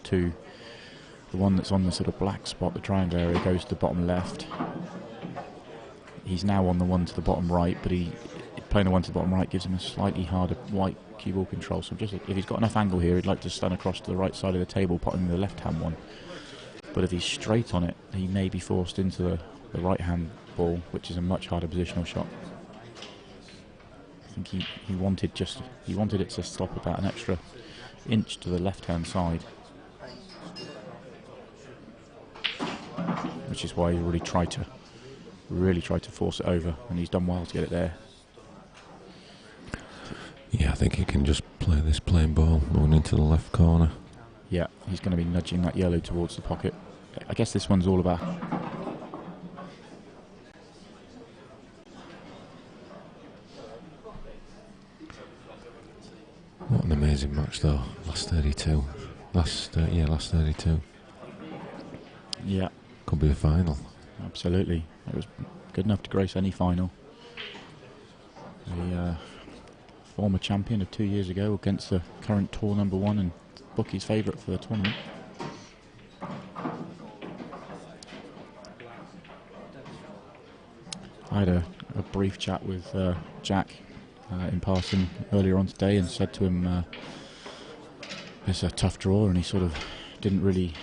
2. The one that's on the sort of black spot, the triangle area, goes to the bottom left. He's now on the one to the bottom right, but playing the one to the bottom right gives him a slightly harder white cue ball control. So just if he's got enough angle here, he'd like to stun across to the right side of the table, potting the left-hand one. But if he's straight on it, he may be forced into the right-hand ball, which is a much harder positional shot. I think he wanted it to stop about an extra inch to the left-hand side, which is why he really tried to force it over, and he's done well to get it there. Yeah, I think he can just play this plain ball going into the left corner. Yeah, he's going to be nudging that yellow towards the pocket. I guess this one's all about... What an amazing match though. Last 32. Last 32. Yeah. Could be a final. Absolutely. It was good enough to grace any final. The former champion of 2 years ago against the current tour #1 and bookies' favourite for the tournament. I had a brief chat with Jack in passing earlier on today, and said to him it's a tough draw, and he sort of didn't really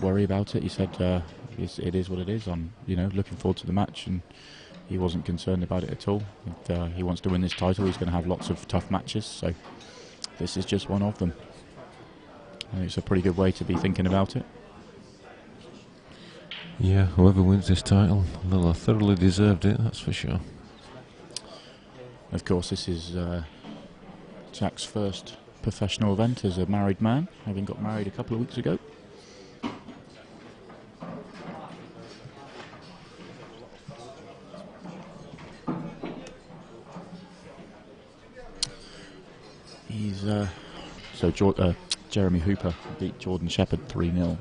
worry about it. He said it is what it is. I'm looking forward to the match, and he wasn't concerned about it at all. If he wants to win this title, he's going to have lots of tough matches, so this is just one of them. And it's a pretty good way to be thinking about it. Yeah, whoever wins this title, they'll have thoroughly deserved it, that's for sure. Of course, this is Jack's first professional event as a married man, having got married a couple of weeks ago. He's Jeremy Hooper beat Jordan Shepherd 3-0.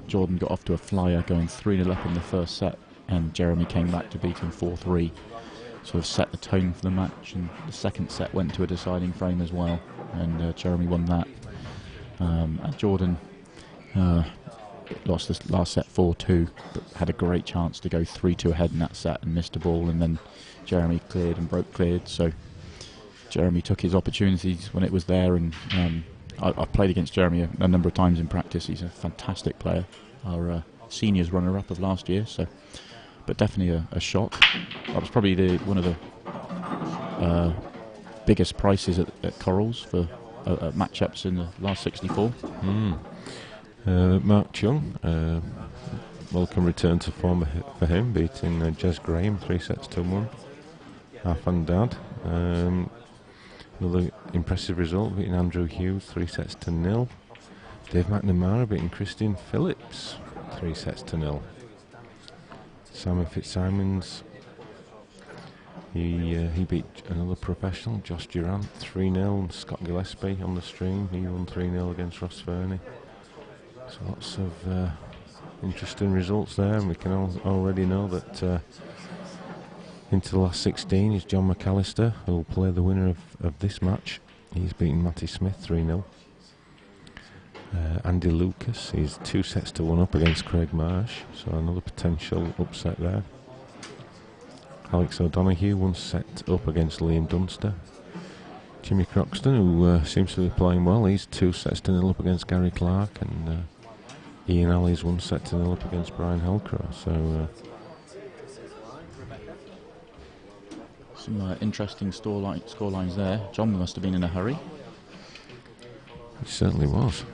Jordan got off to a flyer, going 3-0 up in the first set, and Jeremy came back to beat him 4-3. Sort of set the tone for the match, and the second set went to a deciding frame as well, and Jeremy won that. And Jordan lost this last set 4-2, but had a great chance to go 3-2 ahead in that set and missed a ball, and then Jeremy cleared and broke cleared. So Jeremy took his opportunities when it was there, and I've played against Jeremy a number of times in practice. He's a fantastic player, our seniors runner-up of last year. So, but definitely a shock. That was probably one of the biggest prices at Corals for matchups in the last 64. Mark Chung, welcome return to form for him, beating Jez Graham 3-1. Arfan Dad, another impressive result, beating Andrew Hughes 3-0. Dave McNamara beating Christian Phillips 3-0. Simon Fitzsimons, he beat another professional, Josh Durant 3-0, and Scott Gillespie on the stream, he won 3-0 against Ross Fernie. So lots of interesting results there, and we can already know that into the last 16 is John McAllister, who will play the winner of this match. He's beaten Matty Smith 3-0. Andy Lucas is 2-1 up against Craig Marsh, so another potential upset there. Alex O'Donoghue 1 set up against Liam Dunster. Jimmy Croxton, who seems to be playing well, he's 2-0 up against Gary Clark, and Ian Alley's 1-0 up against Brian Helcrow. So some interesting scorelines there. John must have been in a hurry. He certainly was.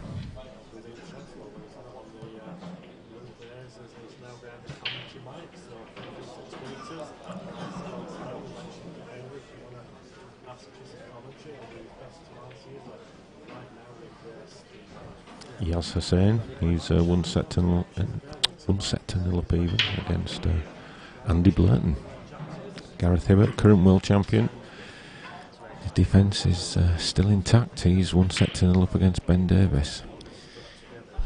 Yas Hussain, he's 1-0 up even against Andy Blurton. Gareth Hibbert, current world champion. His defence is still intact. He's 1-0 up against Ben Davis.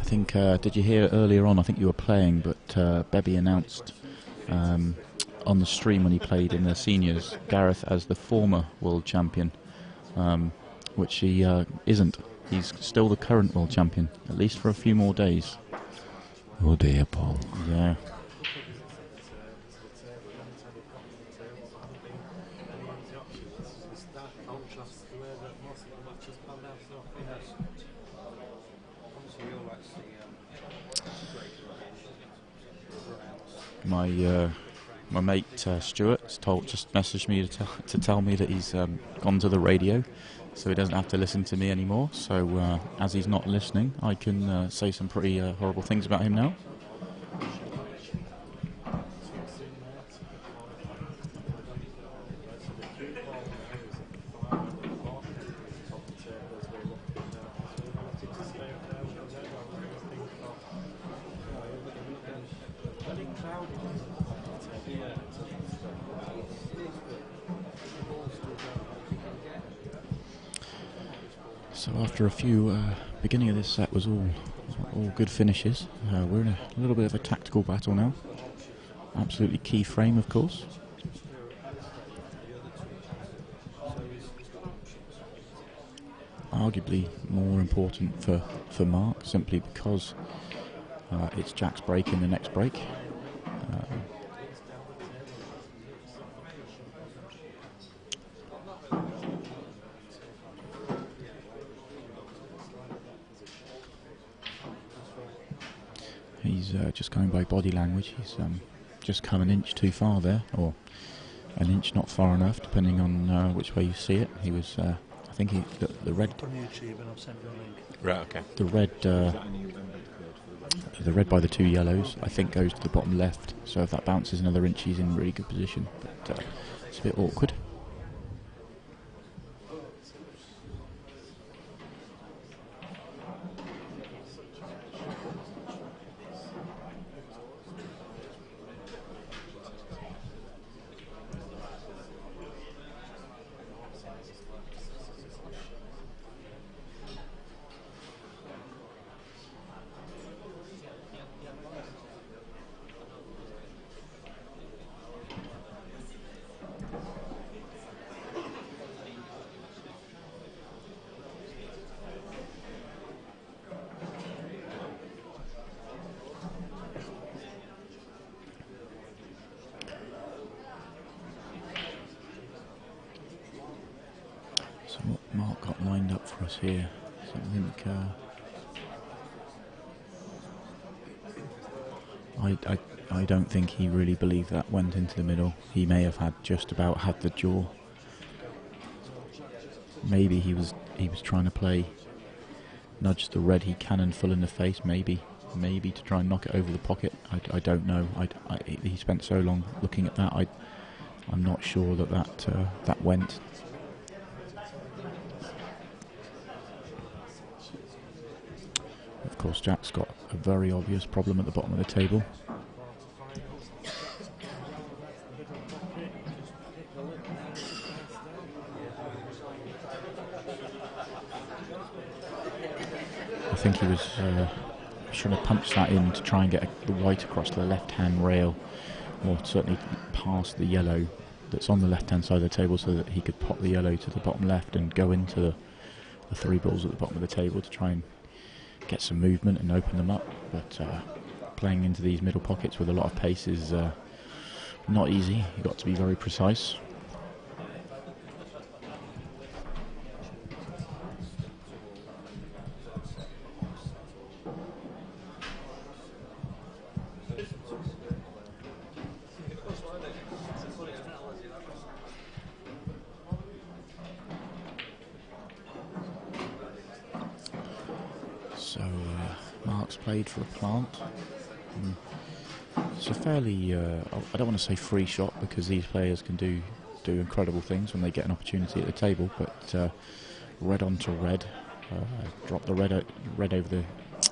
I think, did you hear earlier on, I think you were playing, but Bebby announced on the stream when he played in the seniors, Gareth as the former world champion, which he isn't. He's still the current world champion, at least for a few more days. Oh dear, Paul. Yeah. My mate Stuart just messaged me to tell me that he's gone to the radio, so he doesn't have to listen to me anymore. So as he's not listening, I can say some pretty horrible things about him now. So after a few beginning of this set was all good finishes. We're in a little bit of a tactical battle now. Absolutely key frame, of course. Arguably more important for Mark, simply because it's Jack's break in the next break. He's just going by body language. He's just come an inch too far there, or an inch not far enough, depending on which way you see it. He was, I think, the red. Right. Okay. The red by the two yellows, I think, goes to the bottom left. So if that bounces another inch, he's in really good position. But it's a bit awkward. So what Mark got lined up for us here, so I think I don't think he really believed that went into the middle. He may have just about had the jaw. Maybe he was trying to nudge the red he cannon full in the face, maybe to try and knock it over the pocket. I don't know. He spent so long looking at that. I'm not sure that went. Of course, Jack's got a very obvious problem at the bottom of the table. I think he was trying to punch that in to try and get the white across the left-hand rail, or certainly past the yellow that's on the left-hand side of the table, so that he could pop the yellow to the bottom left and go into the three balls at the bottom of the table to try and get some movement and open them up. But playing into these middle pockets with a lot of pace is not easy. You've got to be very precise. So Mark's played for a plant. It's a fairly, I don't want to say free shot, because these players can do incredible things when they get an opportunity at the table, but red onto red, drop the red over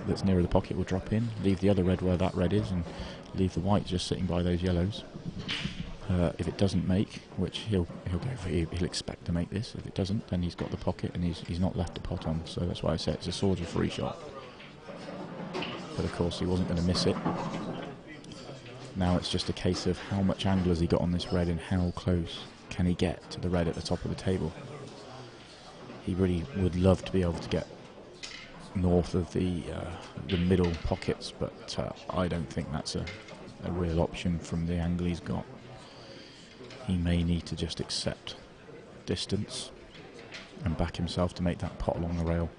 that's nearer the pocket will drop in, leave the other red where that red is, and leave the white just sitting by those yellows. If it doesn't make, which he'll go for, he'll expect to make this. If it doesn't, then he's got the pocket and he's not left a pot on. So that's why I say it's a sort of free shot. But of course he wasn't going to miss it. Now it's just a case of how much angle has he got on this red and how close can he get to the red at the top of the table. He really would love to be able to get north of the middle pockets, but I don't think that's a real option from the angle he's got. He may need to just accept distance and back himself to make that pot along the rail.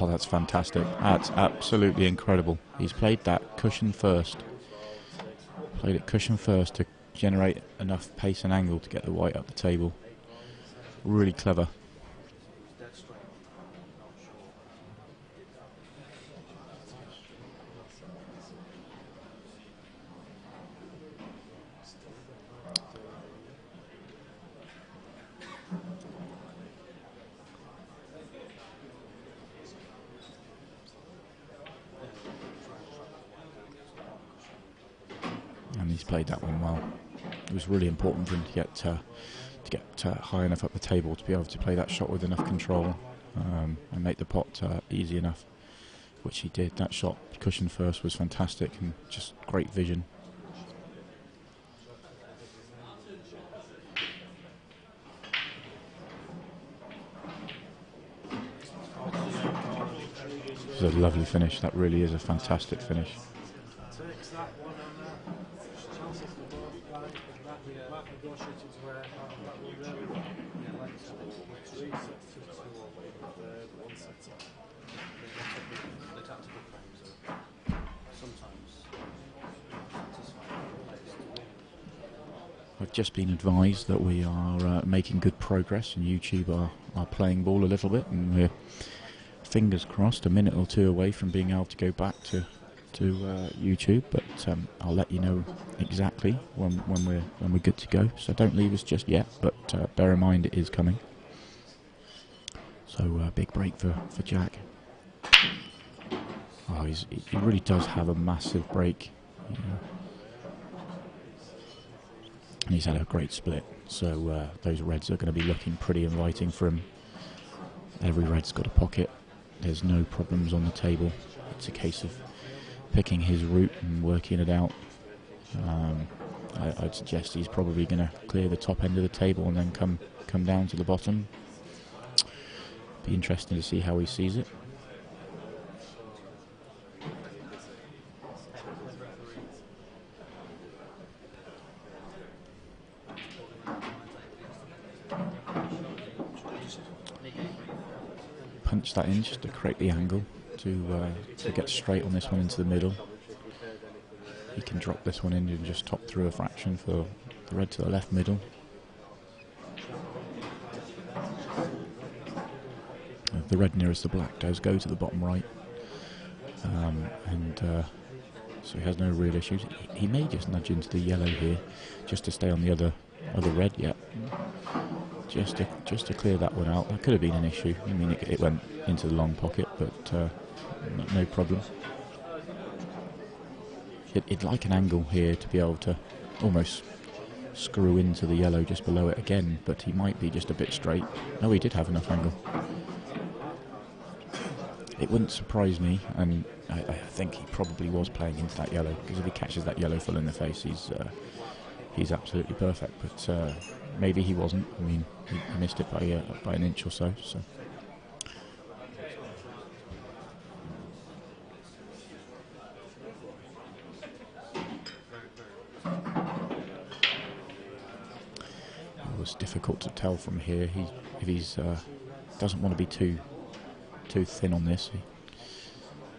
Oh, that's fantastic. That's absolutely incredible. He's played that cushion first. Played it cushion first to generate enough pace and angle to get the white up the table. Really clever. And he's played that one well. It was really important for him to get high enough up the table to be able to play that shot with enough control and make the pot easy enough, which he did. That shot, cushion first, was fantastic and just great vision. It's a lovely finish. That really is a fantastic finish. I've just been advised that we are making good progress, and YouTube are playing ball a little bit, and we're, fingers crossed, a minute or two away from being able to go back to YouTube. But I'll let you know exactly when we're good to go. So don't leave us just yet, but bear in mind it is coming. So big break for Jack. Oh, he really does have a massive break. You know. And he's had a great split, so those reds are going to be looking pretty inviting for him. Every red's got a pocket. There's no problems on the table. It's a case of picking his route and working it out. I'd suggest he's probably going to clear the top end of the table and then come down to the bottom. Be interesting to see how he sees it. Punch that in just to create the angle to get straight on this one into the middle. He can drop this one in and just top through a fraction for the red to the left middle. The red nearest the black does go to the bottom right, so he has no real issues. He may just nudge into the yellow here just to stay on the other red. Yet. Just to clear that one out. That could have been an issue. I mean, it went into the long pocket, but no problem. It'd like an angle here to be able to almost screw into the yellow just below it again, but he might be just a bit straight. No, he did have enough angle. It wouldn't surprise me, and I think he probably was playing into that yellow, because if he catches that yellow full in the face, he's absolutely perfect. But maybe he wasn't. I mean, he missed it by an inch or so. It was difficult to tell from here. If he's doesn't want to be too thin on this.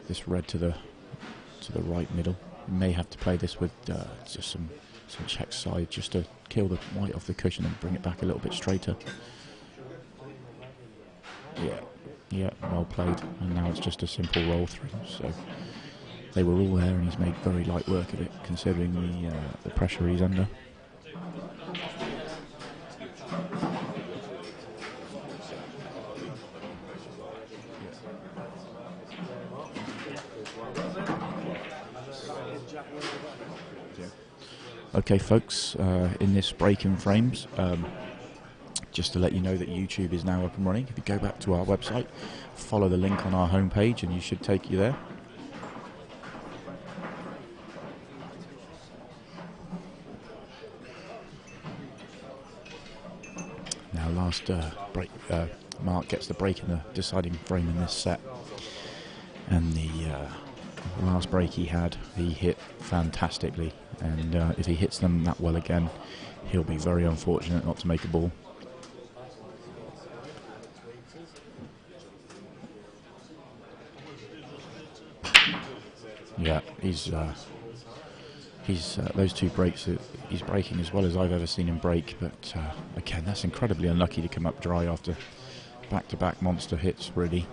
This red to the right middle. He may have to play this with just some check side just to kill the white off the cushion and bring it back a little bit straighter. Yeah, Yeah, well played. And now it's just a simple roll through. So they were all there, and he's made very light work of it, considering the pressure he's under. Okay, folks, in this break in frames, just to let you know that YouTube is now up and running. If you go back to our website, follow the link on our homepage, and you should take you there. Now, last break, Mark gets the break in the deciding frame in this set, and the last break he had, he hit fantastically, and if he hits them that well again, he'll be very unfortunate not to make a ball. Yeah, he's those two breaks, he's breaking as well as I've ever seen him break, but again, that's incredibly unlucky to come up dry after back-to-back monster hits, really.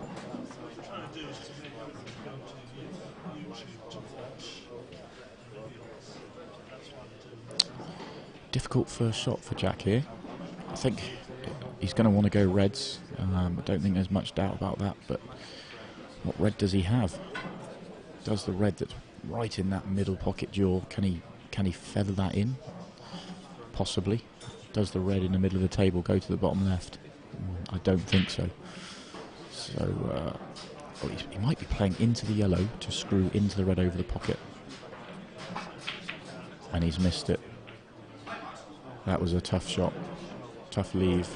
Difficult first shot for Jack here. I think he's going to want to go reds. I don't think there's much doubt about that, but what red does he have? Does the red that's right in that middle pocket jaw, can he feather that in? Possibly. Does the red in the middle of the table go to the bottom left? I don't think so. So he might be playing into the yellow to screw into the red over the pocket. And he's missed it. That was a tough shot. Tough leave.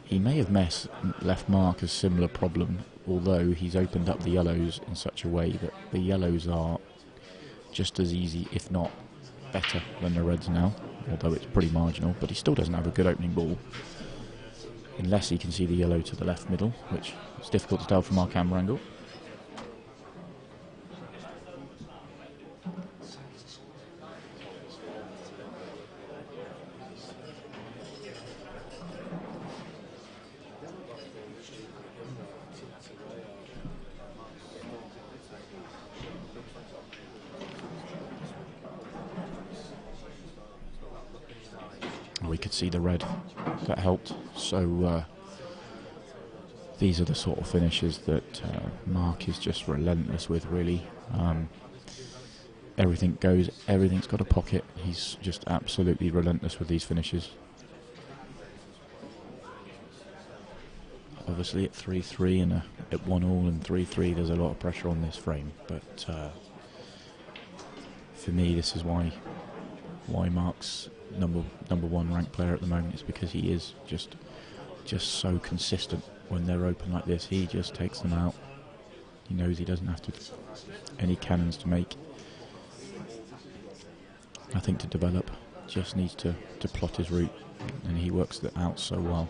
He may have left Mark a similar problem, although he's opened up the yellows in such a way that the yellows are just as easy, if not better, than the reds now, although it's pretty marginal, but he still doesn't have a good opening ball, unless he can see the yellow to the left middle, which is difficult to tell from our camera angle. We could see the red, that helped. So these are the sort of finishes that Mark is just relentless with, really. Everything goes, everything's got a pocket. He's just absolutely relentless with these finishes. Obviously at 3-3 and at 1-all and 3-3 there's a lot of pressure on this frame, but for me this is why Mark's number one ranked player at the moment, is because he is just so consistent. When they're open like this, he just takes them out. He knows he doesn't have to any cannons to make, nothing to develop, just needs to plot his route, and he works that out so well.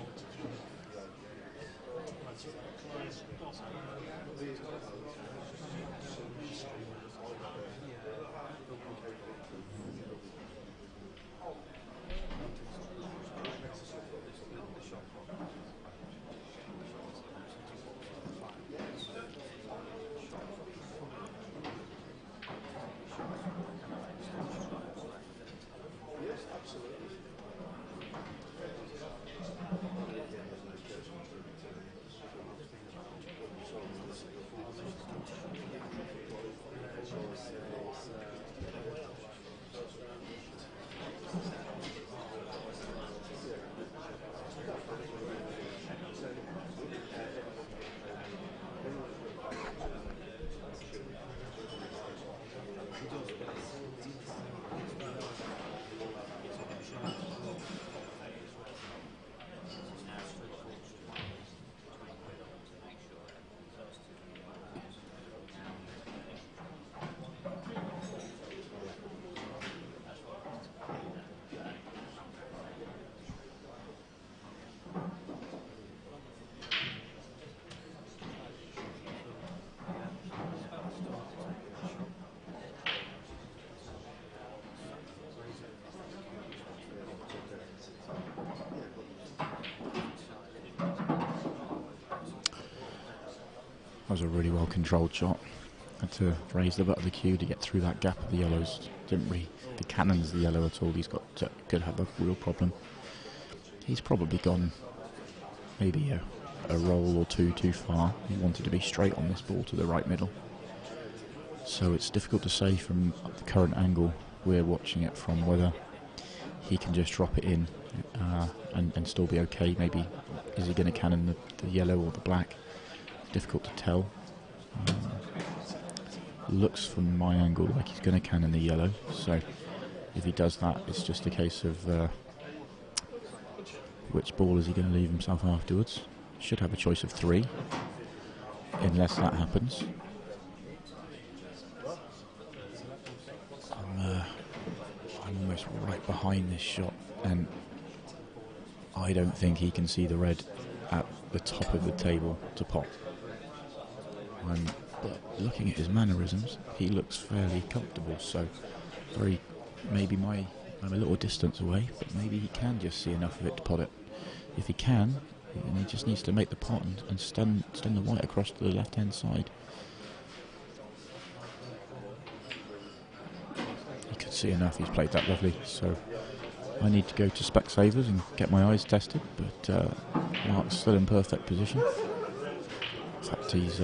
was a really well controlled shot. Had to raise the butt of the cue to get through that gap of the yellows. Didn't really the cannons the yellow at all. He's got could have a real problem. He's probably gone maybe a roll or two too far. He wanted to be straight on this ball to the right middle. So it's difficult to say from the current angle we're watching it from whether he can just drop it in and still be okay. Maybe is he going to cannon the yellow or the black? Difficult to tell. Looks from my angle like he's going to cannon the yellow, so if he does that, it's just a case of which ball is he going to leave himself afterwards. Should have a choice of 3 unless that happens. I'm almost right behind this shot, and I don't think he can see the red at the top of the table to pot. But looking at his mannerisms, he looks fairly comfortable, so maybe I'm a little distance away, but maybe he can just see enough of it to pot it. If he can, then he just needs to make the pot and stun the white across to the left-hand side. He could see enough, he's played that lovely, so I need to go to Specsavers and get my eyes tested, but Mark's still in perfect position. In fact, he's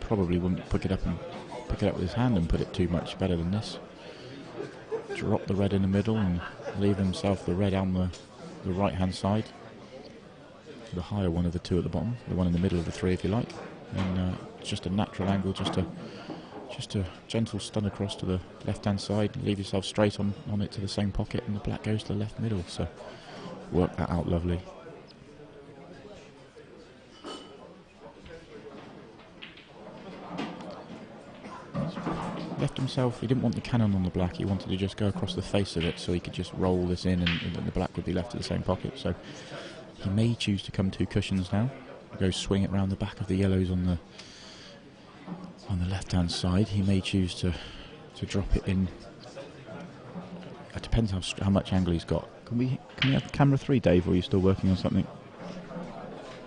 probably wouldn't pick it up with his hand and put it too much better than this. Drop the red in the middle and leave himself the red on the right hand side, the higher one of the 2 at the bottom, the one in the middle of the 3 if you like, and just a natural angle, just a gentle stun across to the left hand side, leave yourself straight on it to the same pocket, and the black goes to the left middle. So work that out lovely. Left himself, he didn't want the cannon on the black, he wanted to just go across the face of it so he could just roll this in and the black would be left to the same pocket. So he may choose to come 2 cushions now, go swing it round the back of the yellows on the left hand side. He may choose to drop it in. It depends how much angle he's got. Can we have camera 3, Dave, or are you still working on something?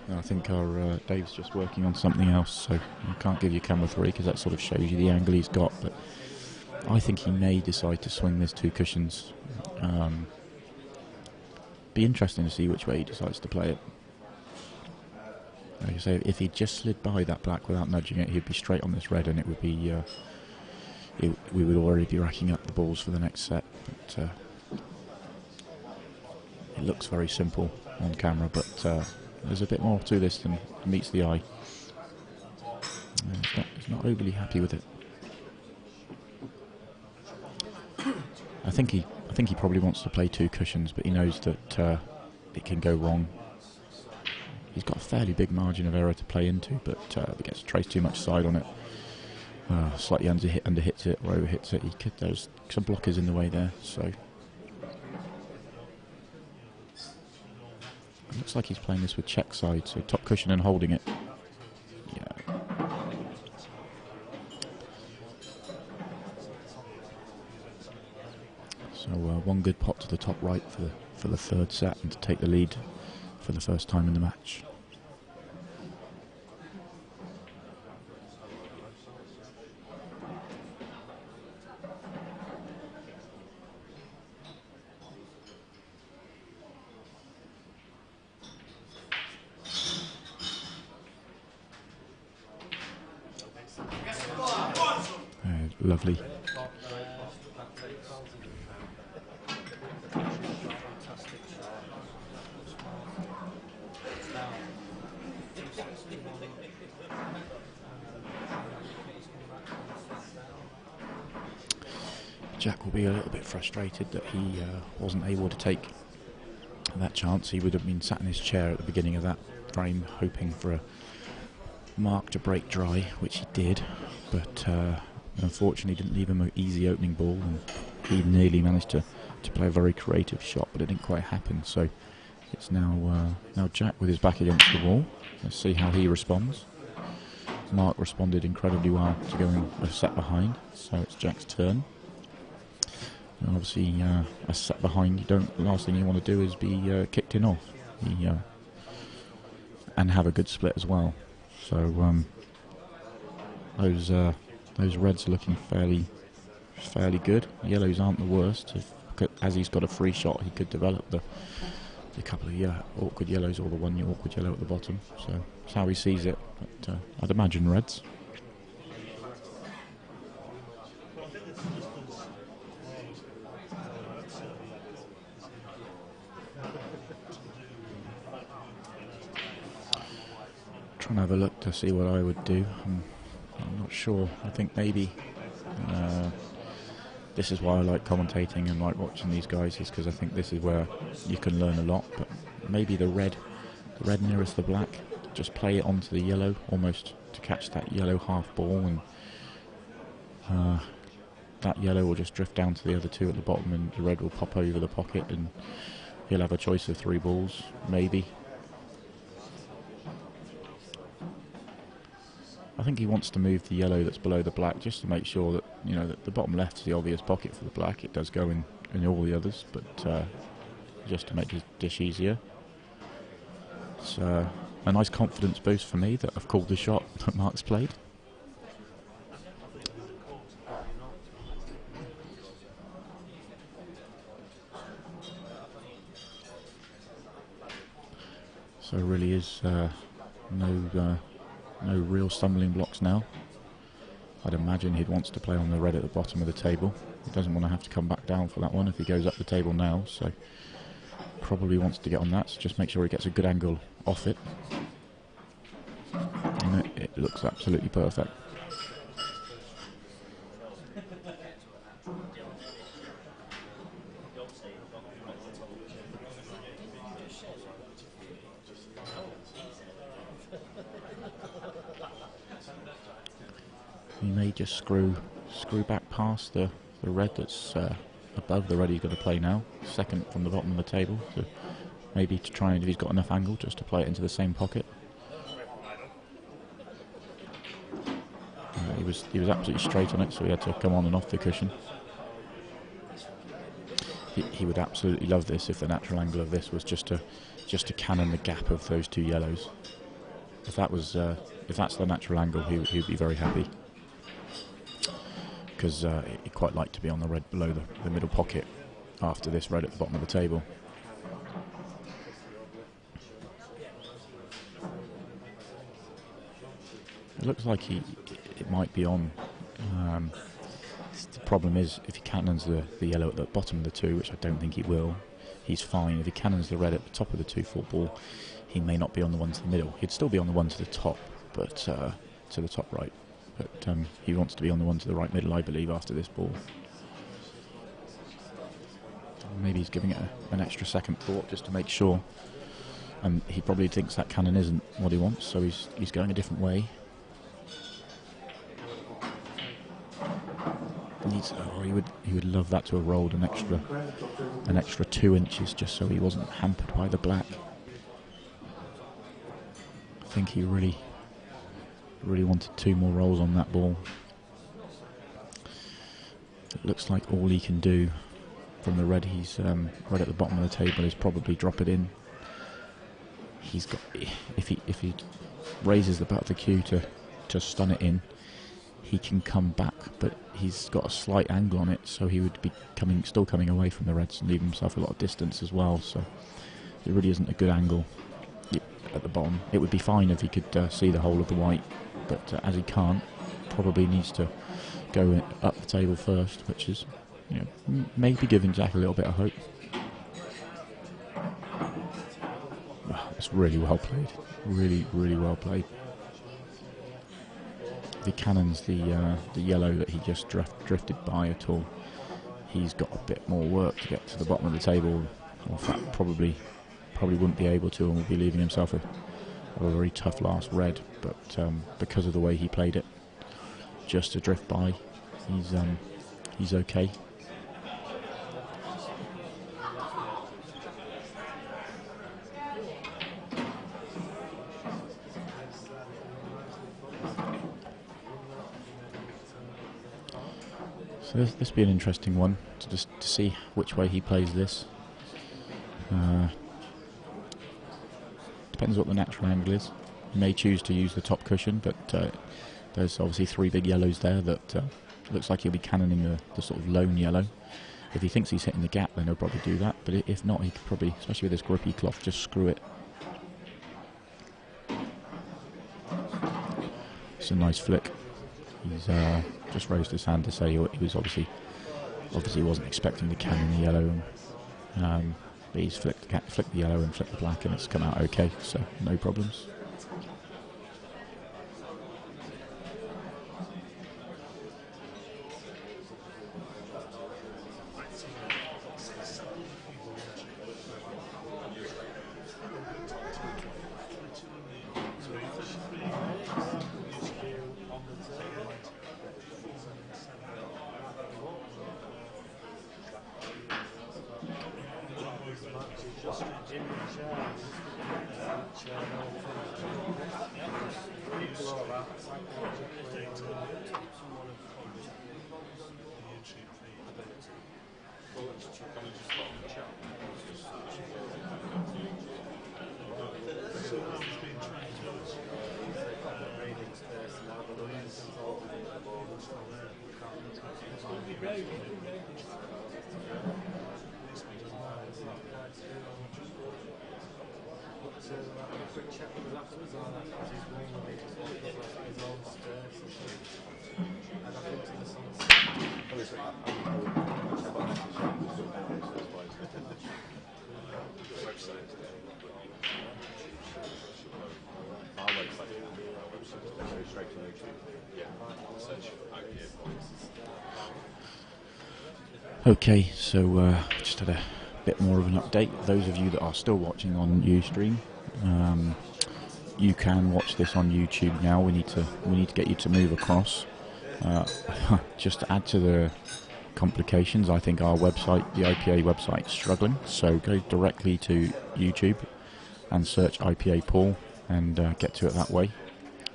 No, I think our Dave's just working on something else, so I can't give you camera 3 because that sort of shows you the angle he's got. But I think he may decide to swing this 2 cushions. Be interesting to see which way he decides to play it. Like I say, if he just slid by that black without nudging it, he'd be straight on this red, and it would be we would already be racking up the balls for the next set. But it looks very simple on camera, but there's a bit more to this than meets the eye. He's not overly happy with it. I think he probably wants to play 2 cushions, but he knows that it can go wrong. He's got a fairly big margin of error to play into, but if he gets traced too much side on it, slightly underhits it or overhits it, there's some blockers in the way there. So it looks like he's playing this with check side, so top cushion and holding it. Yeah. So one good pot to the top right for the 3rd set and to take the lead for the first time in the match. Lovely. Jack will be a little bit frustrated that he wasn't able to take that chance. He would have been sat in his chair at the beginning of that frame hoping for a Mark to break dry, which he did, but unfortunately didn't leave him an easy opening ball, and he nearly managed to play a very creative shot, but it didn't quite happen. So it's now Jack with his back against the wall. Let's see how he responds. Mark responded incredibly well to going a set behind, so it's Jack's turn. And obviously, a set behind, last thing you want to do is be kicked in off, and have a good split as well. So those reds are looking fairly good. Yellows aren't the worst. As he's got a free shot, he could develop the couple of awkward yellows or the one awkward yellow at the bottom. So that's how he sees it. But I'd imagine reds. Trying to have a look to see what I would do. I'm not sure. I think maybe this is why I like commentating and like watching these guys, is because I think this is where you can learn a lot. But maybe the red nearest the black, just play it onto the yellow almost to catch that yellow half ball, and that yellow will just drift down to the other two at the bottom, and the red will pop over the pocket, and he'll have a choice of 3 balls maybe. I think he wants to move the yellow that's below the black just to make sure that, you know, that the bottom left is the obvious pocket for the black. It does go in all the others, but just to make his dish easier. It's a nice confidence boost for me that I've called the shot that Mark's played. So there really is no real stumbling blocks now. I'd imagine he'd wants to play on the red at the bottom of the table. He doesn't want to have to come back down for that one if he goes up the table now, so probably wants to get on that, so just make sure he gets a good angle off it. And it looks absolutely perfect. He may just screw back past the red that's above the red he's got to play now, second from the bottom of the table, so maybe to try and, if he's got enough angle, just to play it into the same pocket. He was absolutely straight on it, so he had to come on and off the cushion. He would absolutely love this if the natural angle of this was just to cannon the gap of those 2 yellows. If that's the natural angle, he would be very happy, because he'd quite like to be on the red below the middle pocket after this red at the bottom of the table. It looks like it might be on. The problem is, if he cannons the yellow at the bottom of the 2, which I don't think he will, he's fine. If he cannons the red at the top of the 2-4 ball, he may not be on the one to the middle. He'd still be on the one to the top, but to the top right. But he wants to be on the one to the right middle, I believe, after this ball. Maybe he's giving it an extra second thought just to make sure. And he probably thinks that cannon isn't what he wants, so he's going a different way. He would love that to have rolled an extra 2 inches, just so he wasn't hampered by the black. I think he really wanted 2 more rolls on that ball. It looks like all he can do from the red he's right at the bottom of the table is probably drop it in. He's got, if he raises the butt of the cue to stun it in, he can come back, but he's got a slight angle on it, so he would be still coming away from the reds and leaving himself a lot of distance as well. So it really isn't a good angle at the bottom. It would be fine if he could see the whole of the white, but as he can't, probably needs to go up the table first, which is, you know, maybe giving Jack a little bit of hope. Wow, it's really well played. Really, really well played. If he cannons the yellow that he just drifted by at all, he's got a bit more work to get to the bottom of the table. In fact, probably wouldn't be able to, and will be leaving himself a very tough last red. But because of the way he played it, just to drift by, he's okay. So this will be an interesting one to see which way he plays this. Depends what the natural angle is. He may choose to use the top cushion, but there's obviously 3 big yellows there that looks like he'll be cannoning the sort of lone yellow. If he thinks he's hitting the gap, then he'll probably do that, but if not, he could probably, especially with this grippy cloth, just screw it. It's a nice flick. He's just raised his hand to say he was obviously wasn't expecting to cannon the yellow, but he's flicked the yellow and flicked the black, and it's come out okay, so no problems. Okay, so just had a bit more of an update. Those of you that are still watching on Ustream, you can watch this on YouTube now. We need to get you to move across. Just to add to the complications, I think our website, the IPA website, is struggling. So go directly to YouTube and search IPA Paul and get to it that way.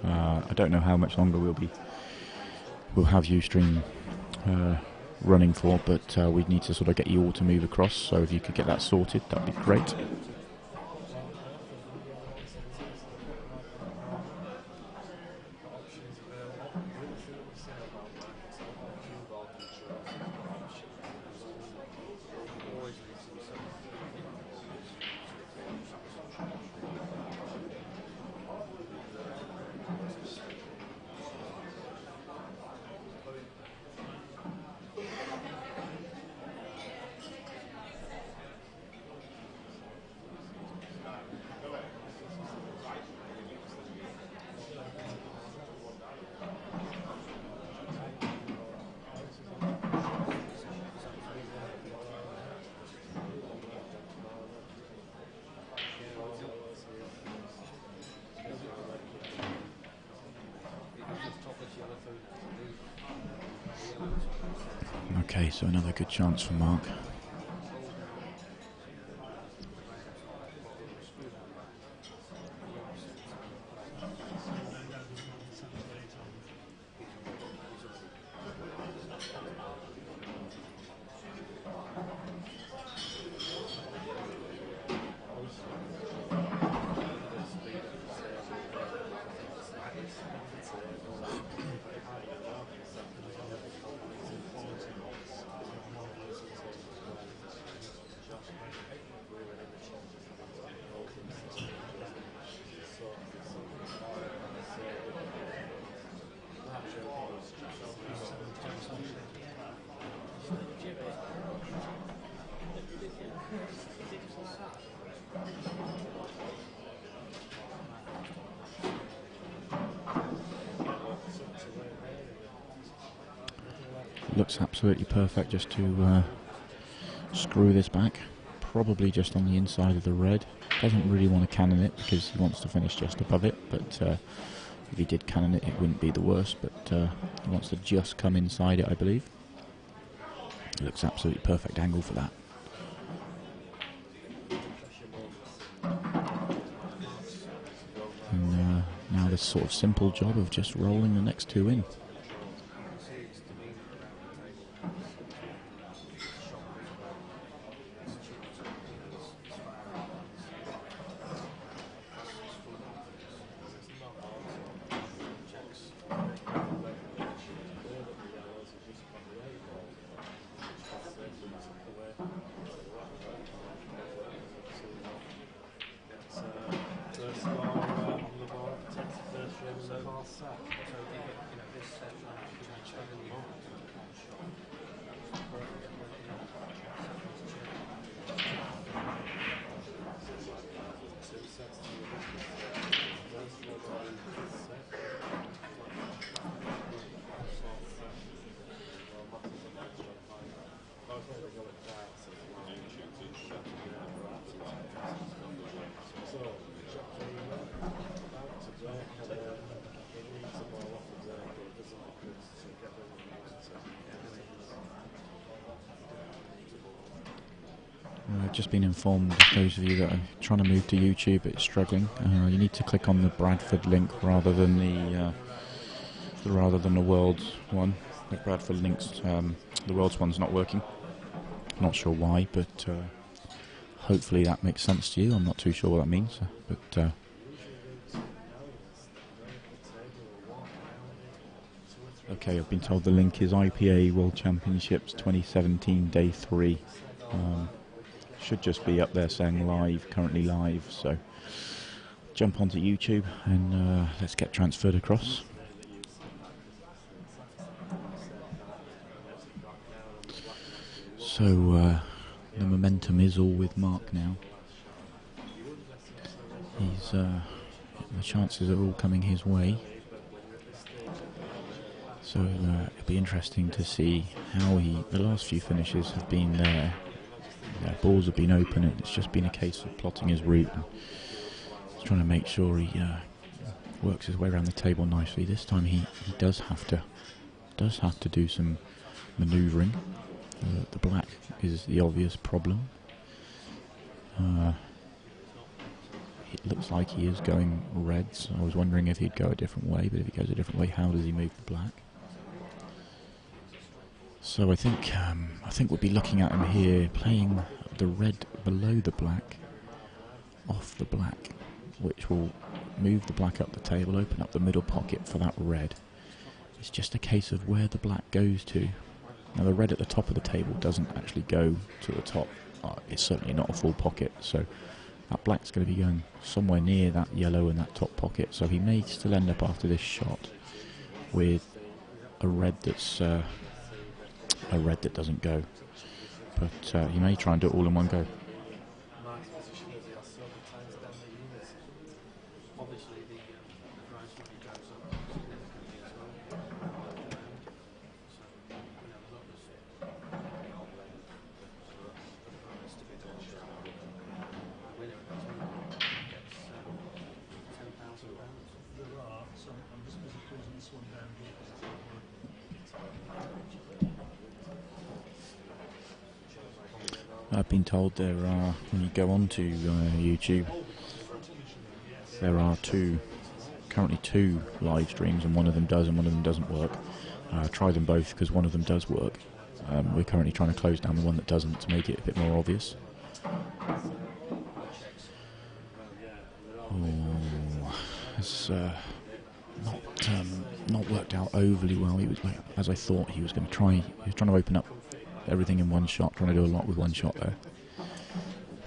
I don't know how much longer we'll have Ustream running for, but we need to sort of get you all to move across, so if you could get that sorted, that'd be great. Okay, so another good chance for Mark. Looks absolutely perfect just to screw this back, probably just on the inside of the red. Doesn't really want to cannon it because he wants to finish just above it, but if he did cannon it, it wouldn't be the worst, but he wants to just come inside it, I believe. It looks absolutely perfect angle for that. And now this sort of simple job of just rolling the next two in. I've just been informed, those of you that are trying to move to YouTube, it's struggling. You need to click on the Bradford link rather than the Worlds one. The Bradford links, the Worlds one's not working. Not sure why, but hopefully that makes sense to you. I'm not too sure what that means, but. Okay, I've been told the link is IPA World Championships 2017 Day 3. Should just be up there saying live, currently live, so jump onto YouTube and let's get transferred across. So the momentum is all with Mark now. He's the chances are all coming his way. So it'll be interesting to see how the last few finishes have been there. Balls have been open, and it's just been a case of plotting his route and trying to make sure he works his way around the table nicely. This time he does have to do some manoeuvring. The black is the obvious problem. It looks like he is going reds. I was wondering if he'd go a different way, but if he goes a different way, how does he move the black? So I think we'll be looking at him here playing the red below the black, off the black, which will move the black up the table, open up the middle pocket for that red. It's just a case of where the black goes to. Now the red at the top of the table doesn't actually go to the top. It's certainly not a full pocket, so that black's going to be going somewhere near that yellow in that top pocket. So he may still end up after this shot with a red that's that doesn't go, but he may try and do it all in one go. I've been told there are, when you go onto YouTube, there are currently two live streams, and one of them does and one of them doesn't work. Try them both because one of them does work. We're currently trying to close down the one that doesn't to make it a bit more obvious. Oh, it's not worked out overly well. He was, as I thought, he was going to try. He was trying to open up everything in one shot, trying to do a lot with one shot there.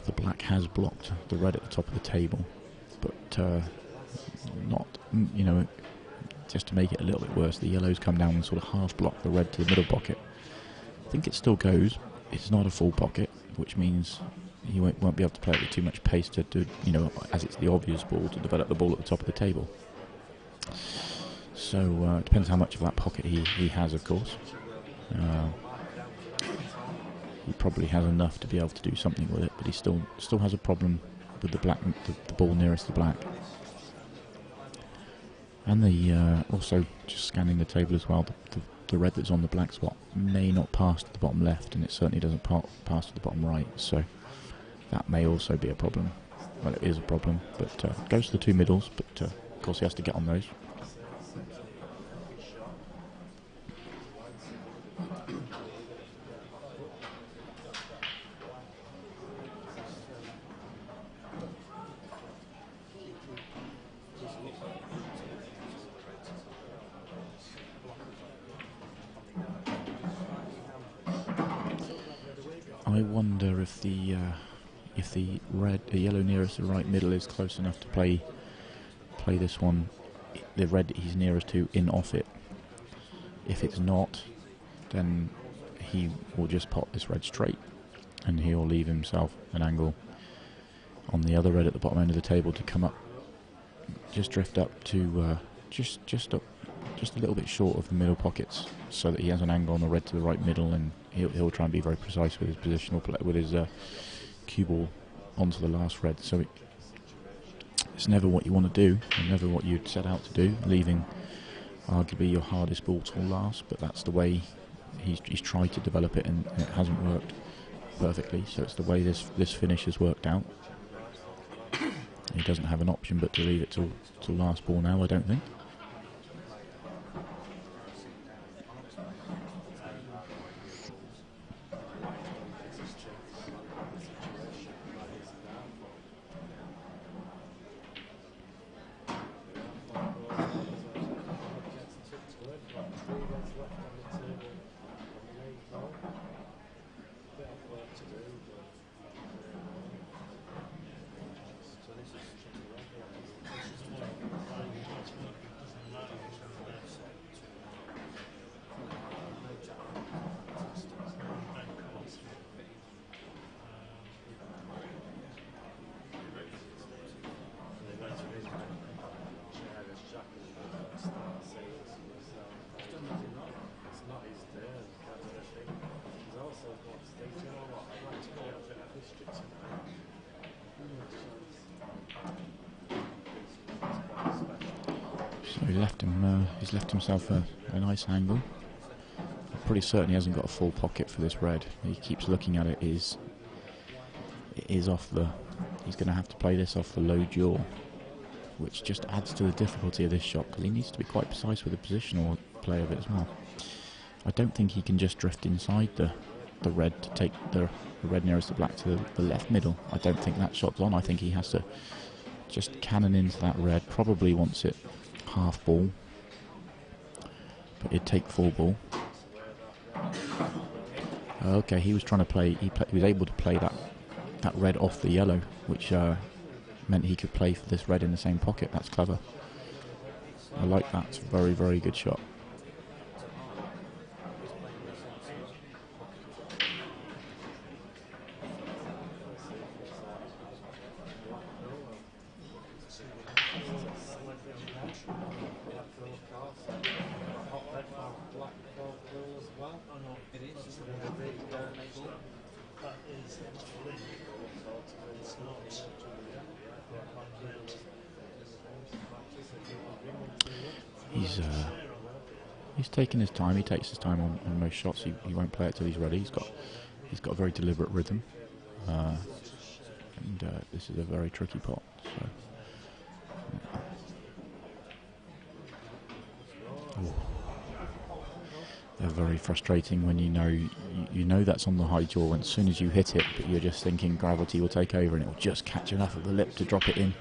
The black has blocked the red at the top of the table, but not, just to make it a little bit worse, the yellows come down and sort of half block the red to the middle pocket. I think it still goes. It's not a full pocket, which means he won't be able to play it with too much pace to as it's the obvious ball, to develop the ball at the top of the table. So it depends how much of that pocket he has, of course. He probably has enough to be able to do something with it, but he still has a problem with the black, the ball nearest the black. And also just scanning the table as well, the red that's on the black spot may not pass to the bottom left, and it certainly doesn't pass to the bottom right, so that may also be a problem. Well, it is a problem, but goes to the two middles, but of course he has to get on those. I wonder if the yellow nearest the right middle is close enough to play this one the red that he's nearest to in off it. If it's not, then he will just pot this red straight, and he'll leave himself an angle on the other red at the bottom end of the table to come up, just drift up to just a little bit short of the middle pockets, so that he has an angle on the red to the right middle, and he'll try and be very precise with his positional play, with his cue ball onto the last red. So it's never what you want to do, and never what you'd set out to do, leaving arguably your hardest ball till last. But that's the way he's tried to develop it, and it hasn't worked perfectly. So it's the way this finish has worked out. He doesn't have an option but to leave it till last ball now, I don't think. So he's left himself a nice angle. I'm pretty certain he hasn't got a full pocket for this red. He keeps looking at it. It is off the. He's going to have to play this off the low jaw, which just adds to the difficulty of this shot, because he needs to be quite precise with the positional play of it as well. I don't think he can just drift inside the red to take the red nearest the black to the left middle. I don't think that shot's on. I think he has to just cannon into that red. Probably wants it half ball, but it'd take full ball. Okay, he was trying to play. He was able to play that red off the yellow, which meant he could play for this red in the same pocket. That's clever. I like that. It's a very, very good shot. He's taking his time. He takes his time on most shots. He won't play it till he's ready. He's got a very deliberate rhythm, and this is a very tricky pot. So. They're very frustrating when you know that's on the high jaw, and as soon as you hit it, but you're just thinking gravity will take over and it will just catch enough of the lip to drop it in.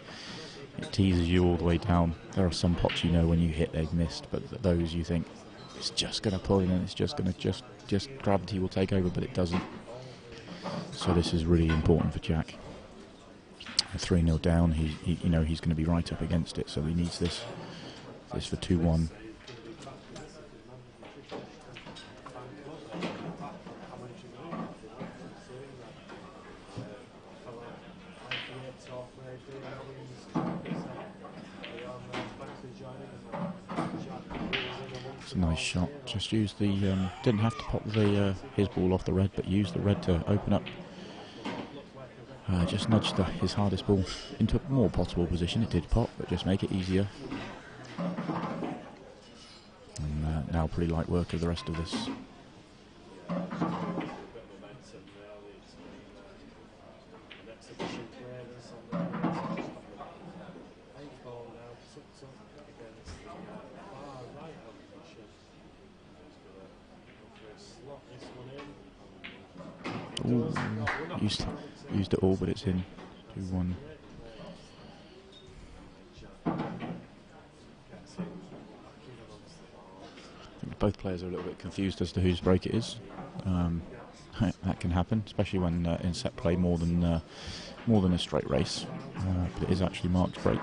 It teases you all the way down. There are some pots you know when you hit they've missed, but those you think it's just going to pull in and it's just going to just gravity will take over, but it doesn't. So this is really important for Jack. 3-0 down. He's going to be right up against it, so he needs this for 2-1. It's a nice shot. Just use the didn't have to pop his ball off the red, but use the red to open up. Just nudge his hardest ball into a more potable position. It did pop, but just make it easier. And now pretty light work of the rest of this. Ooh, used it all, but it's in 2-1. I think both players are a little bit confused as to whose break it is. That can happen, especially when in set play more than a straight race. But it is actually Mark's break.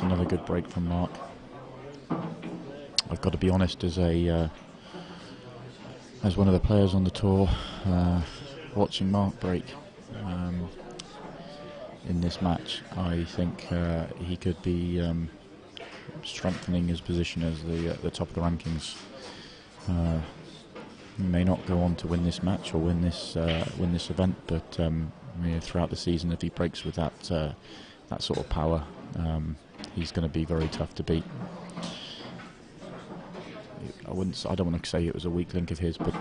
another good break from Mark. I've got to be honest, as one of the players on the tour, watching Mark break in this match, I think he could be strengthening his position as the top of the rankings. He may not go on to win this match or win this event, but throughout the season, if he breaks with that sort of power, he's going to be very tough to beat. I don't want to say it was a weak link of his, but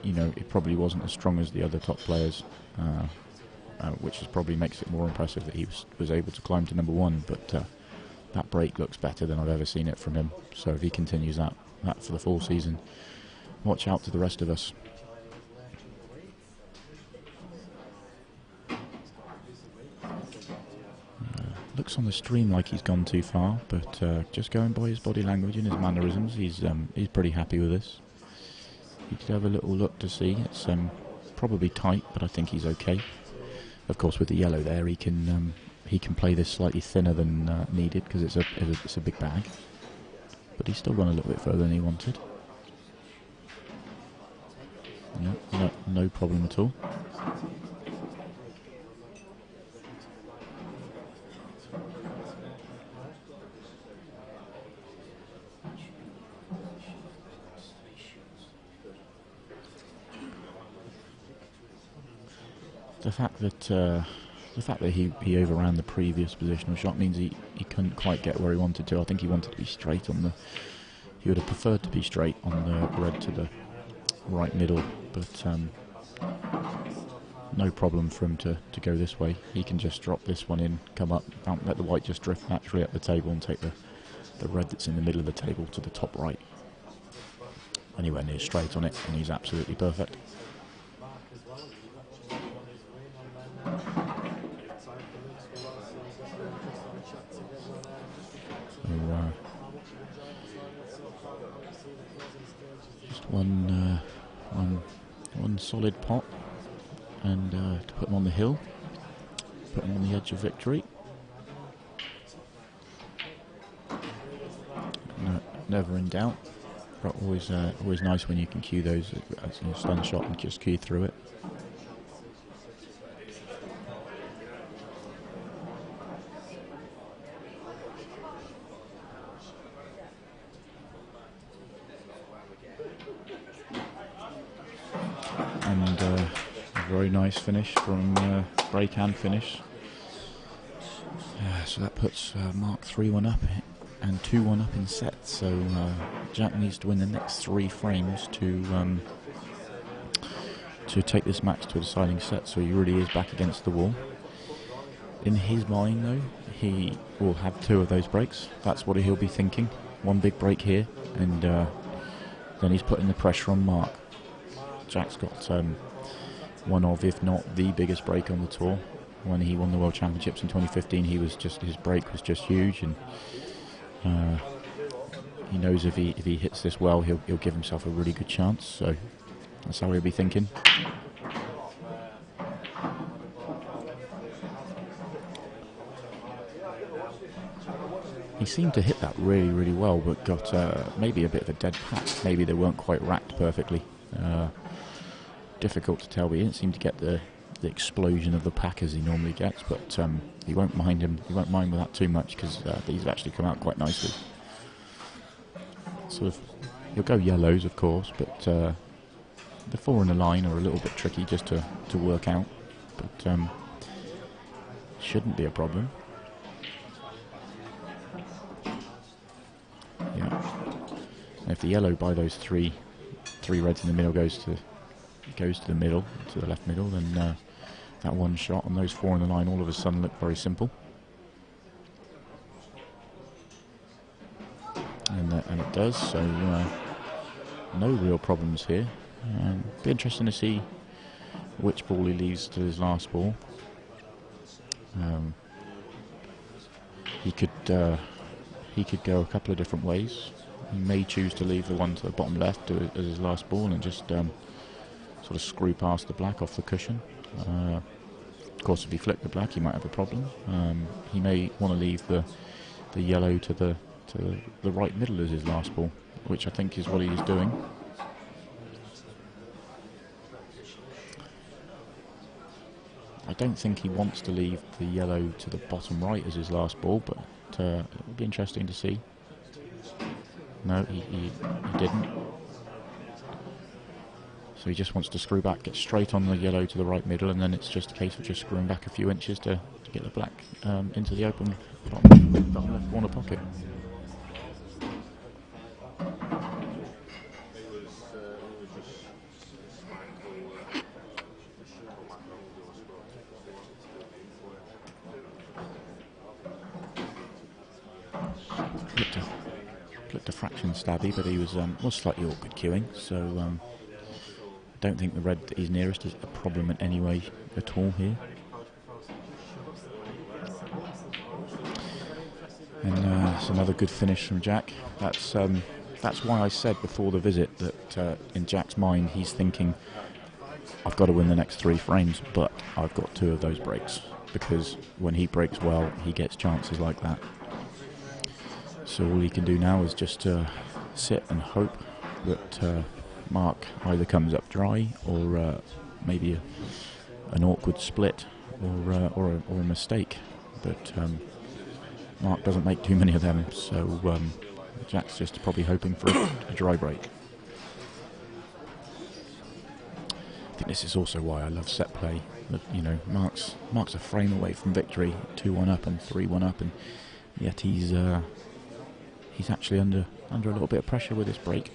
it probably wasn't as strong as the other top players, which probably makes it more impressive that he was able to climb to number one. But that break looks better than I've ever seen it from him. So if he continues that for the full season, watch out to the rest of us. Looks on the stream like he's gone too far, but just going by his body language and his mannerisms, he's pretty happy with this. He could have a little look to see. It's probably tight, but I think he's okay. Of course, with the yellow there, he can play this slightly thinner than needed because it's a big bag. But he's still gone a little bit further than he wanted. No problem at all. The fact that he overran the previous positional shot means he couldn't quite get where he wanted to. I think he wanted to be straight on he would have preferred to be straight on the red to the right middle, but no problem for him to go this way. He can just drop this one in, come up, let the white just drift naturally up the table and take the red that's in the middle of the table to the top right. Anywhere near straight on it, and he's absolutely perfect. Just one solid pot, and to put him on the hill, put him on the edge of victory. No, never in doubt. But always nice when you can cue those as a stun shot and just cue through it. And a very nice finish from break and finish. So that puts Mark 3-1 up and 2-1 up in sets. So Jack needs to win the next 3 frames to take this match to a deciding set. So he really is back against the wall. In his mind, though, he will have 2 of those breaks. That's what he'll be thinking. One big break here, and then he's putting the pressure on Mark. Jack's got one of, if not the biggest break on the tour. When he won the World Championships in 2015, his break was just huge, and he knows if he hits this well, he'll give himself a really good chance. So that's how he'll be thinking. He seemed to hit that really, really well, but got maybe a bit of a dead pack. Maybe they weren't quite racked perfectly. Difficult to tell, but he didn't seem to get the explosion of the pack as he normally gets. But he won't mind with that too much, because these have actually come out quite nicely. Sort of, he'll go yellows, of course, but the 4 in the line are a little bit tricky just to work out. But shouldn't be a problem. Yeah. And if the yellow by those three reds in the middle goes to the middle, to the left middle, then that one shot and those 4 in the line all of a sudden look very simple. And it does, so no real problems here. Be interesting to see which ball he leaves to his last ball. He could go a couple of different ways. He may choose to leave the one to the bottom left as his last ball and just sort of screw past the black off the cushion. Of course, if he flicked the black, he might have a problem. He may want to leave the the yellow to the right middle as his last ball, which I think is what he is doing. I don't think he wants to leave the yellow to the bottom right as his last ball, but it'll be interesting to see. No, he didn't. So he just wants to screw back, get straight on the yellow to the right middle, and then it's just a case of just screwing back a few inches to get the black into the open bottom left corner pocket. Looked a fraction stabby, but he was slightly awkward queuing, so I don't think the red that he's nearest is a problem in any way at all here. And it's another good finish from Jack. That's why I said before the visit that in Jack's mind he's thinking, I've got to win the next 3 frames, but I've got 2 of those breaks, because when he breaks well, he gets chances like that. So all he can do now is just sit and hope that Mark either comes up dry, or maybe an awkward split, or a mistake. But Mark doesn't make too many of them, so Jack's just probably hoping for a dry break. I think this is also why I love set play. You know, Mark's a frame away from victory, 2-1 up and 3-1 up, and yet he's actually under a little bit of pressure with this break.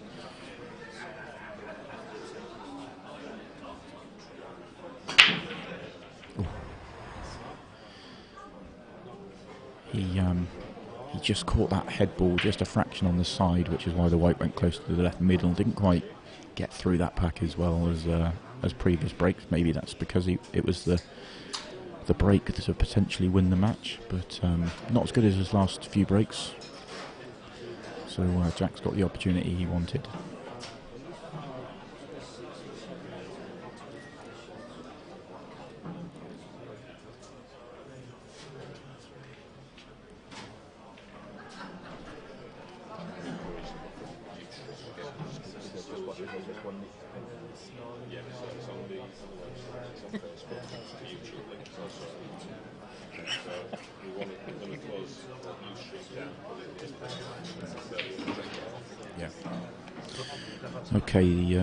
He just caught that head ball just a fraction on the side, which is why the white went close to the left middle. Didn't quite get through that pack as well as previous breaks. Maybe that's because it was the break to potentially win the match, but not as good as his last few breaks. So Jack's got the opportunity he wanted. Okay,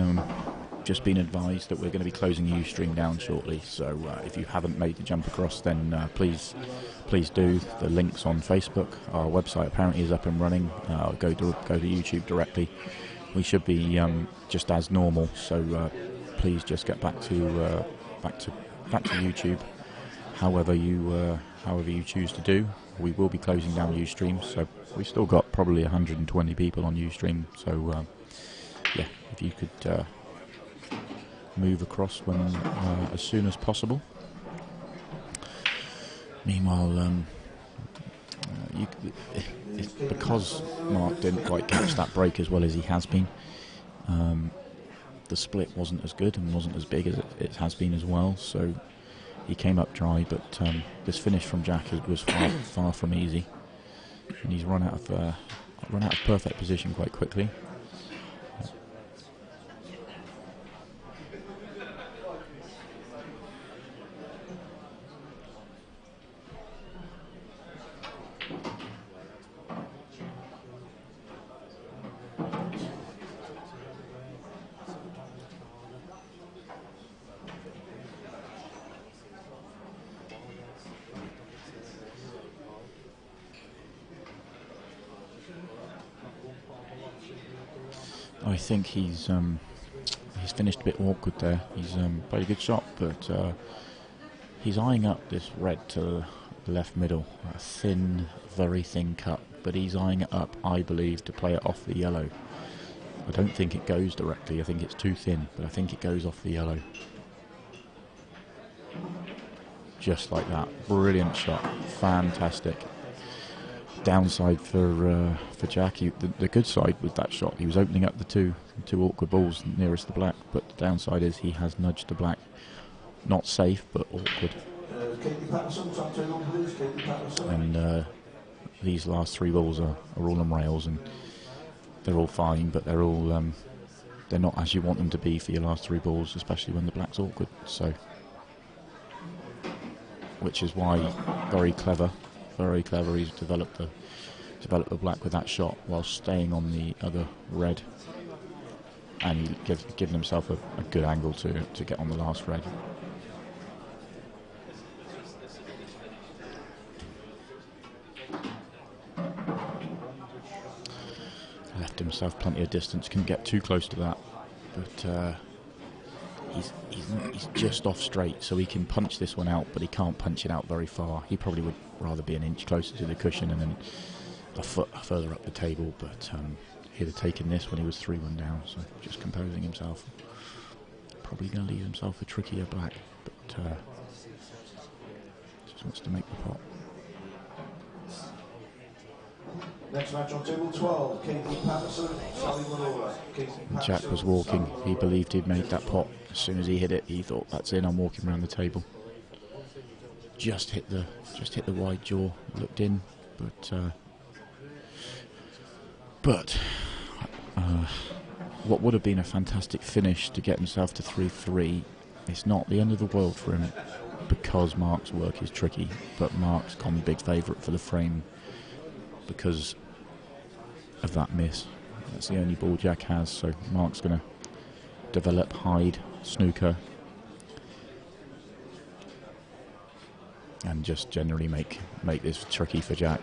just been advised that we're going to be closing Ustream down shortly, so if you haven't made the jump across, then please do. The link's on Facebook. Our website apparently is up and running. Go to YouTube directly. We should be just as normal, so please just get back to YouTube. However you choose to do. We will be closing down Ustream, so we've still got probably 120 people on Ustream. So yeah, if you could move across as soon as possible. Meanwhile, because Mark didn't quite catch that break as well as he has been, the split wasn't as good and wasn't as big as it has been as well, so he came up dry, but this finish from Jack was far from easy, and he's run out of perfect position quite quickly. I think he's finished a bit awkward there. He's played a good shot, but he's eyeing up this red to the left middle, a thin, very thin cut, but he's eyeing it up, I believe, to play it off the yellow. I don't think it goes directly. I think it's too thin, but I think it goes off the yellow. Just like that. Brilliant shot. Fantastic. Downside for Jack, the good side with that shot, he was opening up the two awkward balls nearest the black, but the downside is he has nudged the black. Not safe, but awkward. And these last 3 balls are all on rails, and they're all fine, but they're all they're not as you want them to be for your last 3 balls, especially when the black's awkward. So, which is why very clever. He's developed the black with that shot while staying on the other red, and he given himself a good angle to get on the last red. Left himself plenty of distance, couldn't get too close to that, but he's just off straight, so he can punch this one out, but he can't punch it out very far. He probably would rather be an inch closer to the cushion and then a foot further up the table, but he'd have taken this when he was 3-1 down, so just composing himself. Probably going to leave himself a trickier black, but just wants to make the pot. Next match on table 12, Katie Patterson, Sally Malora. Jack was walking. He believed he'd made that pot. As soon as he hit it, he thought, "That's it. I'm walking around the table." Just hit the wide jaw. Looked in, but what would have been a fantastic finish to get himself to 3-3. It's not the end of the world for him because Mark's work is tricky, but Mark's gone big favourite for the frame because of that miss. That's the only ball Jack has, so Mark's going to develop, hide, snooker, and just generally make this tricky for Jack.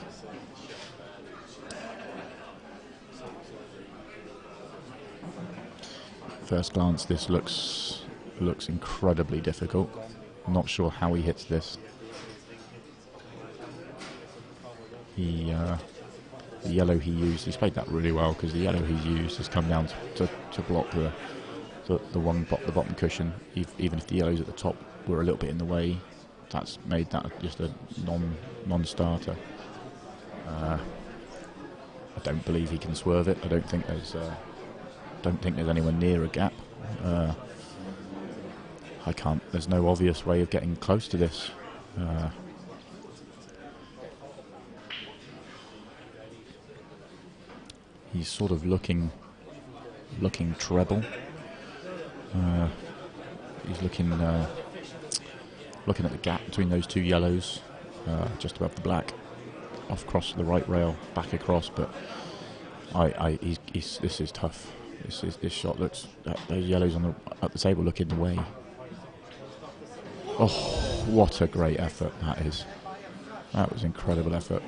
First glance, this looks incredibly difficult. I'm not sure how he hits this. The yellow he used, he's played that really well, because the yellow he's used has come down to block the bottom cushion. Even if the yellows at the top were a little bit in the way, that's made that just a non-starter. I don't believe he can swerve it. I don't think there's anyone near a gap. There's no obvious way of getting close to this. He's sort of looking treble. He's looking at the gap between those 2 yellows, just above the black, off across the right rail, back across. But this is tough. This shot looks. Those yellows at the table look in the way. Oh, what a great effort that is! That was incredible effort.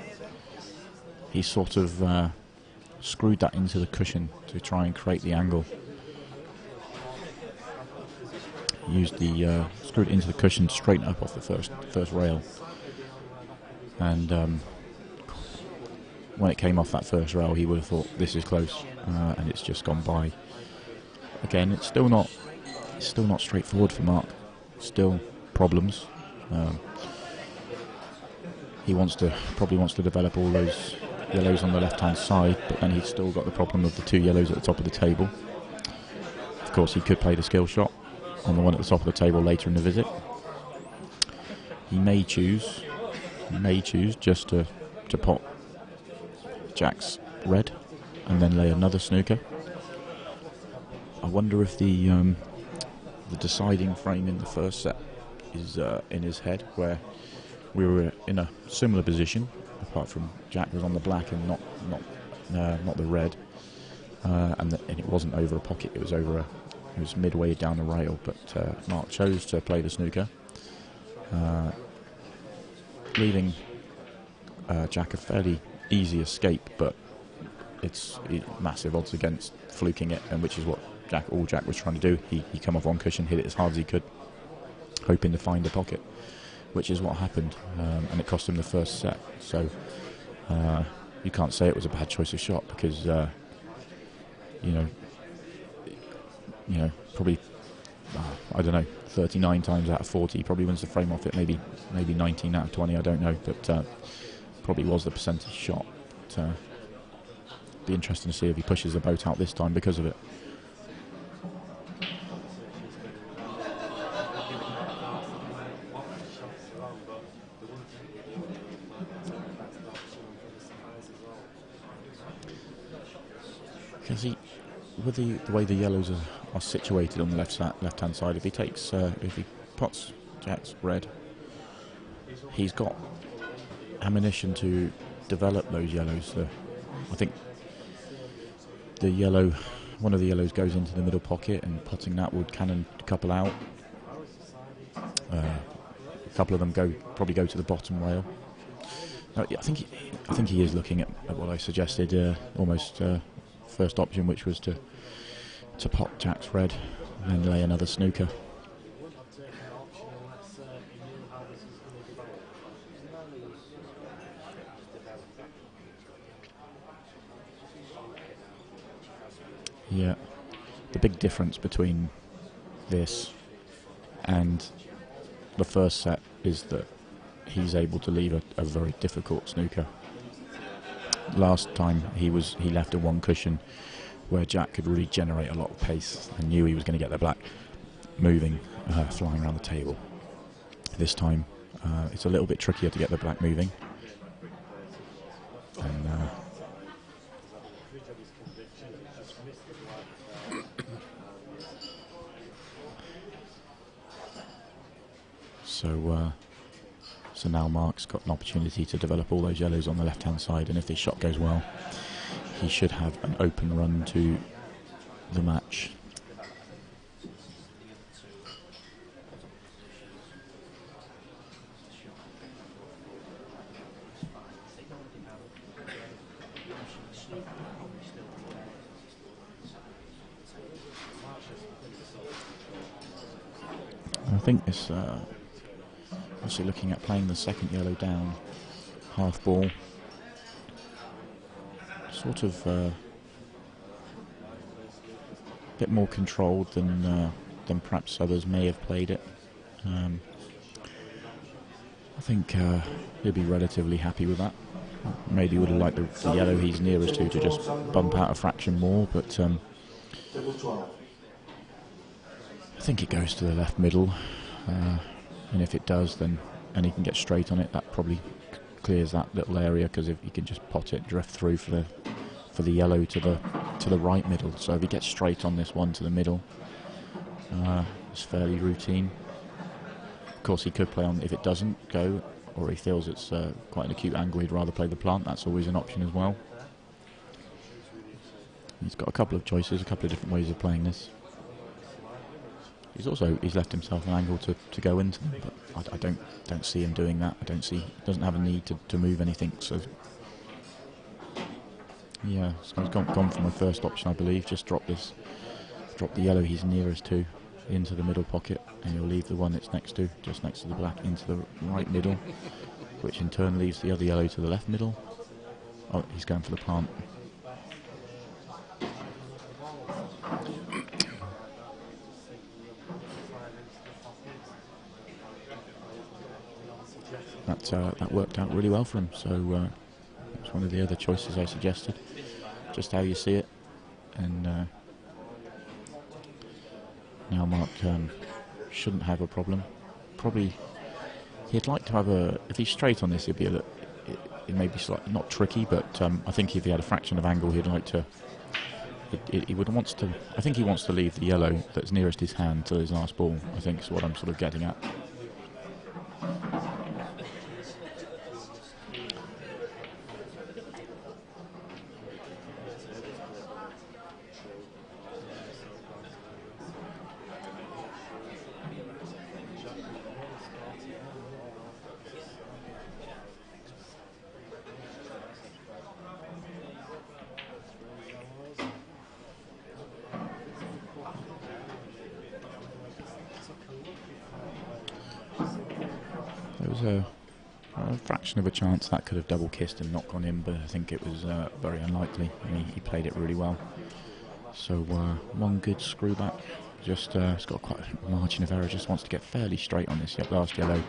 He sort of screwed that into the cushion to try and create the angle. He used the screwed it into the cushion straight up off the first rail, and when it came off that first rail, he would have thought this is close, and it's just gone by. Again, it's still not straightforward for Mark. Still problems. He probably wants to develop all those yellows on the left-hand side, but then he's still got the problem of the 2 yellows at the top of the table. Of course, he could play the skill shot on the one at the top of the table later in the visit. He may choose just to pot Jack's red and then lay another snooker. I wonder if the deciding frame in the first set is in his head, where we were in a similar position, apart from Jack was on the black and not the red, and it wasn't over a pocket. It was midway down the rail. But Mark chose to play the snooker, leaving Jack a fairly easy escape. But it's massive odds against fluking it, and which is what Jack was trying to do. He come off one cushion, hit it as hard as he could, hoping to find a pocket, which is what happened, and it cost him the first set. So you can't say it was a bad choice of shot, because probably I don't know, 39 times out of 40 he probably wins the frame off it. Maybe 19 out of 20, I don't know, but probably was the percentage shot. But, be interesting to see if he pushes the boat out this time because of it. with the way the yellows are situated on the left-hand side, if he takes, if he pots Jack's red, he's got ammunition to develop those yellows. I think the yellow, one of the yellows goes into the middle pocket, and potting that would cannon a couple out. A couple of them probably go to the bottom rail. I think he is looking at what I suggested, almost first option, which was to pot Jack's red and then lay another snooker. Yeah, the big difference between this and the first set is that he's able to leave a very difficult snooker. Last time he left a one cushion where Jack could really generate a lot of pace and knew he was going to get the black moving, flying around the table. This time it's a little bit trickier to get the black moving. And so now Mark's got an opportunity to develop all those yellows on the left-hand side, and if this shot goes well, he should have an open run to the match. I think this, obviously looking at playing the second yellow down, half ball, sort of a bit more controlled than perhaps others may have played it. I think he'll be relatively happy with that. Maybe would have liked the yellow he's nearest to just bump out a fraction more, but I think it goes to the left middle, and if it does, then and he can get straight on it, that probably clears that little area, because if he can just pot it, drift through for the yellow to the right middle. So if he gets straight on this one to the middle, it's fairly routine. Of course, he could play on if it doesn't go, or he feels it's quite an acute angle, he'd rather play the plant. That's always an option as well. He's got a couple of choices, a couple of different ways of playing this. He's left himself an angle to go into them, but I don't see him doing that. He doesn't have a need to move anything. So yeah, so he's gone from a first option, I believe. Just drop the yellow he's nearest to into the middle pocket, and you'll leave the one that's just next to the black, into the right middle, which in turn leaves the other yellow to the left middle. Oh, he's going for the plant. That worked out really well for him, so it's one of the other choices I suggested, just how you see it. And now Mark shouldn't have a problem. Probably he'd like to have if he's straight on this, it may be slightly not tricky, but I think if he had a fraction of angle, he'd like to. I think he wants to leave the yellow that's nearest his hand till his last ball. I think is what I'm sort of getting at. There was a fraction of a chance that could have double kissed and not gone in, but I think it was very unlikely. I mean, he played it really well. So one good screw back. Just it's got quite a margin of error. Just wants to get fairly straight on this last yellow.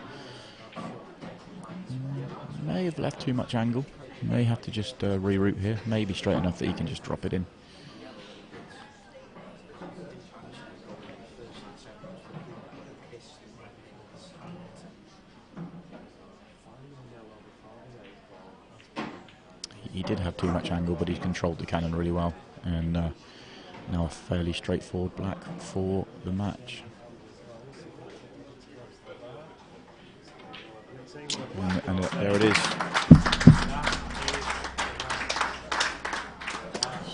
May have left too much angle. May have to just reroute here. Maybe straight enough that he can just drop it in. He did have too much angle, but he's controlled the cannon really well, and Now a fairly straightforward black for the match. And there it is.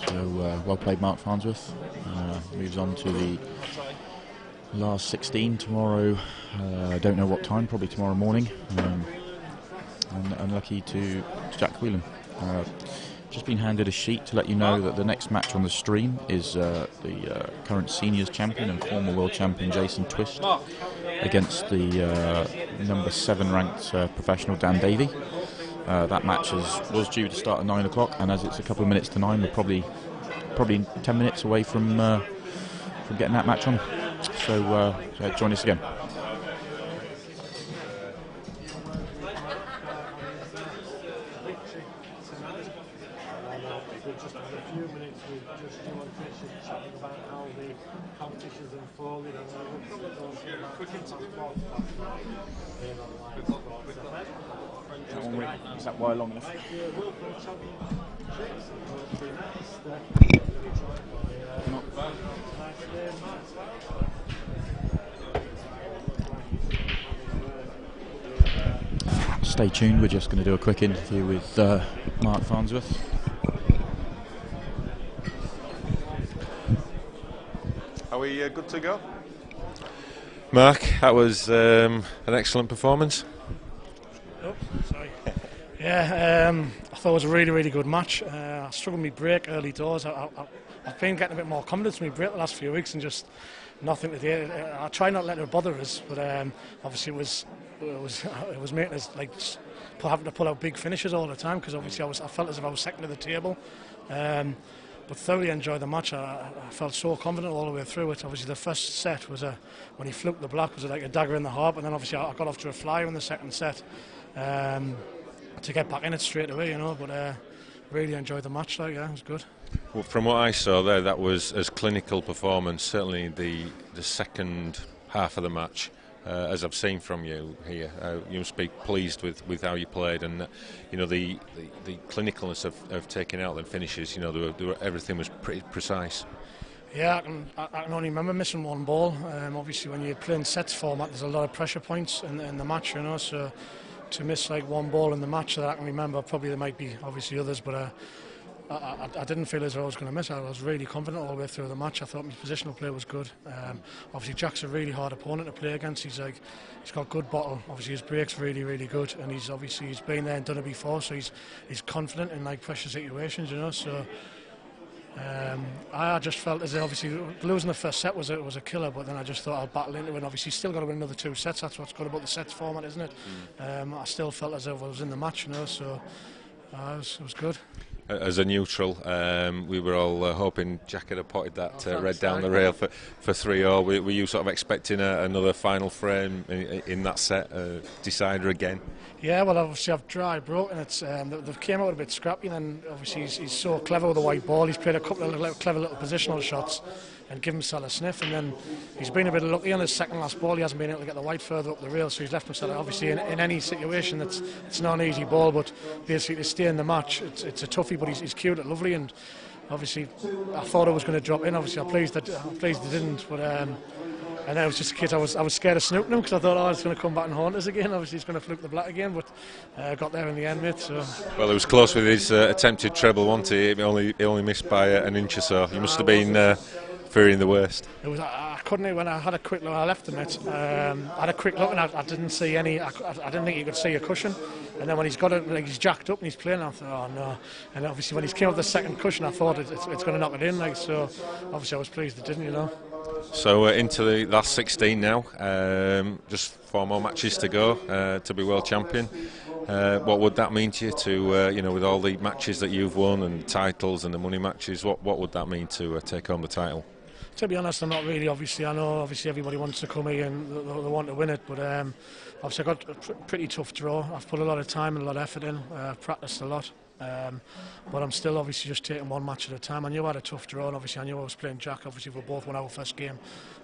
So well played, Mark Farnsworth. Moves on to the last 16 tomorrow. I don't know what time, probably tomorrow morning. And unlucky to Jack Whelan. Just been handed a sheet to let you know that the next match on the stream is the current seniors champion and former world champion Jason Twist against the number 7 ranked professional Dan Davey. That match was due to start at 9 o'clock, and as it's a couple of minutes to 9, we're probably 10 minutes away from getting that match on. So join us again. Is that wire long enough? Stay tuned, we're just going to do a quick interview with Mark Farnsworth. Are we good to go? Mark, that was an excellent performance. Oh, sorry. Yeah, I thought it was a really, really good match. I struggled with my break early doors. I've been getting a bit more confidence in my break the last few weeks, and just nothing to do. I try not to let it bother us, but obviously it was making us like having to pull out big finishes all the time, because obviously I felt as if I was second to the table. But thoroughly enjoyed the match. I felt so confident all the way through it. Obviously the first set was when he fluked the block, was like a dagger in the heart, and then obviously I got off to a flyer in the second set to get back in it straight away, you know. But really enjoyed the match. Like, yeah, it was good. Well, from what I saw there, that was as clinical performance. Certainly the second half of the match, as I've seen from you here, you must be pleased with how you played, and you know the clinicalness of taking out the finishes. You know, everything was pretty precise. Yeah, I can only remember missing one ball. Obviously, when you're playing sets format, there's a lot of pressure points in the match, you know. So to miss like one ball in the match that I can remember, probably there might be obviously others, but I didn't feel as though I was going to miss. I was really confident all the way through the match. I thought my positional play was good. Obviously, Jack's a really hard opponent to play against. He's got good bottle. Obviously, his break's really, really good, and he's been there and done it before, so he's confident in like pressure situations, you know. So I just felt as if obviously losing the first set was a killer, but then I just thought I'll battle into it. And obviously, still got to win another 2 sets. That's what's good about the sets format, isn't it? I still felt as if I was in the match, you know. So it was good. As a neutral, we were all hoping Jack had potted that red down the rail for 3-0. Were you sort of expecting another final frame in that set, decider again? Yeah, well, obviously I've dry broken it. They've came out a bit scrappy, and then obviously he's so clever with the white ball. He's played a couple of clever little positional shots and given himself a sniff, and then he's been a bit lucky on his second last ball. He hasn't been able to get the white further up the rail, so he's left himself obviously in any situation. It's not an easy ball, but basically to stay in the match, it's a toughie, but he's cued it lovely, and obviously I thought it was going to drop in. Obviously I'm pleased it didn't, but and then it was just a case I was scared of snooking him, because I thought, it's going to come back and haunt us again. Obviously he's going to fluke the black again, but got there in the end, mate. So. Well, it was close with his attempted treble, wasn't he? He only missed by an inch or so. You must have been fearing the worst. It was. I couldn't. When I had a quick look, I left the net. I had a quick look, and I didn't see any. I didn't think you could see a cushion. And then when he's got it, like he's jacked up and he's playing, I thought, oh no. And obviously when he came up the second cushion, I thought it's going to knock it in. Like, so obviously I was pleased it didn't, you know. So into the last 16 now. Just 4 more matches to go to be world champion. What would that mean to you? With all the matches that you've won and titles and the money matches, what would that mean to take home the title? To be honest, I'm not really. Obviously, I know everybody wants to come here and they want to win it, but obviously I got a pretty tough draw. I've put a lot of time and a lot of effort in. I've practiced a lot. But I'm still obviously just taking one match at a time. I knew I had a tough draw, and obviously I knew I was playing Jack. Obviously we both won our first game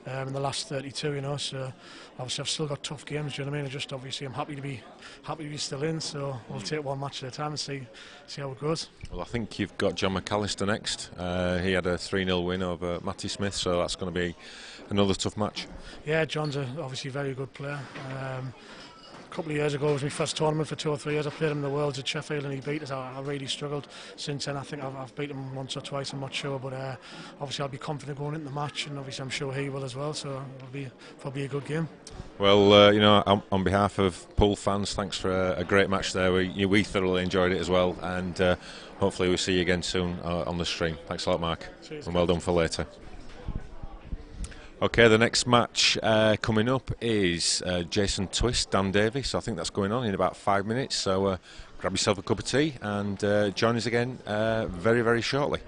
in the last 32, you know. So obviously I've still got tough games. Do you know what I mean? And just obviously I'm happy to be still in. So we'll take one match at a time and see how it goes. Well, I think you've got John McAllister next. He had a 3-0 win over Matty Smith, so that's going to be another tough match. Yeah, John's obviously a very good player. A couple of years ago, it was my first tournament for 2 or 3 years. I played him in the Worlds at Sheffield and he beat us. I really struggled. Since then, I think I've beat him once or twice, I'm not sure. But obviously, I'll be confident going into the match, and obviously, I'm sure he will as well. So it'll be probably a good game. Well, you know, on behalf of Pool fans, thanks for a great match there. We thoroughly enjoyed it as well, and hopefully we'll see you again soon on the stream. Thanks a lot, Mark. Cheers. And well done for later. Okay, the next match coming up is Jason Twist, Dan Davies. So I think that's going on in about 5 minutes. So grab yourself a cup of tea and join us again very, very shortly.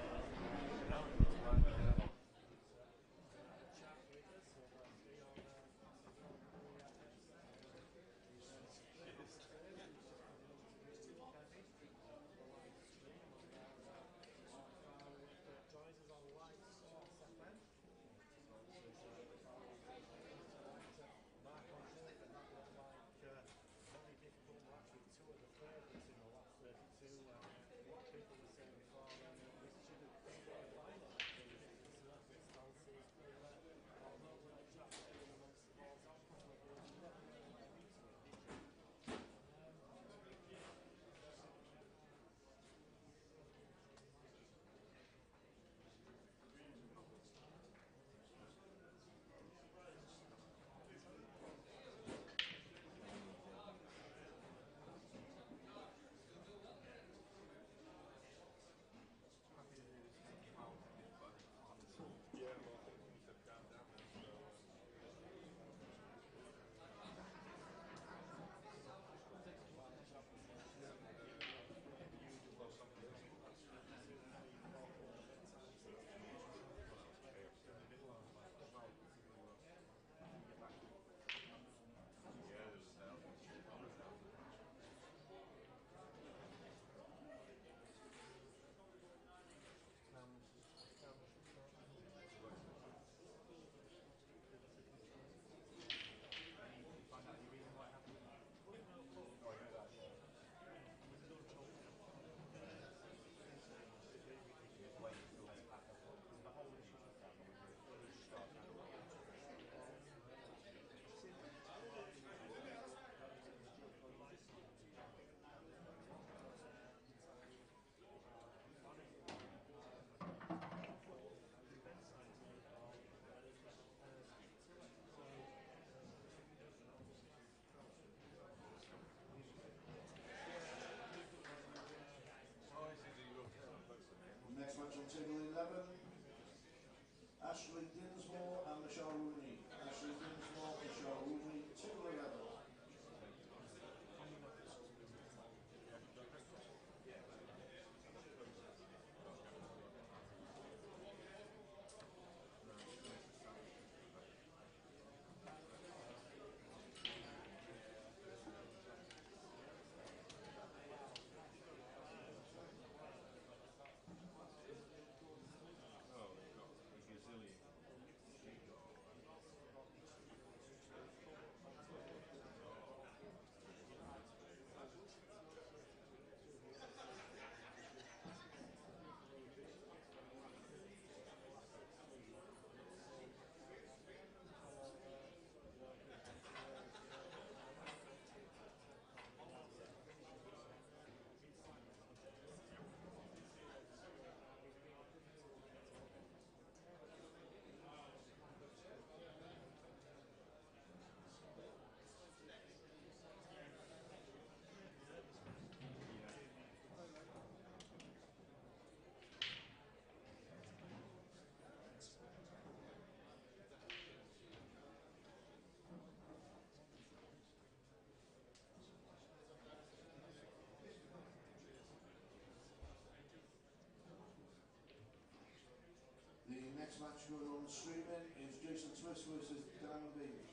Next match on table 11, Ashley Dinsmore and Michelle Rooney. Ashley Dinsmore, Michelle Rooney, table 11. The next match going on streaming is Jason Twist versus Dan Davies.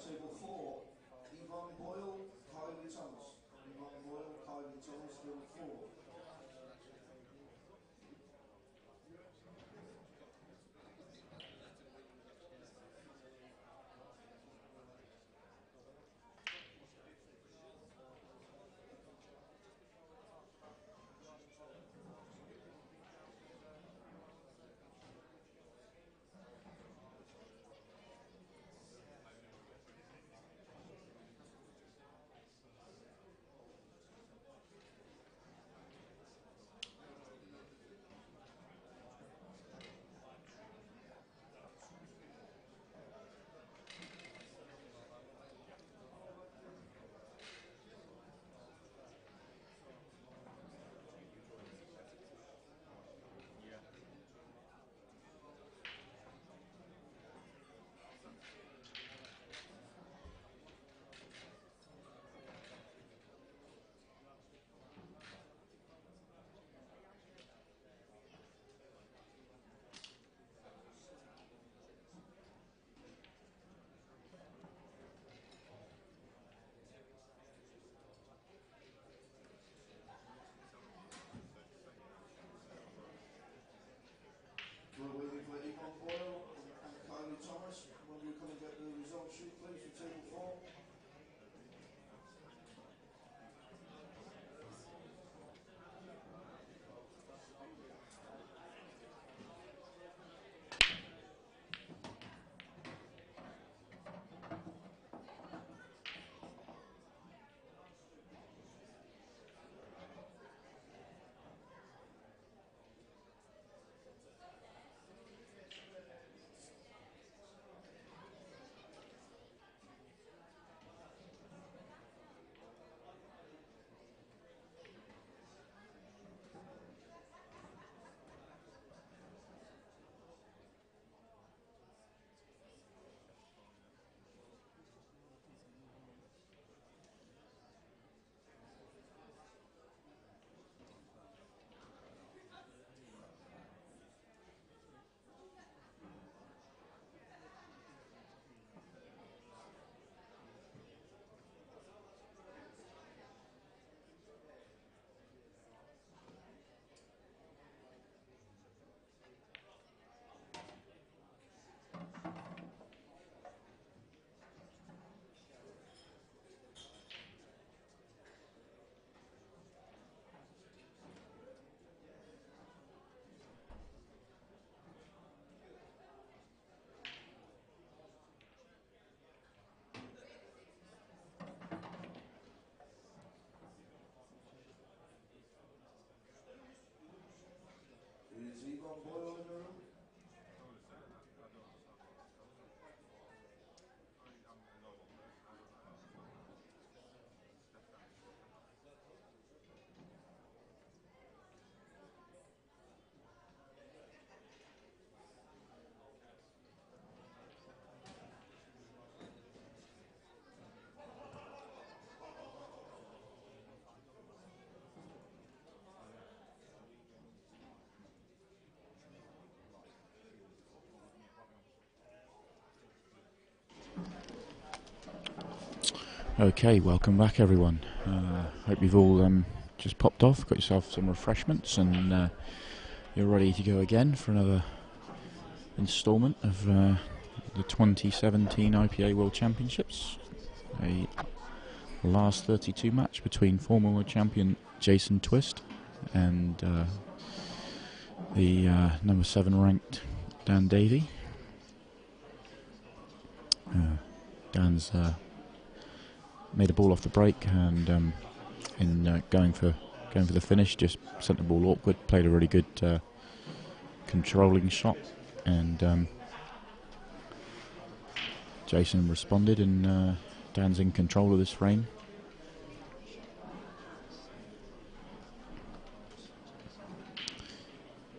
table 4, Yvonne Boyle, Kylie Thomas. Yvonne Boyle, Kylie Thomas, table 4. We're waiting for Yvonne Boyle and Kylie Thomas. When you come and get the result sheet, please, for table 4. Is Yvonne Boyle in the room? Okay, welcome back everyone. Hope you've all just popped off, got yourself some refreshments, and you're ready to go again for another instalment of the 2017 IPA World Championships. A last 32 match between former world champion Jason Twist and the number 7 ranked Dan Davey. Dan's made a ball off the break, and in going for the finish, just sent the ball awkward. Played a really good controlling shot, and Jason responded, and Dan's in control of this frame.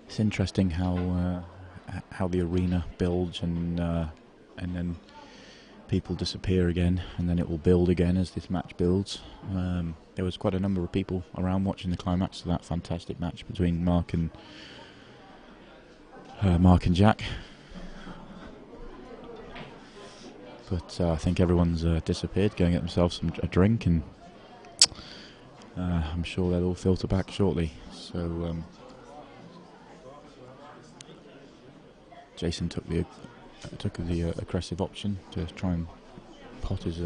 It's interesting how the arena builds, and then people disappear again, and then it will build again as this match builds. There was quite a number of people around watching the climax of that fantastic match between Mark and Jack. But I think everyone's disappeared, going to get themselves a drink, and I'm sure they'll all filter back shortly. So Jason took the aggressive option to try and pot his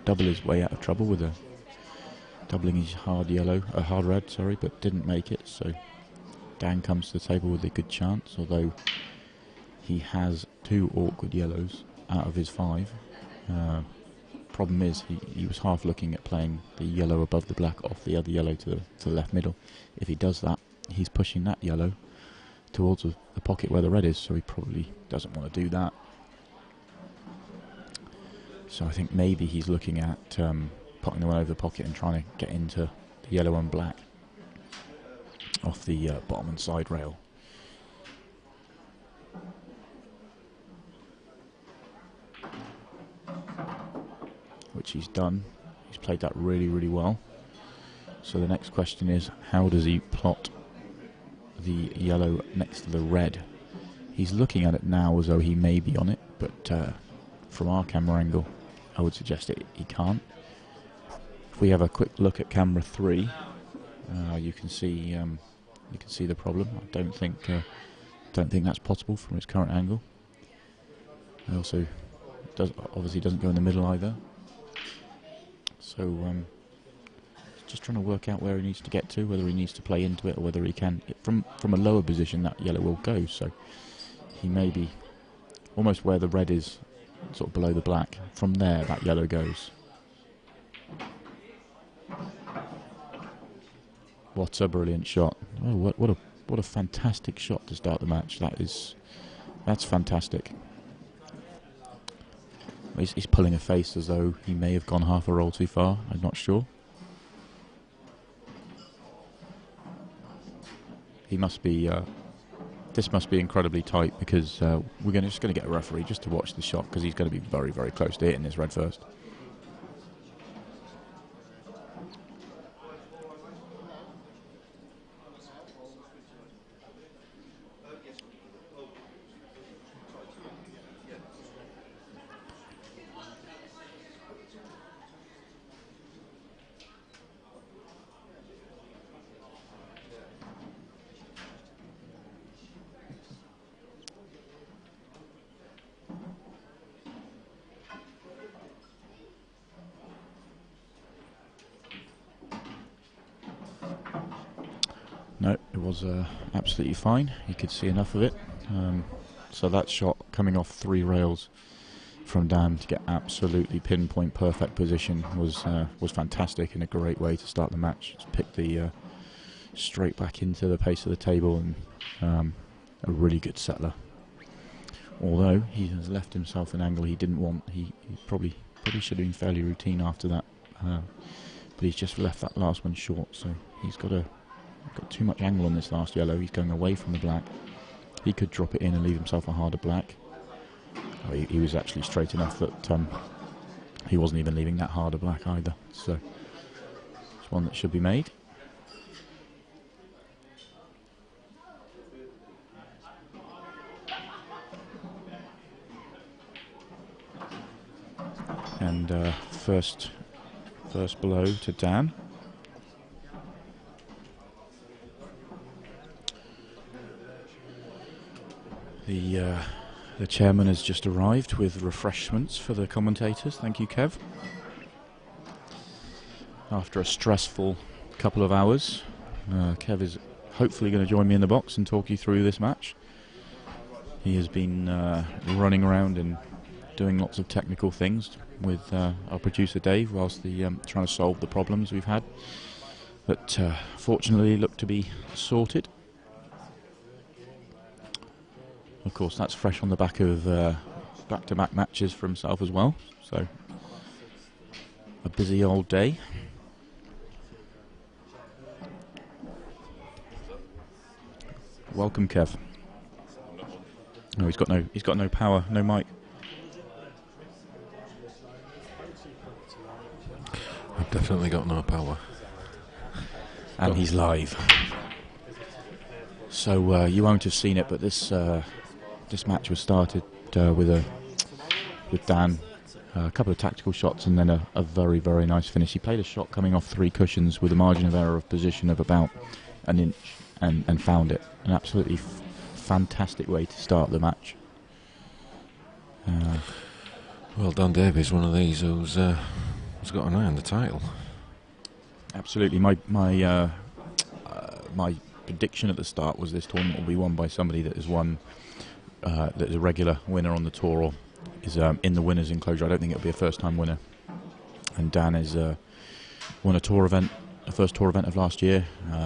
double his way out of trouble with doubling his hard red, but didn't make it. So Dan comes to the table with a good chance, although he has 2 awkward yellows out of his 5. Problem is he was half looking at playing the yellow above the black off the other yellow to the left middle. If he does that, he's pushing that yellow towards the pocket where the red is, so he probably doesn't want to do that. So I think maybe he's looking at potting the one over the pocket and trying to get into the yellow and black off the bottom and side rail. Which he's done. He's played that really, really well. So the next question is, how does he plot the yellow next to the red? He's looking at it now as though he may be on it, but from our camera angle, I would suggest he can't. If we have a quick look at camera 3, you can see the problem. I don't think that's possible from its current angle. It also obviously doesn't go in the middle either. So just trying to work out where he needs to get to, whether he needs to play into it or whether he can. From a lower position, that yellow will go. So he may be almost where the red is, sort of below the black. From there, that yellow goes. What a brilliant shot! Oh, what a fantastic shot to start the match. That's fantastic. He's pulling a face as though he may have gone half a roll too far. I'm not sure. He must be. This must be incredibly tight, because we're just going to get a referee just to watch the shot, because he's going to be very, very close to hitting this red first. No, it was absolutely fine. You could see enough of it. So that shot coming off 3 rails from Dan to get absolutely pinpoint perfect position was fantastic, and a great way to start the match. Just picked the straight back into the pace of the table, and a really good settler. Although he has left himself an angle he didn't want. He probably should have been fairly routine after that, but he's just left that last one short. So he's got too much angle on this last yellow. He's going away from the black. He could drop it in and leave himself a harder black. Oh, he was actually straight enough that he wasn't even leaving that harder black either. So it's one that should be made. And first blow to Dan. The chairman has just arrived with refreshments for the commentators. Thank you, Kev. After a stressful couple of hours, Kev is hopefully going to join me in the box and talk you through this match. He has been running around and doing lots of technical things with our producer Dave whilst trying to solve the problems we've had, but fortunately look to be sorted. Of course, that's fresh on the back of back-to-back matches for himself as well. So, a busy old day. Welcome, Kev. No, he's got no power, no mic. I've definitely got no power. And he's live. So you won't have seen it, but this match was started with Dan A couple of tactical shots and then a very, very nice finish. He played a shot coming off 3 cushions with a margin of error of position of about an inch and found it. An absolutely fantastic way to start the match. Well, Don Davies, one of these who's got an eye on the title. Absolutely. My prediction at the start was this tournament will be won by somebody that has won, that is a regular winner on the tour or is in the winners' enclosure. I don't think it'll be a first-time winner. And Dan has won a tour event, the first tour event of last year,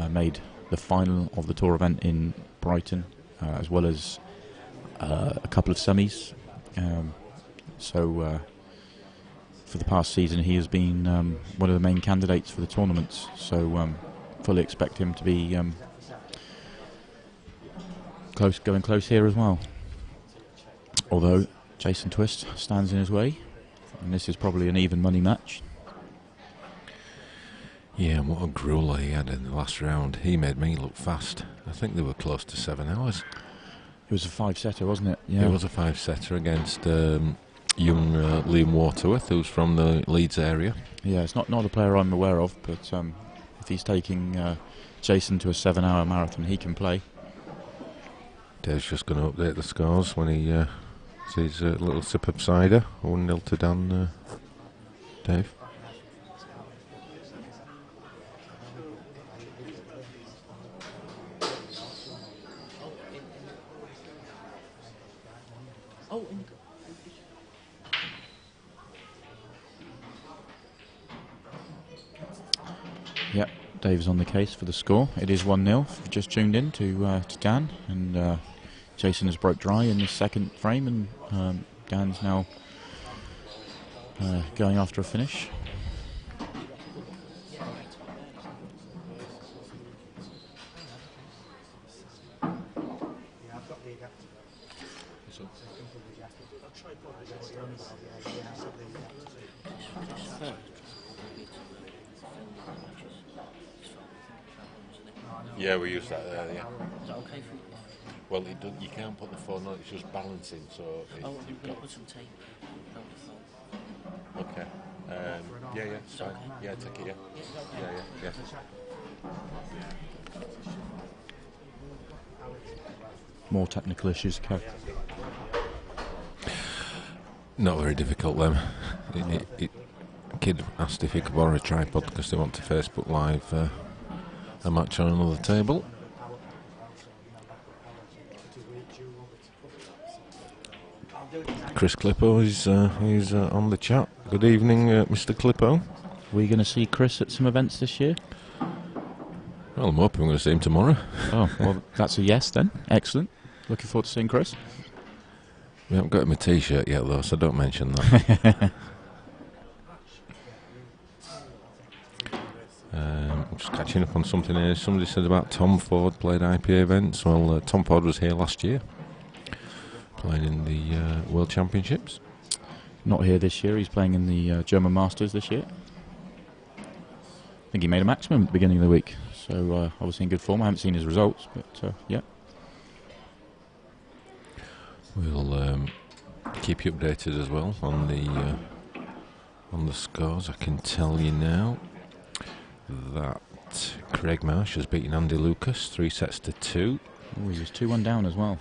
made the final of the tour event in Brighton, as well as a couple of semis. So for the past season, he has been one of the main candidates for the tournaments. So fully expect him to be going close here as well. Although Jason Twist stands in his way, and this is probably an even money match. Yeah, and what a grueler he had in the last round. He made me look fast. I think they were close to 7 hours. It was a 5-setter, wasn't it? Yeah. It was a 5-setter against young Liam Waterworth, who's from the Leeds area. Yeah, it's not a player I'm aware of, but if he's taking Jason to a 7-hour marathon, he can play. Dave's just going to update the scores when he sees a little sip of cider. 1-0 to Dan, Dave. Yep, Dave's on the case for the score. It is 1-0. We've just tuned in to Dan, and Jason has broke dry in the second frame, and Dan's now going after a finish. Yeah, we use that there, yeah. Is that okay for you? Well, you can't put the phone on, it's just balancing, so... You've got to put some tape on the phone. Okay. Yeah, it's fine. Okay? Yeah, take it, yeah. More technical issues, Kev. Not very difficult, them. A kid asked if he could borrow a tripod because they want to Facebook Live a match on another table. Chris Clippo is on the chat. Good evening, Mr. Clippo. Are we going to see Chris at some events this year? Well, I'm hoping we're going to see him tomorrow. Oh, well, that's a yes then. Excellent. Looking forward to seeing Chris. We haven't got him a T-shirt yet, though, so don't mention that. Just catching up on something here. Somebody said about Tom Ford played IPA events. Well, Tom Ford was here last year, playing in the World Championships. Not here this year. He's playing in the German Masters this year. I think he made a maximum at the beginning of the week. So obviously in good form. I haven't seen his results, but yeah. We'll keep you updated as well on the scores. I can tell you now that Craig Marsh has beaten Andy Lucas 3-2. Oh, he was 2-1 down as well.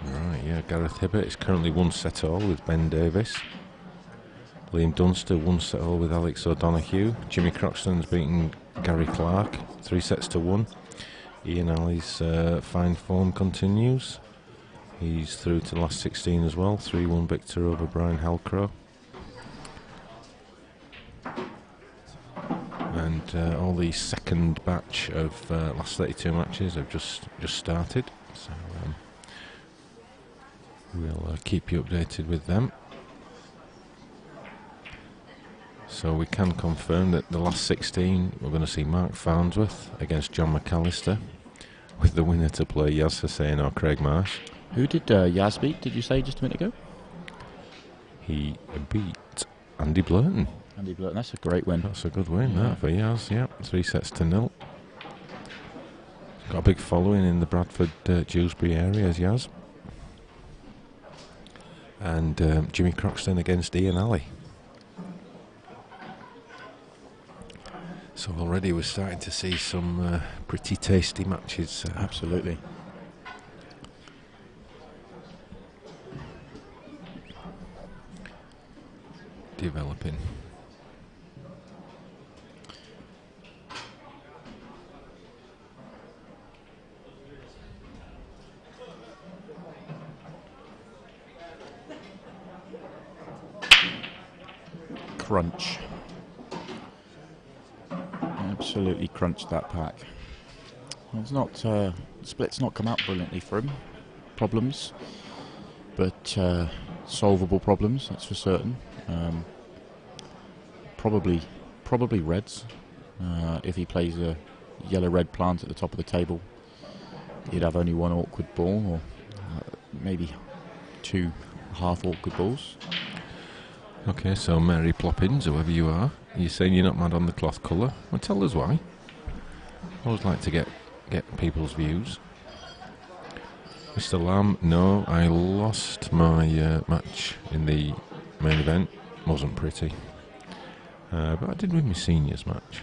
Right, yeah. Gareth Hibbert is currently 1-all with Ben Davis. Liam Dunster 1-all with Alex O'Donoghue. Jimmy Croxton's beaten Gary Clark 3-1. Ian Alley's fine form continues. He's through to the last 16 as well. 3-1 victor over Brian Halcrow. And all the second batch of last 32 matches have just started. So we'll keep you updated with them. So we can confirm that the last 16 we're going to see Mark Farnsworth against John McAllister, with the winner to play Yaz Hussain or Craig Marsh. Who did Yaz beat, did you say just a minute ago? He beat Andy Blurton. Andy Blurton, that's a great win. That's a good win, that, for Yaz, yeah. 3-0. Got a big following in the Bradford, Dewsbury area as Yaz. And Jimmy Croxton against Ian Alley. So already we're starting to see some pretty tasty matches. Absolutely. Developing. Crunch. Absolutely crunched that pack. Well, it's not split's not come out brilliantly for him. Problems, but solvable problems, that's for certain. Probably reds. If he plays a yellow-red plant at the top of the table, he'd have only one awkward ball, or maybe two half-awkward balls. Okay, so Mary Ploppins, whoever you are saying you're not mad on the cloth colour? Well, tell us why. I always like to get people's views. Mr. Lamb, no, I lost my match in the main event. Wasn't pretty. But I did win my seniors match.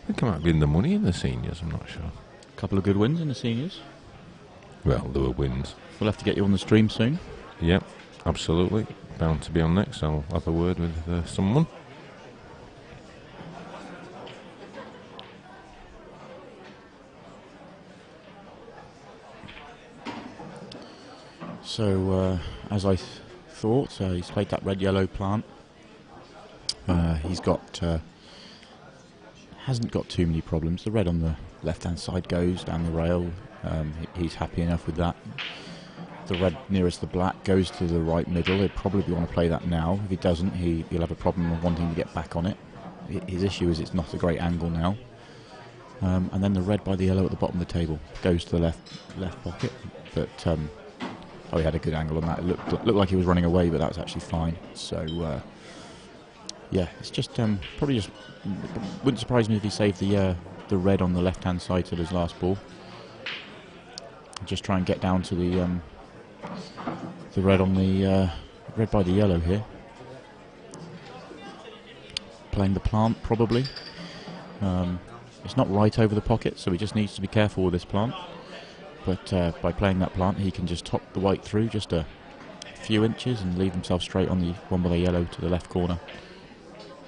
I think I might be in the money in the seniors, I'm not sure. A couple of good wins in the seniors. Well, there were wins. We'll have to get you on the stream soon. Yep, absolutely. Bound to be on next. I'll have a word with someone. So, as I thought, he's played that red-yellow plant. He's got hasn't got too many problems. The red on the left-hand side goes down the rail. He's happy enough with that. The red nearest the black goes to the right middle. He'd probably want to play that now. If he doesn't, he'll have a problem of wanting to get back on it. His issue is it's not a great angle now. And then the red by the yellow at the bottom of the table goes to the left pocket. But oh, he had a good angle on that. It looked like he was running away, but that was actually fine. So yeah, it's just probably just wouldn't surprise me if he saved the red on the left-hand side till his last ball. Just try and get down to the red on the red by the yellow here. Playing the plant probably. It's not right over the pocket, so he just needs to be careful with this plant. But by playing that plant, he can just top the white through just a few inches and leave himself straight on the one by the yellow to the left corner.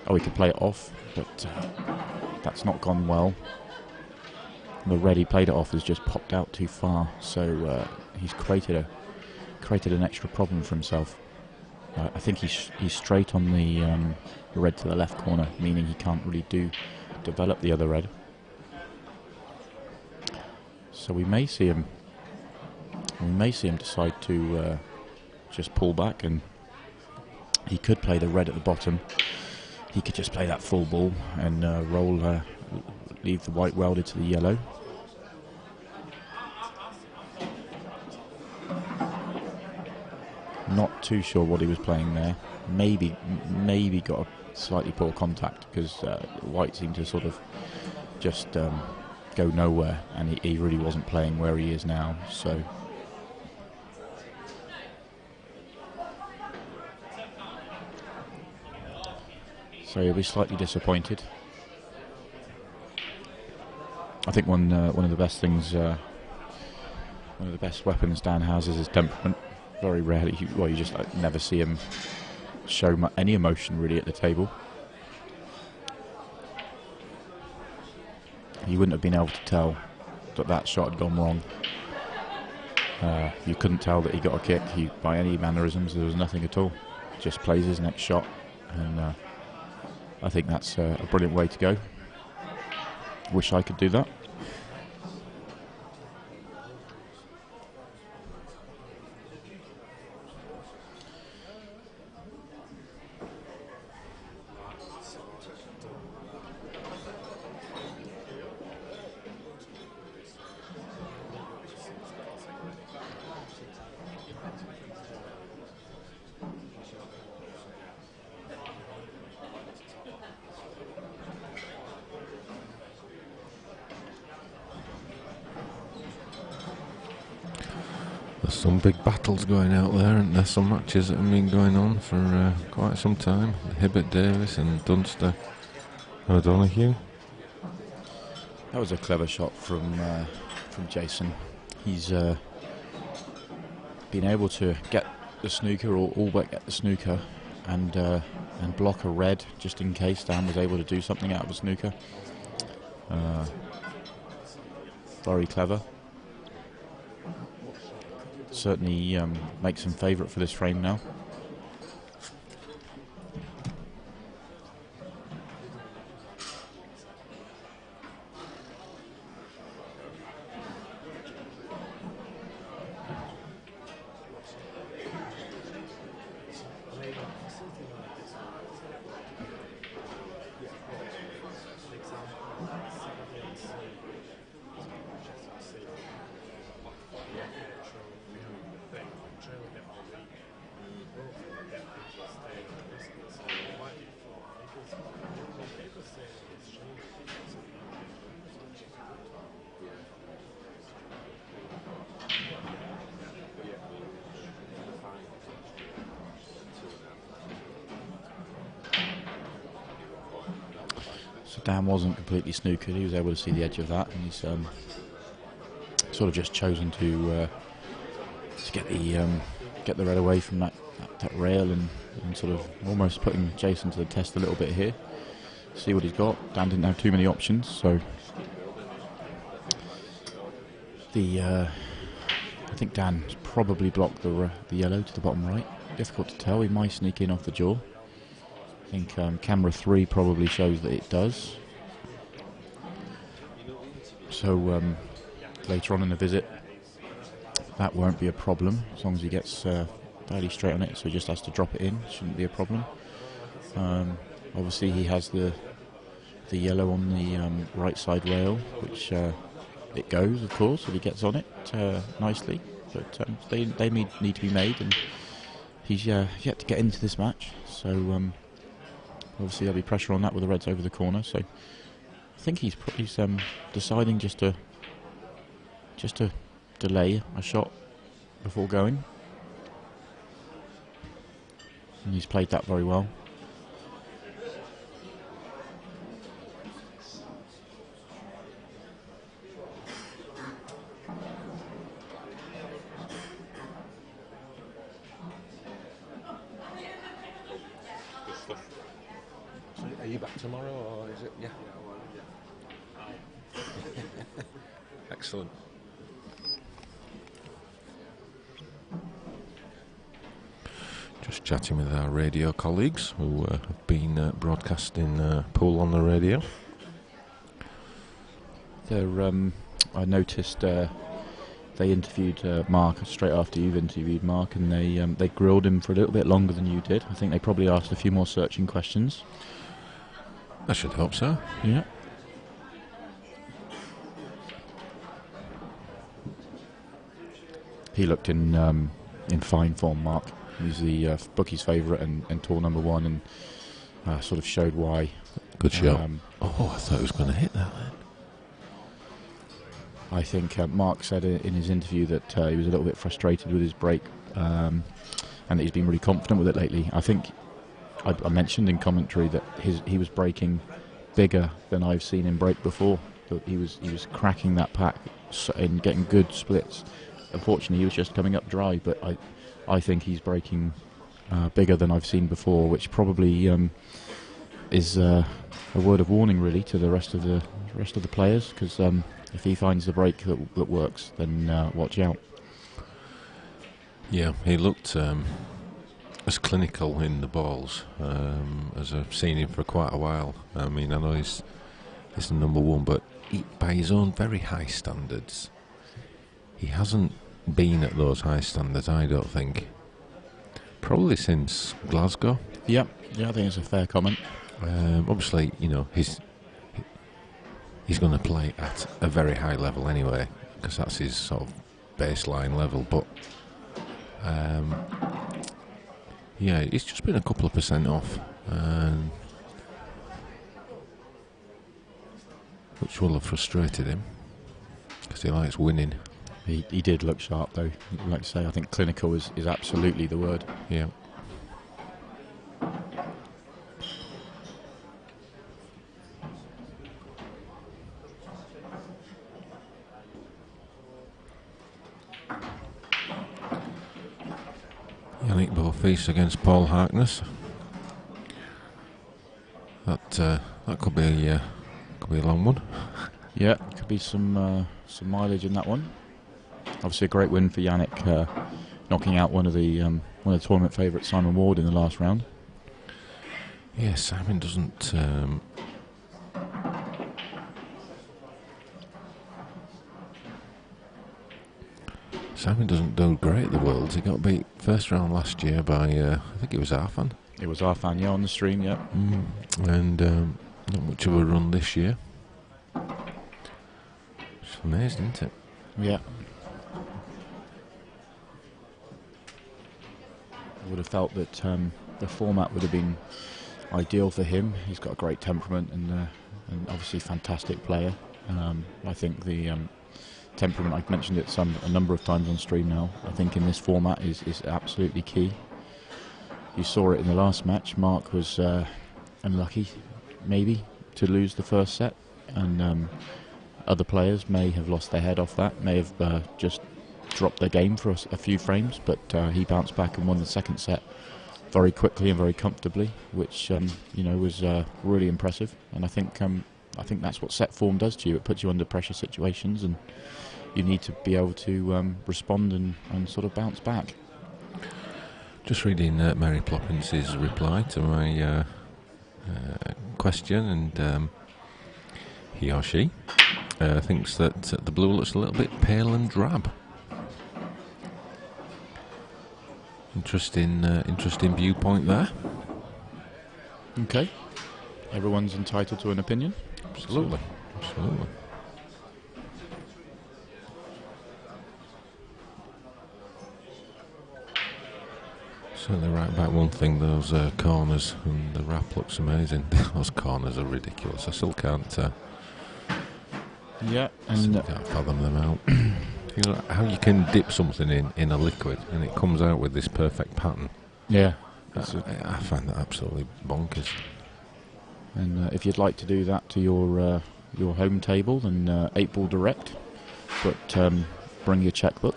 Oh, he could play it off, but that's not gone well. The red he played it off has just popped out too far, so he's created an extra problem for himself. I think he's straight on the red to the left corner, meaning he can't really develop the other red. So we may see him decide to just pull back, and he could play the red at the bottom. He could just play that full ball and leave the white welded to the yellow. Not too sure what he was playing there. Maybe got a slightly poor contact, because white seemed to sort of just go nowhere, and he really wasn't playing where he is now. So he'll be slightly disappointed. I think one of the best things, one of the best weapons Dan has is his temperament. Very rarely, you just never see him show any emotion really at the table. You wouldn't have been able to tell that shot had gone wrong. You couldn't tell that he got a kick by any mannerisms. There was nothing at all. Just plays his next shot, and I think that's a brilliant way to go. Wish I could do that. There's some big battles going out there, and there's some matches that have been going on for quite some time. Hibbert Davis and Dunster O'Donoghue. That was a clever shot from Jason. He's been able to get the snooker, or all but get the snooker, and block a red just in case Dan was able to do something out of a snooker. Very clever. Certainly makes him favourite for this frame now. So Dan wasn't completely snookered. He was able to see the edge of that, and he's sort of just chosen to get the red away from that rail, and sort of almost putting Jason to the test a little bit here. See what he's got. Dan didn't have too many options, so I think Dan's probably blocked the yellow to the bottom right. Difficult to tell. He might sneak in off the jaw. I think camera 3 probably shows that it does. So later on in the visit, that won't be a problem as long as he gets fairly straight on it. So he just has to drop it in. Shouldn't be a problem. Obviously, he has the yellow on the right side rail, which it goes, of course, if he gets on it nicely. But they need to be made, and he's yet to get into this match. So obviously there'll be pressure on that with the reds over the corner. So I think he's deciding just to delay a shot before going, and he's played that very well. Are you back tomorrow, or is it? Yeah. Excellent. Just chatting with our radio colleagues who have been broadcasting pool on the radio. I noticed they interviewed Mark straight after you've interviewed Mark, and they grilled him for a little bit longer than you did. I think they probably asked a few more searching questions. I should hope so. Yeah. He looked in fine form, Mark. He's the bookie's favourite and tour number 1, and sort of showed why. Good shot. I thought he was going to hit that then. I think Mark said in his interview that he was a little bit frustrated with his break, and that he's been really confident with it lately. I think I mentioned in commentary that he was breaking bigger than I've seen him break before. That he was cracking that pack and getting good splits. Unfortunately, he was just coming up dry, but I think he's breaking bigger than I've seen before, which probably is a word of warning really to the rest of the players, because if he finds the break that works, then watch out. Yeah, he looked as clinical in the balls as I've seen him for quite a while. I mean, I know he's the number 1, but by his own very high standards, he hasn't been at those high standards, I don't think. Probably since Glasgow. Yeah, I think it's a fair comment. Obviously, you know, he's going to play at a very high level anyway, because that's his sort of baseline level. But yeah, it's just been a couple of % off, which will have frustrated him because he likes winning. He did look sharp though. Like I say, I think clinical is absolutely the word. Yeah. piece against Paul Harkness. That could be a long one. Yeah, could be some mileage in that one. Obviously, a great win for Yannick, knocking out one of the tournament favourites, Simon Ward, in the last round. Yeah, Simon doesn't. Simon doesn't do great at the Worlds. He got beat first round last year by I think it was Arfan. It was Arfan, yeah, on the stream, yeah. And not much of a run this year. It's amazing, isn't it? Yeah. I would have felt that the format would have been ideal for him. He's got a great temperament and obviously fantastic player. I think the temperament, I've mentioned it a number of times on stream now, I think in this format is absolutely key. You saw it in the last match. Mark was unlucky, maybe, to lose the first set, and other players may have lost their head off that, may have just dropped their game for a few frames, but he bounced back and won the second set very quickly and very comfortably, which was really impressive. And I think that's what set form does to you. It puts you under pressure situations, and you need to be able to respond and sort of bounce back. Just reading Mary Ploppins' reply to my question, and he or she thinks that the blue looks a little bit pale and drab. Interesting viewpoint there. Okay. Everyone's entitled to an opinion. Absolutely. Certainly right about one thing, those corners, and the wrap looks amazing. Those corners are ridiculous. I still can't can't fathom them out. You know, how you can dip something in a liquid and it comes out with this perfect pattern. Yeah. I find that absolutely bonkers. And if you'd like to do that to your home table, then 8 Ball Direct, but bring your checkbook.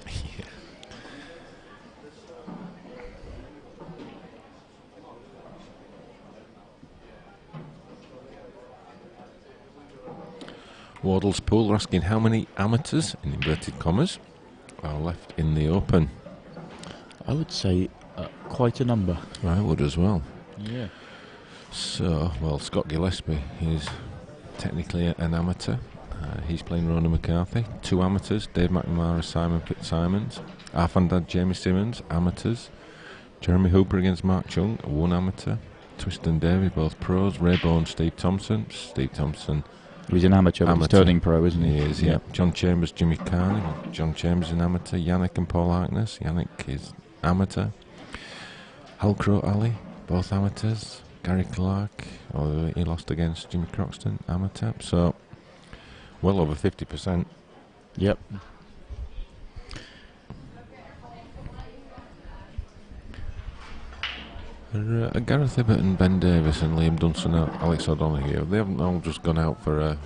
Yeah. Wardle's Pool are asking how many amateurs, in inverted commas, are left in the Open. I would say quite a number. I would as well. Yeah. So, well, Scott Gillespie is technically an amateur. He's playing Ronan McCarthy. 2 amateurs, Dave McNamara, Simon Fitzsimons. Arfandad, Jamie Simmons, amateurs. Jeremy Hooper against Mark Chung, 1 amateur. Twist and Davey, both pros. Ray Bourne, Steve Thompson. He's an amateur, but he's turning pro, isn't he? He is, yeah. John Chambers, Jimmy Carney. John Chambers, an amateur. Yannick and Paul Harkness. Yannick is amateur. Halcrow Ali, both amateurs. Gary Clark, although he lost against Jimmy Croxton, amateur. So, well over 50%. Yep. Gareth Ibbott and Ben Davis and Liam Dunson and Alex O'Donoghue, they haven't all just gone out for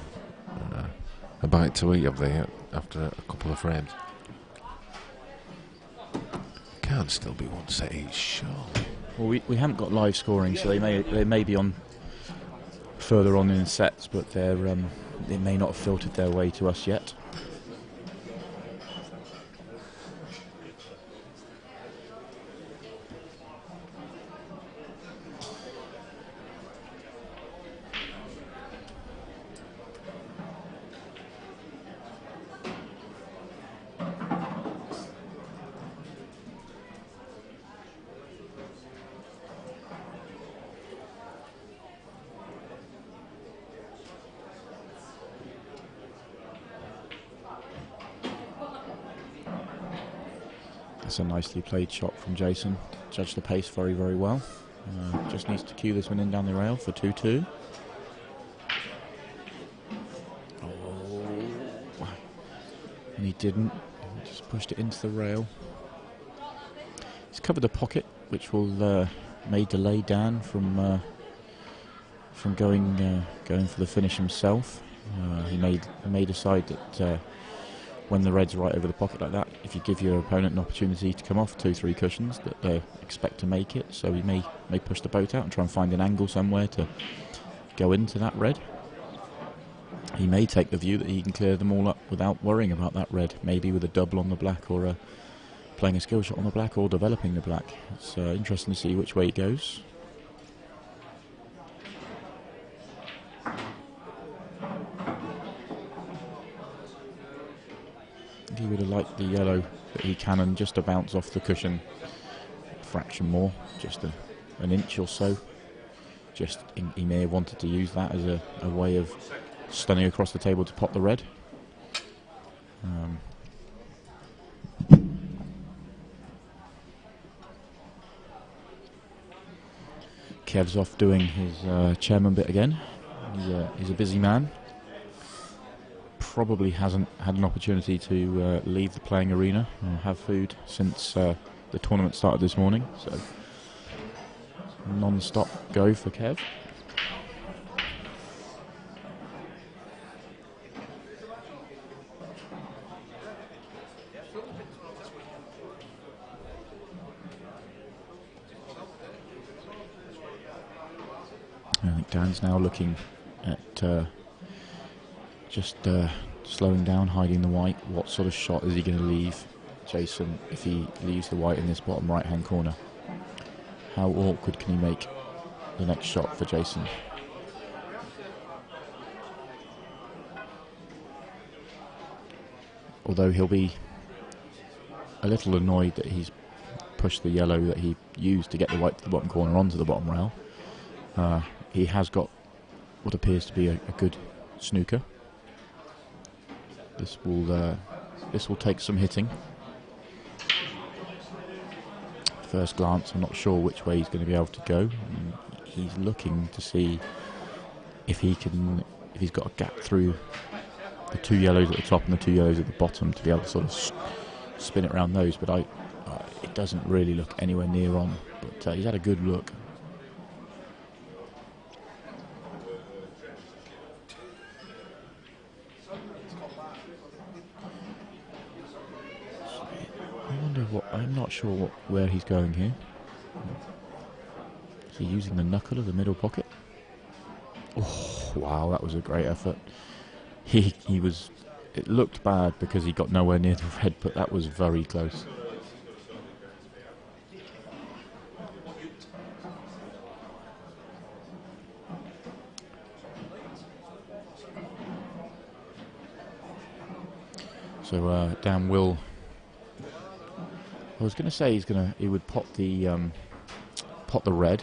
a bite to eat, have they, after a couple of frames? Can't still be one set each, surely. Well, we haven't got live scoring, so they may be on further on in sets, but they may not have filtered their way to us yet. That's a nicely played shot from Jason. Judged the pace very, very well. Just needs to cue this one in down the rail for 2-2. Oh, and he didn't. He just pushed it into the rail. He's covered the pocket, which will may delay Dan from going for the finish himself. He may decide that when the red's right over the pocket like that, if you give your opponent an opportunity to come off 2-3 cushions, that they expect to make it. So he may push the boat out and try and find an angle somewhere to go into that red. He may take the view that he can clear them all up without worrying about that red, maybe with a double on the black, or playing a skill shot on the black, or developing the black. It's interesting to see which way he goes. He would have liked the yellow that he cannoned just to bounce off the cushion a fraction more, just an inch or so. He may have wanted to use that as a way of stunning across the table to pop the red. Kev's off doing his chairman bit again. He's a busy man. Probably hasn't had an opportunity to leave the playing arena or have food since the tournament started this morning. So non-stop go for Kev. I think Dan's now looking at just slowing down, hiding the white. What sort of shot is he going to leave Jason if he leaves the white in this bottom right hand corner? How awkward can he make the next shot for Jason? Although he'll be a little annoyed that he's pushed the yellow that he used to get the white to the bottom corner onto the bottom rail. He has got what appears to be a good snooker. This will take some hitting. First glance, I'm not sure which way he's going to be able to go. He's looking to see if he's got a gap through the two yellows at the top and the two yellows at the bottom to be able to sort of spin it around those. But it doesn't really look anywhere near on. But he's had a good look. I'm not sure where he's going here. Is he using the knuckle of the middle pocket? Oh, wow, that was a great effort. He was. It looked bad because he got nowhere near the red, but that was very close. So Dan will. I was going to say he would pop the red,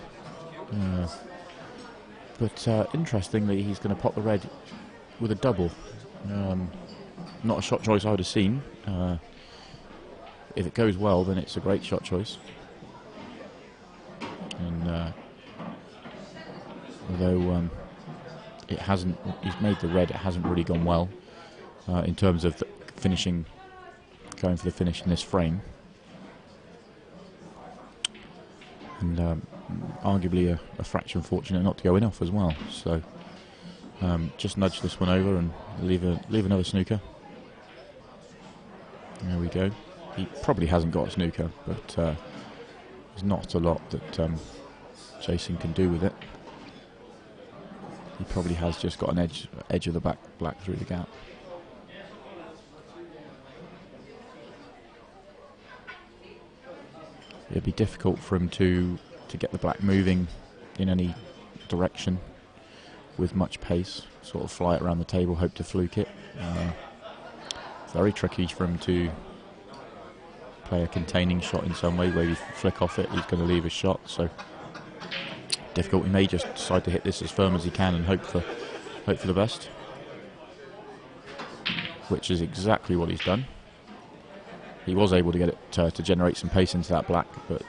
but interestingly he's going to pop the red with a double. Not a shot choice I would have seen. If it goes well, then it's a great shot choice. And although it hasn't, he's made the red, it hasn't really gone well in terms of the finishing, going for the finish in this frame. And arguably a fraction fortunate not to go in off as well. So just nudge this one over and leave another snooker. There we go. He probably hasn't got a snooker, but there's not a lot that Jason can do with it. He probably has just got an edge of the black through the gap. It'd be difficult for him to get the black moving in any direction with much pace. Sort of fly it around the table, hope to fluke it. Very tricky for him to play a containing shot in some way where you flick off it, he's going to leave a shot. So difficult. He may just decide to hit this as firm as he can and hope for the best, which is exactly what he's done. He was able to get it to generate some pace into that black, but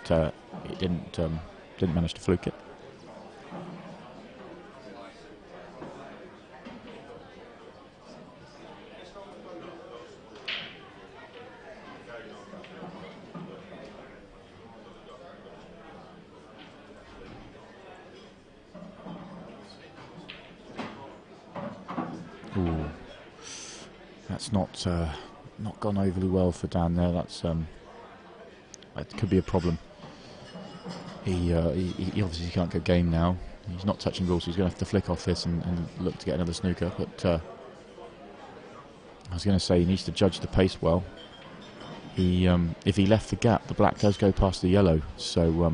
it didn't manage to fluke it. Ooh, that's not not gone overly well for Dan there. That's that could be a problem. He obviously can't go game now. He's not touching balls, so he's going to have to flick off this and look to get another snooker. But I was going to say he needs to judge the pace well. If he left the gap, the black does go past the yellow. So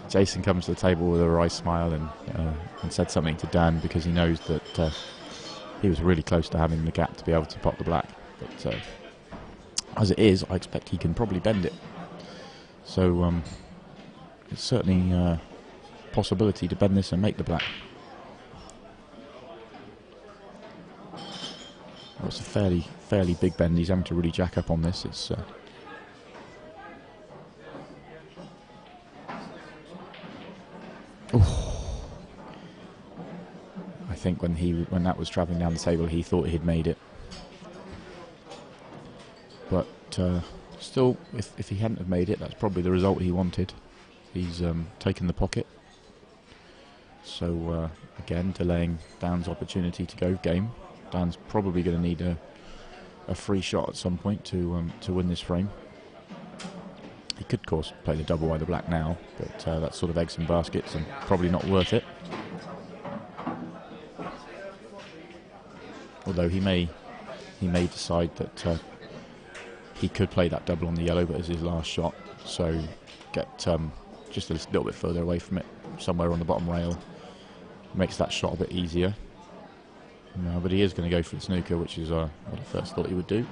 Jason comes to the table with a wry smile and said something to Dan, because he knows that he was really close to having the gap to be able to pop the black. But as it is, I expect he can probably bend it. So it's certainly a possibility to bend this and make the black. Well, it's a fairly big bend. He's having to really jack up on this. It's I think when that was travelling down the table, he thought he'd made it. But still, if he hadn't have made it, that's probably the result he wanted. He's taken the pocket. So again, delaying Dan's opportunity to go game. Dan's probably going to need a free shot at some point to win this frame. He could, of course, play the double by the black now, but that's sort of eggs and baskets and probably not worth it. Although he may decide that he could play that double on the yellow, but as his last shot, so get just a little bit further away from it, somewhere on the bottom rail, makes that shot a bit easier. No, but he is going to go for the snooker, which is what I first thought he would do.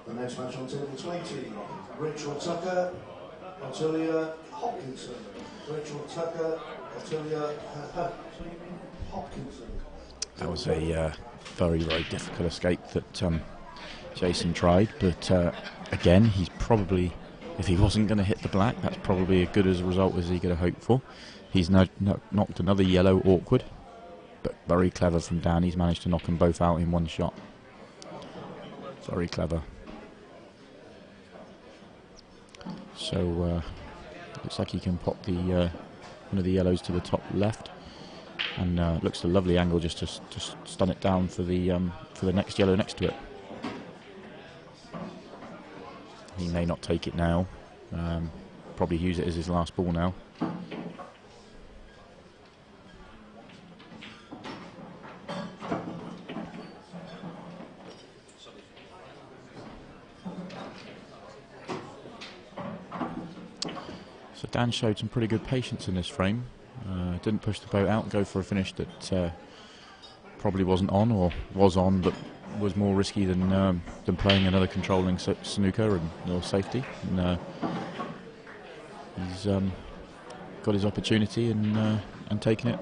The next match on table 20, Rachel Tucker, Ottilia Hopkinson. Rachel Tucker, Ottilia Hopkinson. That was a very difficult escape that Jason tried, but again, he's probably, if he wasn't going to hit the black, that's probably as good as a result as he could have hoped for. He's knocked another yellow awkward, but very clever from Dan. He's managed to knock them both out in one shot. Very clever. So looks like he can pop the one of the yellows to the top left, and looks a lovely angle just to stun it down for the next yellow next to it. He may not take it now. Probably use it as his last ball now. So Dan showed some pretty good patience in this frame. Didn't push the boat out, go for a finish that probably wasn't on, or was on but was more risky than playing another controlling snooker and or safety. And he's got his opportunity and taken it.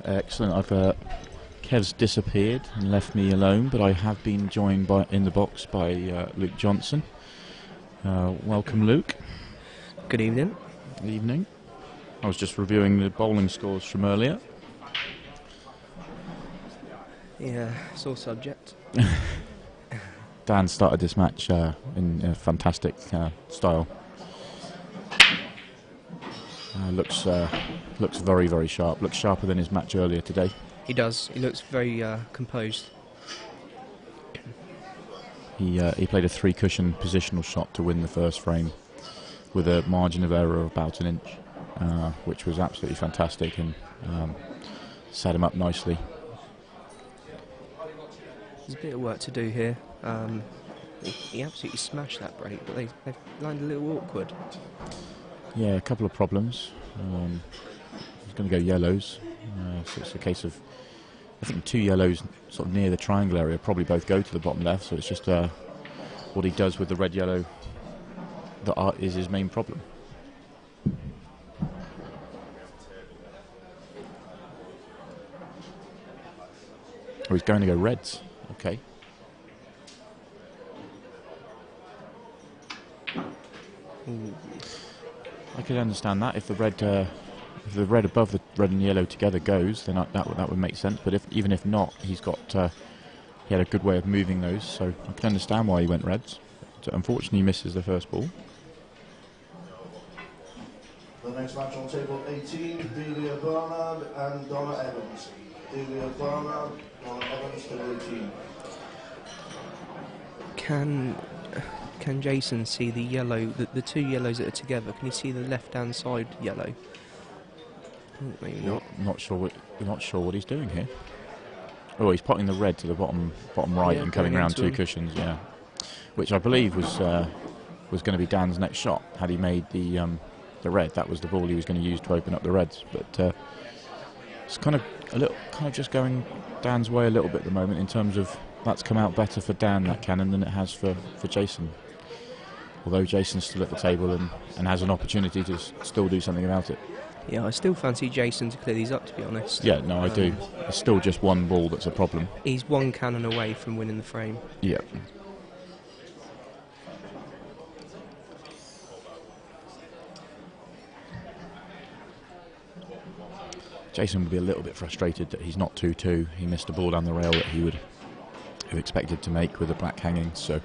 Excellent. I've Kev's disappeared and left me alone, but I have been joined in the box by Luke Johnson. Welcome, Luke. Good evening. Good evening. I was just reviewing the bowling scores from earlier. Yeah, sore subject. Dan started this match in a fantastic style. Looks very, very sharp. Looks sharper than his match earlier today. He does. He looks very composed. He played a 3-cushion positional shot to win the first frame with a margin of error of about an inch, which was absolutely fantastic and set him up nicely. There's a bit of work to do here. He absolutely smashed that break, but they've landed a little awkward. Yeah, a couple of problems. He's going to go yellows. So it's a case of, I think 2 yellows sort of near the triangle area probably both go to the bottom left, so it's just what he does with the red-yellow that is his main problem. Oh, he's going to go reds. Okay. I could understand that if the red above the red and yellow together goes, then that would make sense. But even if not, he had a good way of moving those, so I can understand why he went reds. But unfortunately, he misses the first ball. The next match on table 18, Delia Barnard and Donna Evans. Delia Barnard, Donna Evans, table 18. Can Jason see the yellow, the 2 yellows that are together? Can you see the left-hand side yellow? Oh, maybe not. Not sure what he's doing here. Oh, he's potting the red to the bottom right, Yeah, and coming going around into 2 him. cushions. Yeah, which I believe was going to be Dan's next shot. Had he made the red, that was the ball he was going to use to open up the reds. But it's kind of just going Dan's way a little bit at the moment in terms of that's come out better for Dan, that cannon, than it has for Jason. Although Jason's still at the table and has an opportunity to still do something about it. Yeah, I still fancy Jason to clear these up, to be honest. Yeah, no, I do. It's still just 1 ball that's a problem. He's 1 cannon away from winning the frame. Yeah. Jason would be a little bit frustrated that he's not 2-2. He missed a ball down the rail that he would have expected to make with the black hanging, so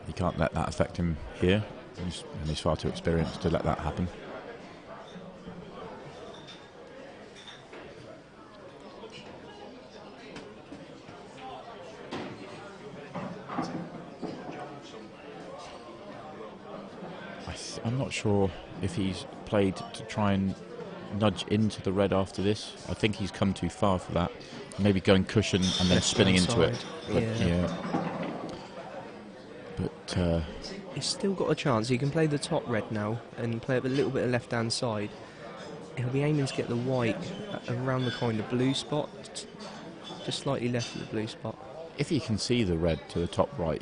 he can't let that affect him here. He's far too experienced to let that happen. I'm not sure if he's played to try and nudge into the red after this. I think he's come too far for that. Maybe going cushion and then spinning into it. But, yeah. But he's still got a chance. He can play the top red now and play up a little bit of left-hand side. He'll be aiming to get the white around the kind of blue spot, just slightly left of the blue spot. if he can see the red to the top right,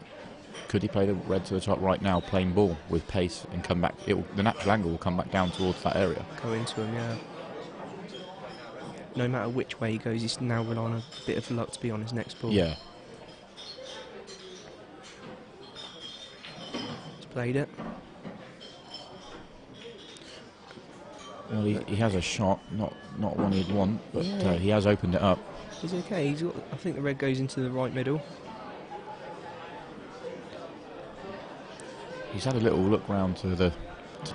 could he play the red to the top right now, plain ball with pace, and come back? The natural angle will come back down towards that area. Go into him, yeah. No matter which way he goes, he's now relying on a bit of luck to be on his next ball. Yeah. He's played it. Well, he has a shot, not one he'd want, but he has opened it up. He's okay. He's got, I think the red goes into the right middle. He's had a little look round to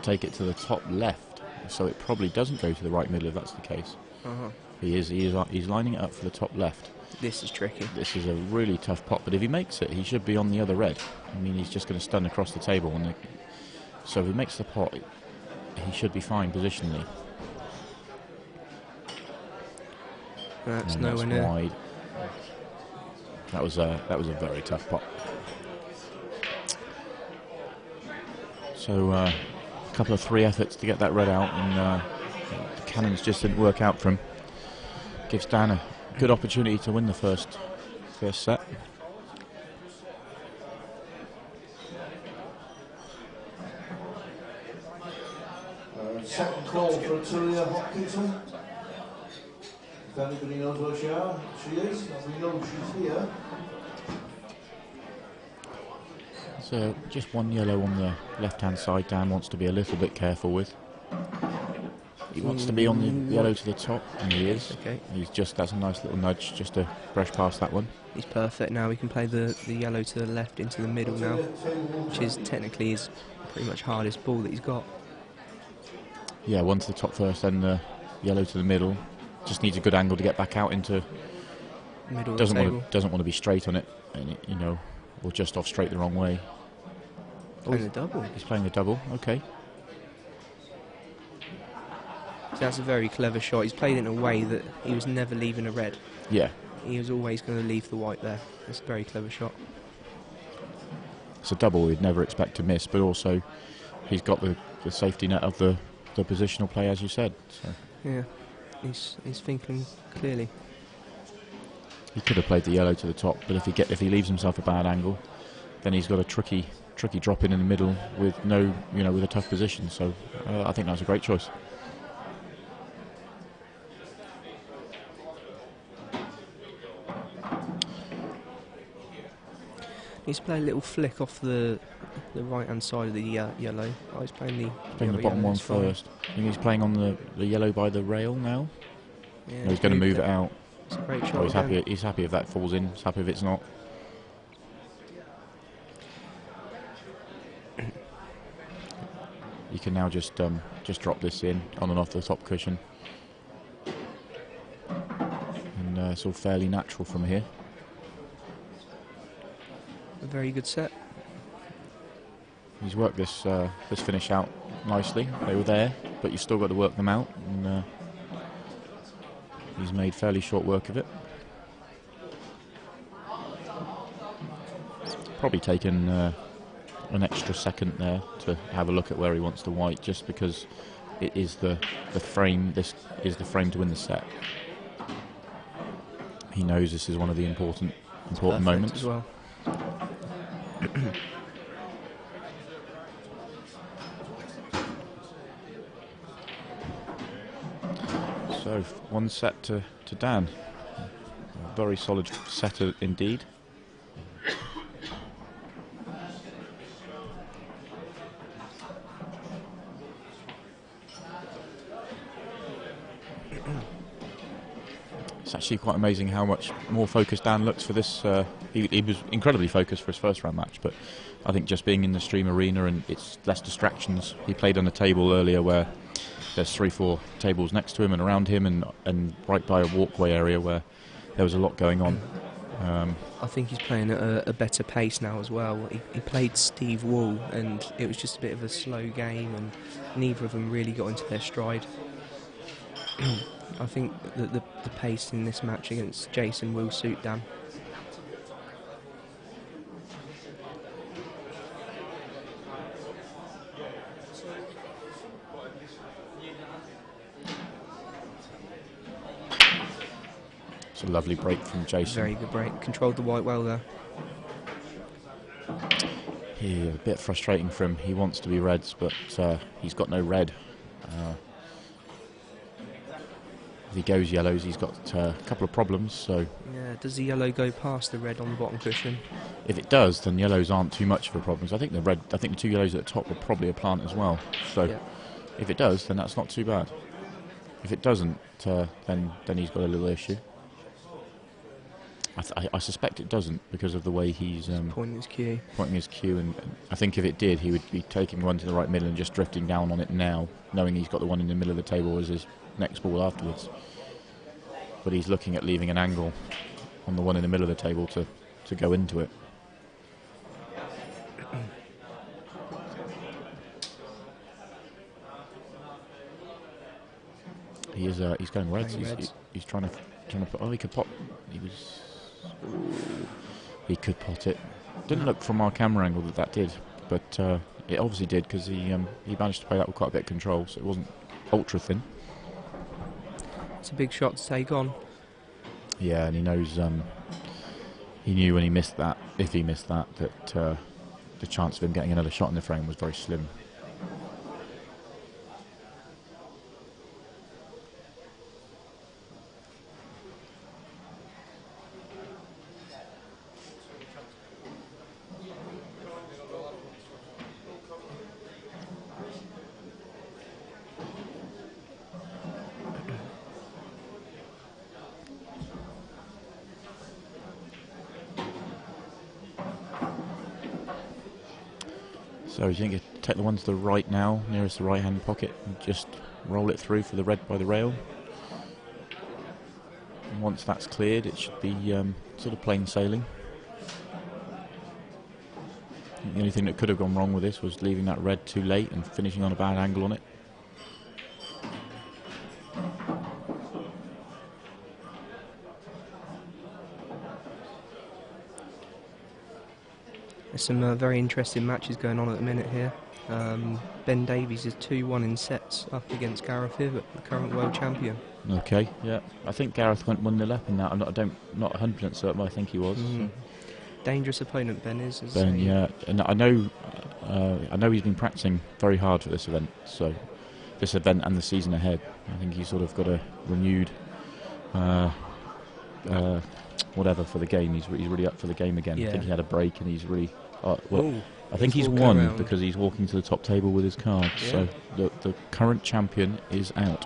take it to the top left, so it probably doesn't go to the right middle if that's the case. Uh-huh. He's lining it up for the top left. This is tricky. This is a really tough pot, but if he makes it, he should be on the other red. I mean, he's just going to stun across the table, so if he makes the pot, he should be fine positionally. That's And nowhere near. wide. That was a very tough pot. So a couple of 3 efforts to get that red out, and the cannons just didn't work out for him. Gives Dan a good opportunity to win the first set. Second call for Tulia Hopkinson. If anybody knows where she is, we know she's here. So just one yellow on the left-hand side. Dan wants to be a little bit careful with. He wants to be on the yellow to the top, and he is. Okay. That's a nice little nudge just to brush past that one. He's perfect now. He can play the yellow to the left into the middle now, which is technically his pretty much hardest ball that he's got. Yeah, one to the top first, then the yellow to the middle. Just needs a good angle to get back out into. Middle of Doesn't the want table. to be straight on it, and or just off straight the wrong way. Playing the double. He's playing the double. Okay. So that's a very clever shot. He's played it in a way that he was never leaving a red. Yeah. He was always going to leave the white there. It's a very clever shot. It's a double we'd never expect to miss, but also he's got the safety net of the positional play, as you said. So Yeah, he's thinking clearly. he could have played the yellow to the top, but if he leaves himself a bad angle, then he's got a tricky drop in the middle with with a tough position. So I think that's a great choice. He's playing a little flick off the right hand side of the yellow. Oh, he's playing the Bottom one it's fine. first. I think he's playing on the yellow by the rail now. Yeah, No, he's going to move it out. It's a great shot. Oh, he's again. happy. He's happy if that falls in. He's happy if it's not. You can now just drop this in on and off the top cushion, and it's all fairly natural from here. A very good set. He's worked this finish out nicely. They were there, but you've still got to work them out, and he's made fairly short work of it. Probably taken an extra second there to have a look at where he wants the white, just because it is the frame. This is the frame to win the set. He knows this is one of the important moments as well. So 1 set to Dan. A very solid setter indeed. It's actually quite amazing how much more focused Dan looks for this. He was incredibly focused for his first round match, but I think just being in the stream arena and it's less distractions. He played on a table earlier where there's 3-4 tables next to him and around him, and right by a walkway area where there was a lot going on. I think he's playing at a better pace now as well. He played Steve Wall, and it was just a bit of a slow game, and neither of them really got into their stride. I think that the pace in this match against Jason will suit Dan. It's a lovely break from Jason. Very good break. Controlled the white well there. Yeah, a bit frustrating for him. He wants to be reds, but he's got no red. If he goes yellows, he's got a couple of problems. So Yeah, does the yellow go past the red on the bottom cushion? if it does, then yellows aren't too much of a problem. So I think the 2 yellows at the top will probably a plant as well. So Yeah. if it does, then that's not too bad. If it doesn't, then he's got a little issue. I suspect it doesn't because of the way he's Pointing his cue. pointing his cue, and I think if it did, he would be taking one to the right middle and just drifting down on it now, knowing he's got the one in the middle of the table as his next ball afterwards. But he's looking at leaving an angle on the one in the middle of the table to go into it. He's going reds. Going reds. He's trying to put. Oh, he could pot. He could pot it. Didn't look from our camera angle that did, but it obviously did because he managed to play that with quite a bit of control, so it wasn't ultra thin. It's a big shot to take on. Yeah, and he knows. He knew when he missed that, if he missed that, the chance of him getting another shot in the frame was very slim. So you think you take the one to the right now, nearest the right-hand pocket, and just roll it through for the red by the rail. And once that's cleared, it should be sort of plain sailing. The only thing that could have gone wrong with this was leaving that red too late and finishing on a bad angle on it. There's some very interesting matches going on at the minute here. Ben Davies is 2-1 in sets up against Gareth Hibbert, the current world champion. Okay, yeah. I think Gareth went 1-0 up in that. I'm not 100% certain, but I think he was. Dangerous opponent Ben is. Ben, yeah. And I know he's been practicing very hard for this event. So this event and the season ahead. I think he's sort of got a renewed whatever for the game. He's really up for the game again. Yeah. I think he had a break and he's really... Ooh, I think he's walking won around. because he's walking to the top table with his card. Yeah. So the current champion is out.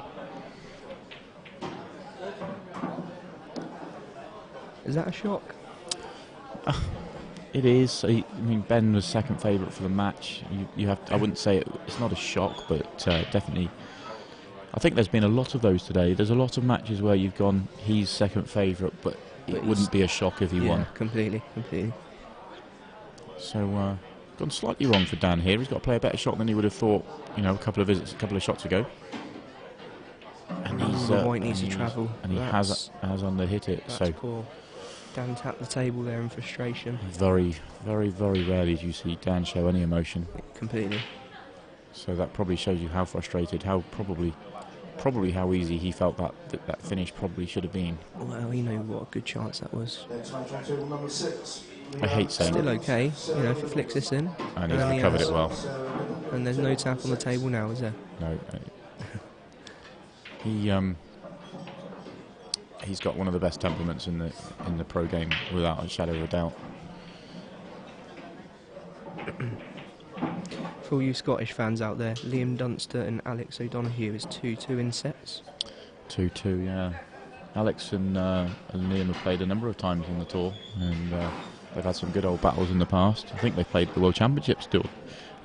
Is that a shock? It is. I mean, Ben was second favourite for the match. You have. I wouldn't say it's not a shock, but definitely. I think there's been a lot of those today. There's a lot of matches where you've gone, he's second favourite, but it wouldn't be a shock if he won. Completely. So gone slightly wrong for Dan here. He's got to play a better shot than he would have thought. You know, a couple of shots ago. And he's The white needs to travel. and he has under-hit it. That's So poor. Dan tapped the table there in frustration. very, very, very rarely do you see Dan show any emotion. Completely. So that probably shows you how frustrated, how probably how easy he felt that finish probably should have been. Well, you know what a good chance that was. Next match on table number 6. I hate saying Still it, okay, you know, if it flicks this in. and And he's he covered has. it well. And there's no tap on the table now, is there? No, he's got one of the best temperaments in the pro game, without a shadow of a doubt. For all you Scottish fans out there, Liam Dunster and Alex O'Donoghue is 2-2 in sets. 2-2, yeah. Alex and Liam have played a number of times on the tour, and they've had some good old battles in the past. I think they played the World Championships still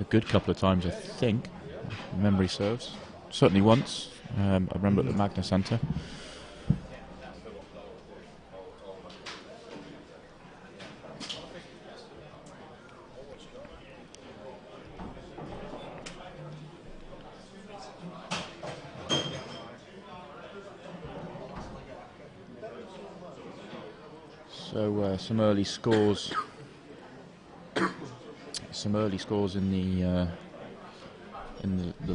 a good couple of times, I think, if memory serves. Certainly once. I remember at the Magna Centre. So some early scores. Some early scores in the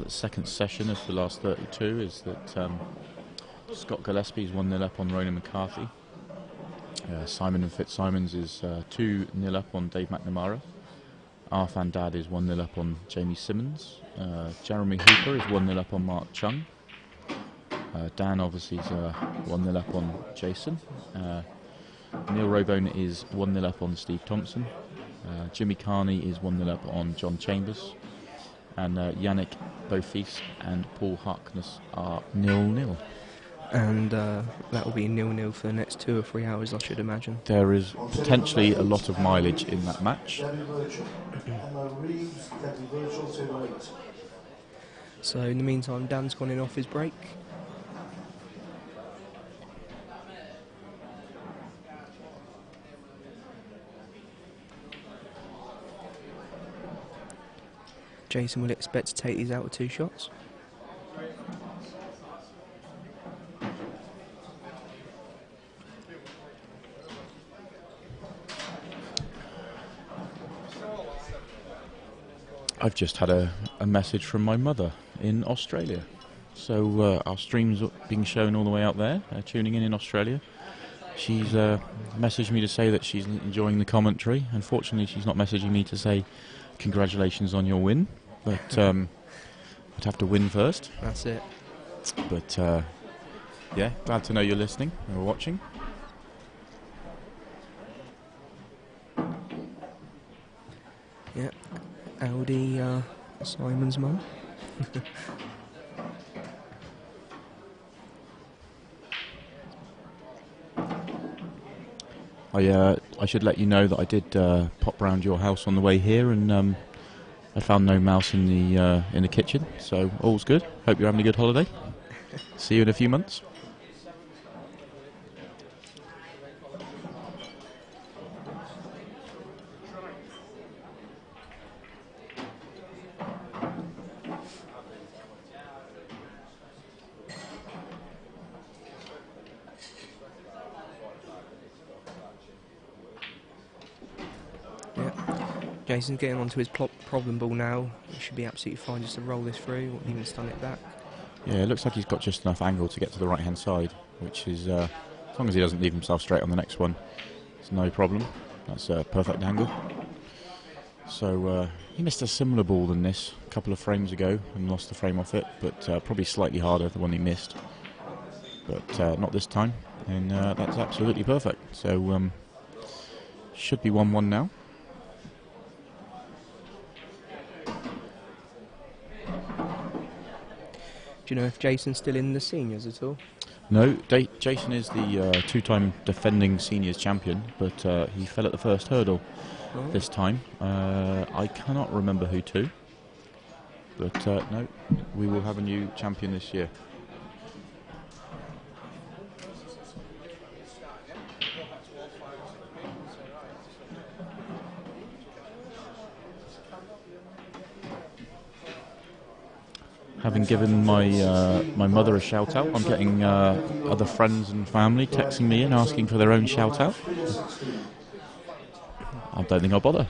second session of the last 32 is that Scott Gillespie's 1-0 up on Ronan McCarthy. Simon and Fitzsimons is 2-0 up on Dave McNamara. Arfan Dad is 1-0 up on Jamie Simmons. Jeremy Hooper is 1-0 up on Mark Chung. Dan obviously is 1-0 up on Jason. Neil Robone is 1-0 up on Steve Thompson. Jimmy Carney is 1-0 up on John Chambers. And Yannick Beaufils and Paul Harkness are 0-0. And that will be 0-0 for the next 2 or 3 hours, I should imagine. There is potentially a lot of mileage in that match. Debbie Virgil. Emma Reeves, Debbie Virgil, 2-8. So in the meantime, Dan's gone in off his break. Jason will expect to take these out with 2 shots. I've just had a message from my mother in Australia. So our stream's being shown all the way out there, tuning in Australia. She's messaged me to say that she's enjoying the commentary. Unfortunately, she's not messaging me to say congratulations on your win, but I'd have to win first. That's it. But yeah, glad to know you're listening or watching. Yeah. Audi, Simon's mum. I should let you know that I did pop round your house on the way here, and I found no mouse in the kitchen, so all's good. Hope you're having a good holiday. See you in a few months. Jason's getting onto his problem ball now. He should be absolutely fine just to roll this through, or even stun it back. Yeah, it looks like he's got just enough angle to get to the right-hand side, which is, as long as he doesn't leave himself straight on the next one, it's no problem. That's a perfect angle. So he missed a similar ball than this a couple of frames ago and lost the frame off it, but probably slightly harder the one he missed. But not this time, and that's absolutely perfect. So should be 1-1 now. Do you know if Jason's still in the seniors at all? No, Jason is the two-time defending seniors champion, but he fell at the first hurdle this time. I cannot remember who to, but no, we will have a new champion this year. Having given my mother a shout out, I'm getting other friends and family texting me and asking for their own shout out. I don't think I'll bother.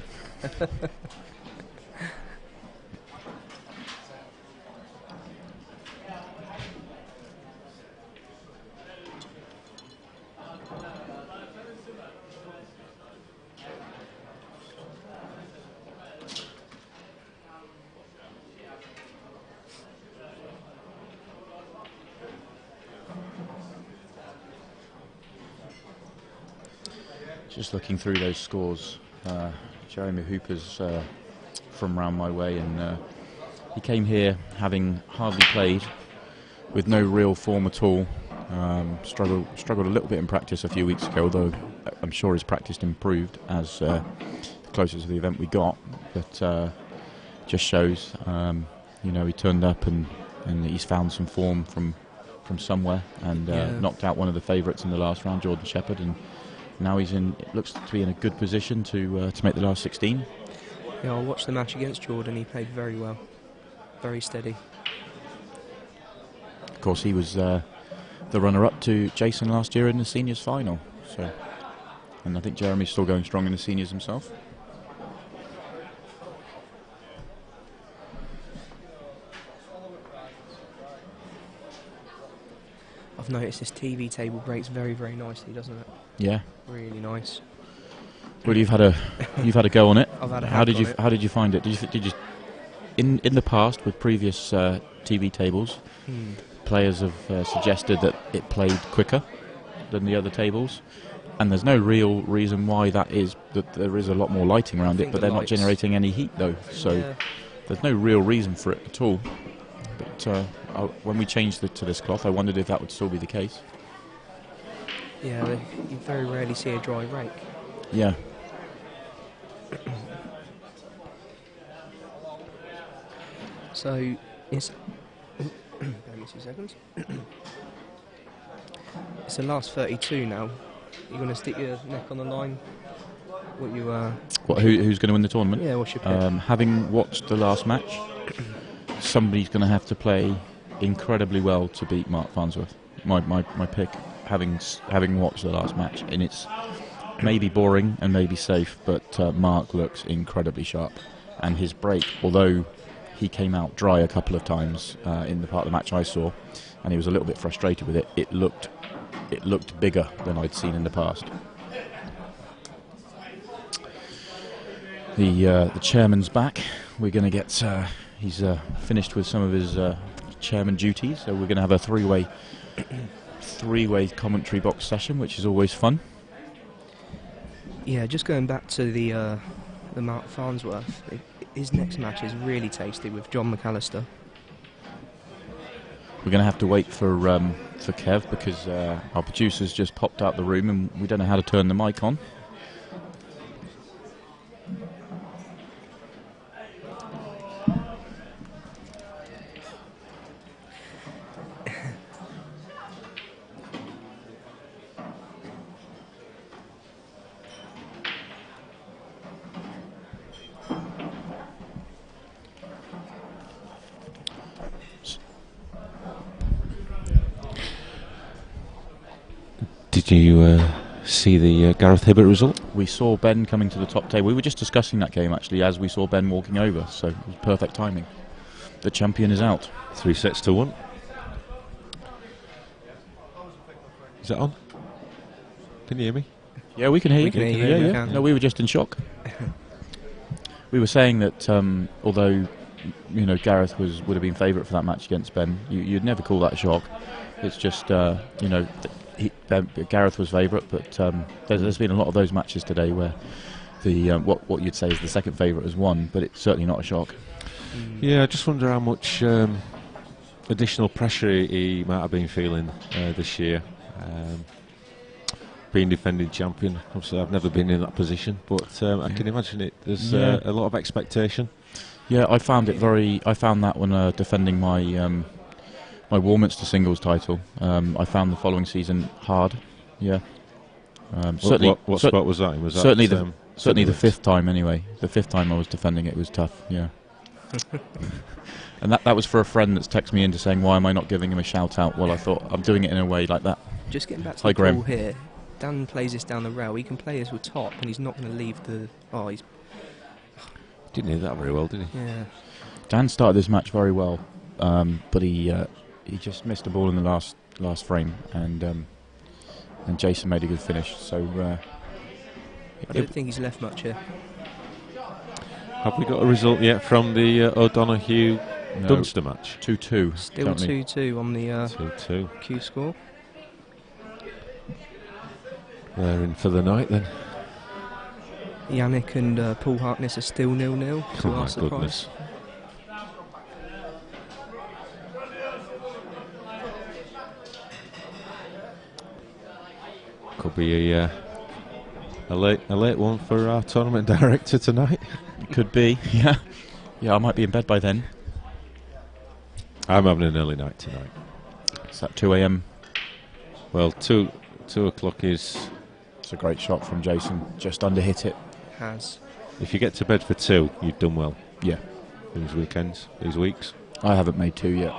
Just looking through those scores, Jeremy Hooper's from round my way, and he came here having hardly played, with no real form at all. Struggled a little bit in practice a few weeks ago, although I'm sure his practice improved as the closer to the event we got. But just shows, he turned up and he's found some form from somewhere, and knocked out one of the favourites in the last round, Jordan Shepherd, and now he's looks to be in a good position to make the last 16. Yeah, I watched the match against Jordan. He played very well, very steady. Of course, he was the runner-up to Jason last year in the seniors final. So, and I think Jeremy's still going strong in the seniors himself. I've noticed this TV table breaks very, very nicely, doesn't it? Yeah. Really nice. Well, you've had a go on it. I've had a How did hack you on it. How did you find it? Did you in the past with previous TV tables, players have suggested that it played quicker than the other tables, and there's no real reason why that is. That there is a lot more lighting around it, but they're not generating any heat though. So there's no real reason for it at all. But when we changed it to this cloth, I wondered if that would still be the case. Yeah, you very rarely see a dry rake. Yeah. So it's give me 2 seconds. It's the last 32 now. You're going to stick your neck on the line. What you Who's going to win the tournament? Yeah, what's your pick? Having watched the last match, somebody's going to have to play incredibly well to beat Mark Farnsworth. My pick, having watched the last match, and it's maybe boring and maybe safe, but Mark looks incredibly sharp, and his break, although he came out dry a couple of times in the part of the match I saw, and he was a little bit frustrated with it. It looked bigger than I'd seen in the past. The chairman's back. We're going to get. He's finished with some of his chairman duties, so we're going to have a three-way commentary box session, which is always fun. Yeah, just going back to the Mark Farnsworth. His next match is really tasty with John McAllister. We're going to have to wait for Kev, because our producer's just popped out the room and we don't know how to turn the mic on. Did you see the Gareth Hibbert result? We saw Ben coming to the top table. We were just discussing that game actually as we saw Ben walking over, so it was perfect timing. The champion is out. 3-1. Is that on? Can you hear me? Yeah, we can hear you. We can hear you, Yeah, we yeah. can. No, we were just in shock. We were saying that although Gareth would have been favourite for that match against Ben, you'd never call that a shock. It's just Gareth was favourite, but there's been a lot of those matches today where the what you'd say is the second favourite has won, but it's certainly not a shock. Yeah, I just wonder how much additional pressure he might have been feeling this year. Being defending champion, obviously I've never been in that position, but I can imagine it. There's a lot of expectation. Yeah, I found that when defending my my Warminster singles title, I found the following season hard. Yeah, certainly. What spot was that? Was that certainly the fifth time anyway. The fifth time I was defending it was tough. Yeah. And that was for a friend that's texted me into saying, why am I not giving him a shout out? Well, I thought I'm doing it in a way like that. Just getting back to Hi, the Graham. ball here. Dan plays this down the rail. He can play this with top, and he's not going to leave the. Oh, he's. Didn't hear that very well, did he? Yeah. Dan started this match very well, but he just missed a ball in the last frame, and Jason made a good finish. So I don't think he's left much here. Have we got a result yet from the O'Donoghue Dunster match? 2-2. Still currently. 2-2 on the 2-2. Q score. They're in for the night then. Yannick and Paul Harkness are still 0-0. Oh To my our surprise. goodness. Could be a late one for our tournament director tonight. Could be. Yeah. Yeah, I might be in bed by then. I'm having an early night tonight. It's at 2 a.m. Well, 2 o'clock is. It's a great shot from Jason. Just under hit it. Has. If you get to bed for 2, you've done well. Yeah. These weekends, these weeks. I haven't made 2 yet.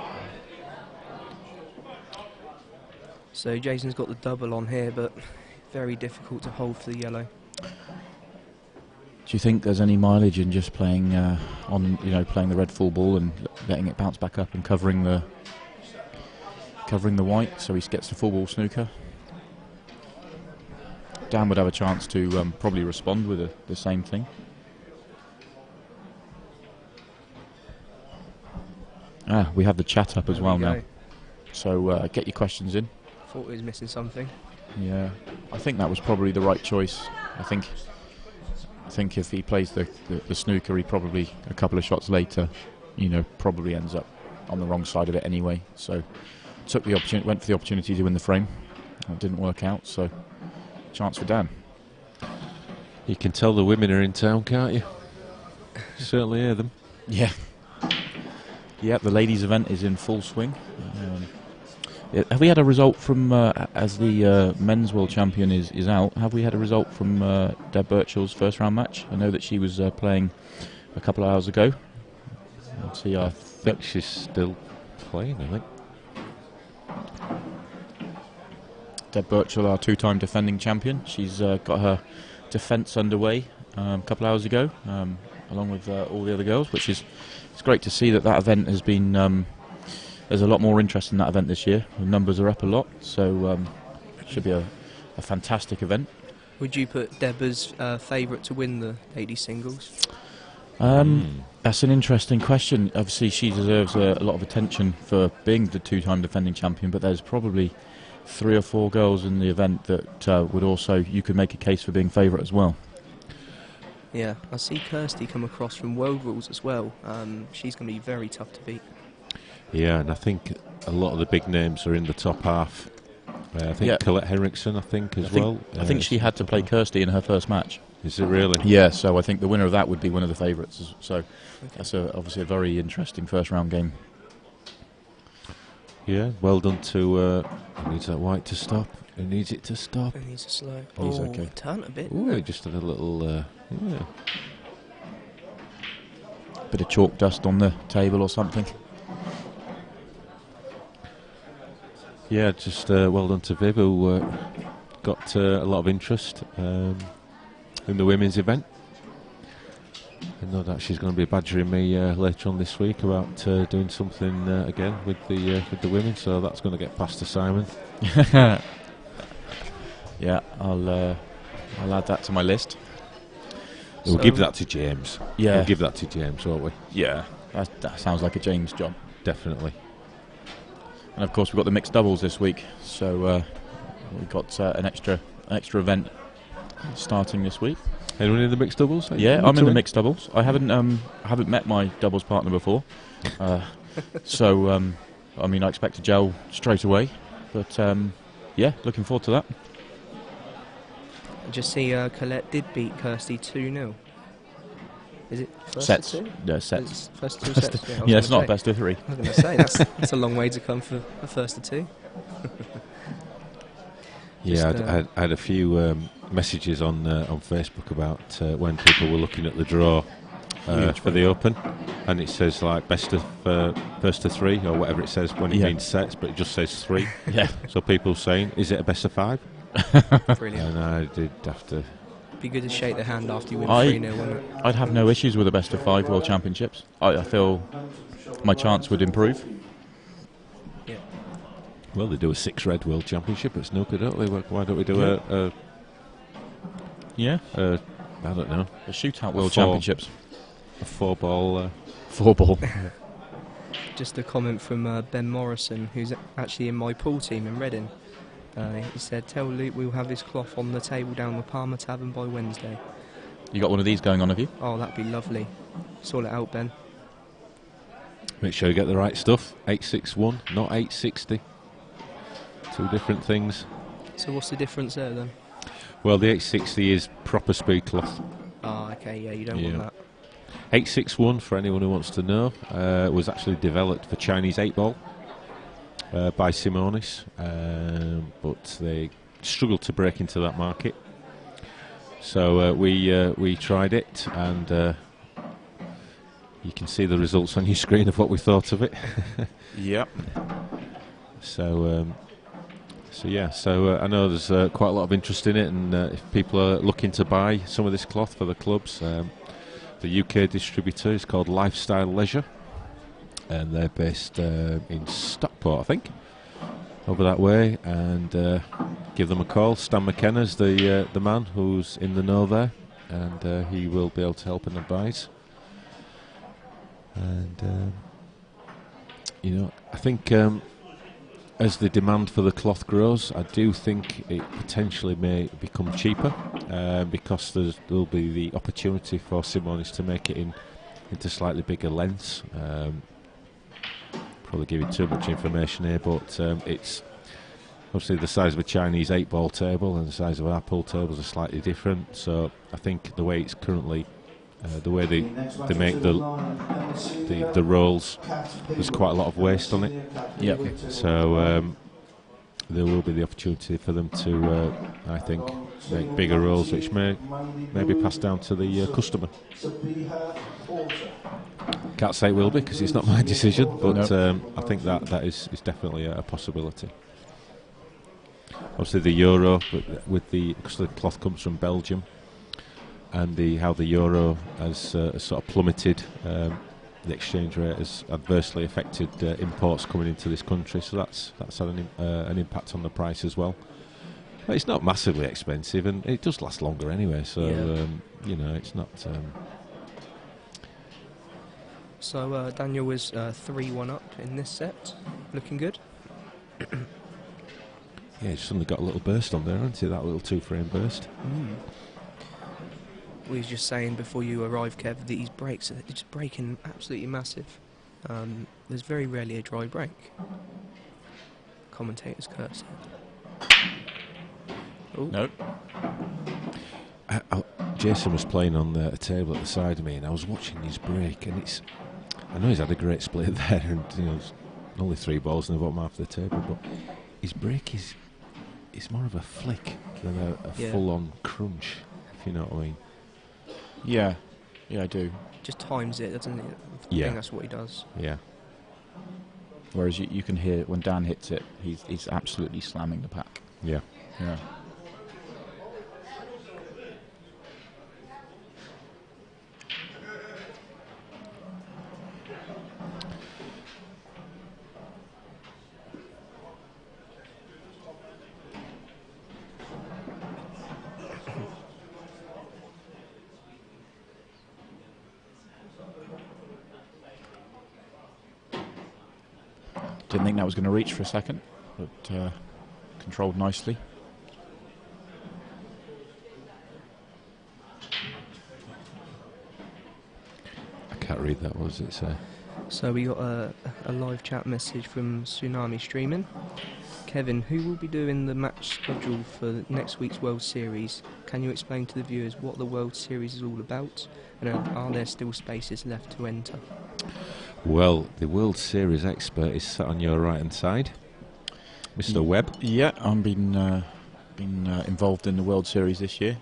So Jason's got the double on here, but very difficult to hold for the yellow. Do you think there's any mileage in just playing playing the red full ball and letting it bounce back up and covering the white so he gets the full ball snooker? Dan would have a chance to probably respond with the same thing. We have the chat up as There well we now. go. So get your questions in. Thought he was missing something. Yeah, I think that was probably the right choice. I think if he plays the snooker, he probably a couple of shots later, probably ends up on the wrong side of it anyway. So went for the opportunity to win the frame. It didn't work out. So chance for Dan. You can tell the women are in town, can't you? Certainly hear them. Yeah. Yeah, the ladies' event is in full swing. Have we had a result from, as the men's world champion is out, have we had a result from Deb Birchall's first round match? I know that she was playing a couple of hours ago. Let's see, I think she's still playing, I think. Deb Birchall, our two-time defending champion. She's got her defence underway a couple of hours ago, along with all the other girls, which is it's great to see that event has been... there's a lot more interest in that event this year. The numbers are up a lot, so it should be a fantastic event. Would you put Deb as favourite to win the ladies singles? That's an interesting question. Obviously, she deserves a lot of attention for being the two-time defending champion, but there's probably 3 or 4 girls in the event that would also, you could make a case for being favourite as well. Yeah, I see Kirsty come across from World Rules as well. She's going to be very tough to beat. Yeah, and I think a lot of the big names are in the top half. I think Colette Henriksen, I think think she had to play Kirsty in her first match. Is it really? Yeah, so I think the winner of that would be one of the favourites. So that's obviously a very interesting first round game. Yeah, well done to... he needs that white to stop. He needs it to stop. He needs a slow. He's okay. Turn a bit. Ooh, it just had a little... Bit of chalk dust on the table or something. Yeah, just well done to Viv, who got a lot of interest in the women's event. I know that she's going to be badgering me later on this week about doing something again with the women, so that's going to get passed to Simon. Yeah, I'll add that to my list. We'll give that to James. Yeah. We'll give that to James, won't we? Yeah, that sounds like a James job. Definitely. And of course we've got the mixed doubles this week, so we've got an extra event starting this week. Anyone in the mixed doubles? Yeah, I'm in the mixed doubles. I haven't met my doubles partner before, so I mean I expect to gel straight away. But yeah, looking forward to that. Just see, Colette did beat Kirsty 2-0. Is it first Sets. to two? Yeah, sets. It's first to two sets. Yeah, it's not best of three. I was going to say that's a long way to come for a first to two. Yeah, I had a few messages on Facebook about when people were looking at the draw for the Open, and it says like best of first to three or whatever it says when it means sets, but it just says three. Yeah. So people saying, is it a best of five? Brilliant. And I did have to. Be good to shake the hand after you win 3-0, wouldn't it? I'd have no issues with a best of 5 World Championships. I feel my chance would improve. Yeah. Well, they do a 6-red World Championship at snooker, don't they? Why don't we do a Yeah. I don't know. The shootout World Championships. A 4-ball. 4-ball. Just a comment from Ben Morrison, who's actually in my pool team in Reading. He said, tell Luke we'll have this cloth on the table down the Palmer Tavern by Wednesday. You got one of these going on, have you? Oh, that'd be lovely. Sort it out, Ben. Make sure you get the right stuff. 861, not 860. Two different things. So what's the difference there then? Well, the 860 is proper speed cloth. Oh, okay, yeah, you don't want that. 861, for anyone who wants to know, was actually developed for Chinese 8-ball by Simonis, but they struggled to break into that market. So we tried it, and you can see the results on your screen of what we thought of it. Yep. So I know there's quite a lot of interest in it, and if people are looking to buy some of this cloth for the clubs, the UK distributor is called Lifestyle Leisure, and they're based in Stockport, I think, over that way. And give them a call. Stan McKenna's the man who's in the know there, and he will be able to help and advise. And I think as the demand for the cloth grows, I do think it potentially may become cheaper, because there'll be the opportunity for Simonis to make it into slightly bigger lengths. Probably giving too much information here, but it's obviously the size of a Chinese 8-ball table and the size of our pool tables are slightly different. So I think the way it's currently, the way they make the rolls, there's quite a lot of waste on it. Yep. So there will be the opportunity for them to, I think, make bigger rolls, which may be passed down to the customer. Can't say it will be because it's not my decision, but I think that is definitely a possibility. Obviously, the euro because the cloth comes from Belgium, and how the euro has sort of plummeted. The exchange rate has adversely affected imports coming into this country, so that's had an impact on the price as well. But it's not massively expensive, and it does last longer anyway. So it's not. So Daniel was 3-1 up in this set, looking good. Yeah, he's suddenly got a little burst on there, hasn't he? That little 2-frame burst. We was just saying before you arrived, Kev, that his breaks are just breaking absolutely massive. There's very rarely a dry break. Commentators curse. No. Jason was playing on a table at the side of me, and I was watching his break, and I know he's had a great split there, and there's only 3 balls in the bottom half of the table, but his break is more of a flick than a full-on crunch, if you know what I mean. Yeah, I do. Just times it, doesn't it? I think that's what he does. Yeah. Whereas you can hear when Dan hits it, he's absolutely slamming the pack. Yeah. Yeah. Didn't think that was going to reach for a second, but controlled nicely. I can't read that. What does it say? So we got a live chat message from Tsunami Streaming. Kevin, who will be doing the match schedule for next week's World Series? Can you explain to the viewers what the World Series is all about, and are there still spaces left to enter? Well, the World Series expert is sat on your right-hand side, Mr. Webb. Yeah, I've been involved in the World Series this year.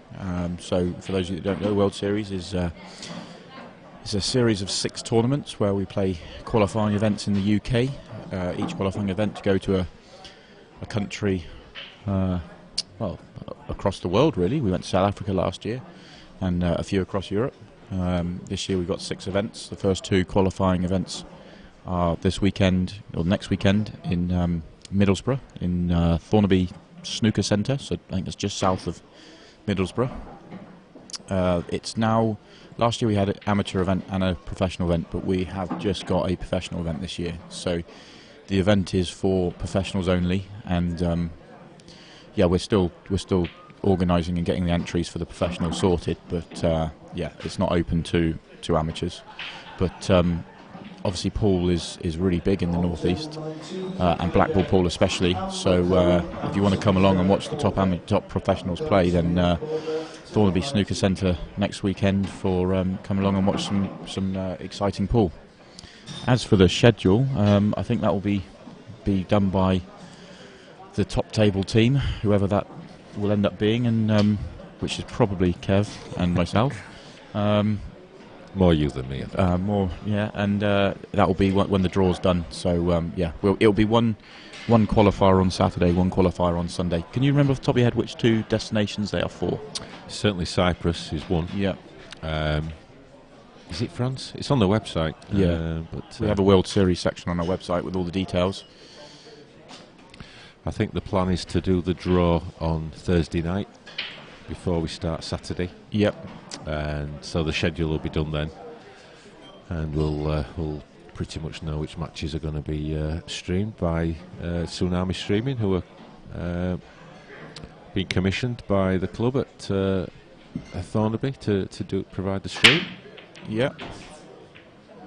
So for those of you that don't know, the World Series is a series of 6 tournaments where we play qualifying events in the UK. Each qualifying event to go to a country, across the world really. We went to South Africa last year and a few across Europe. This year we've got 6 events. The first 2 qualifying events are this weekend, or next weekend, in Middlesbrough, in Thornaby Snooker Centre, so I think it's just south of Middlesbrough. It's now, last year we had an amateur event and a professional event, but we have just got a professional event this year. So the event is for professionals only, and we're still organising and getting the entries for the professionals sorted, but it's not open to amateurs. But obviously pool is really big in the northeast, and Blackball pool especially. So if you want to come along and watch the top professionals play, then Thornaby Snooker Centre next weekend for come along and watch some exciting pool. As for the schedule, I think that will be done by the top table team, whoever that will end up being, and which is probably Kev and myself. More you than me. And that will be when the draw's done. So it'll be one qualifier on Saturday, one qualifier on Sunday. Can you remember off the top of your head which 2 destinations they are for? Certainly Cyprus is one. Yeah. Is it France? It's on the website. Yeah, but we have a World Series section on our website with all the details. I think the plan is to do the draw on Thursday night before we start Saturday. Yep. And so the schedule will be done then, and we'll pretty much know which matches are going to be streamed by Tsunami Streaming, who are being commissioned by the club at Thornaby to provide the stream. Yeah.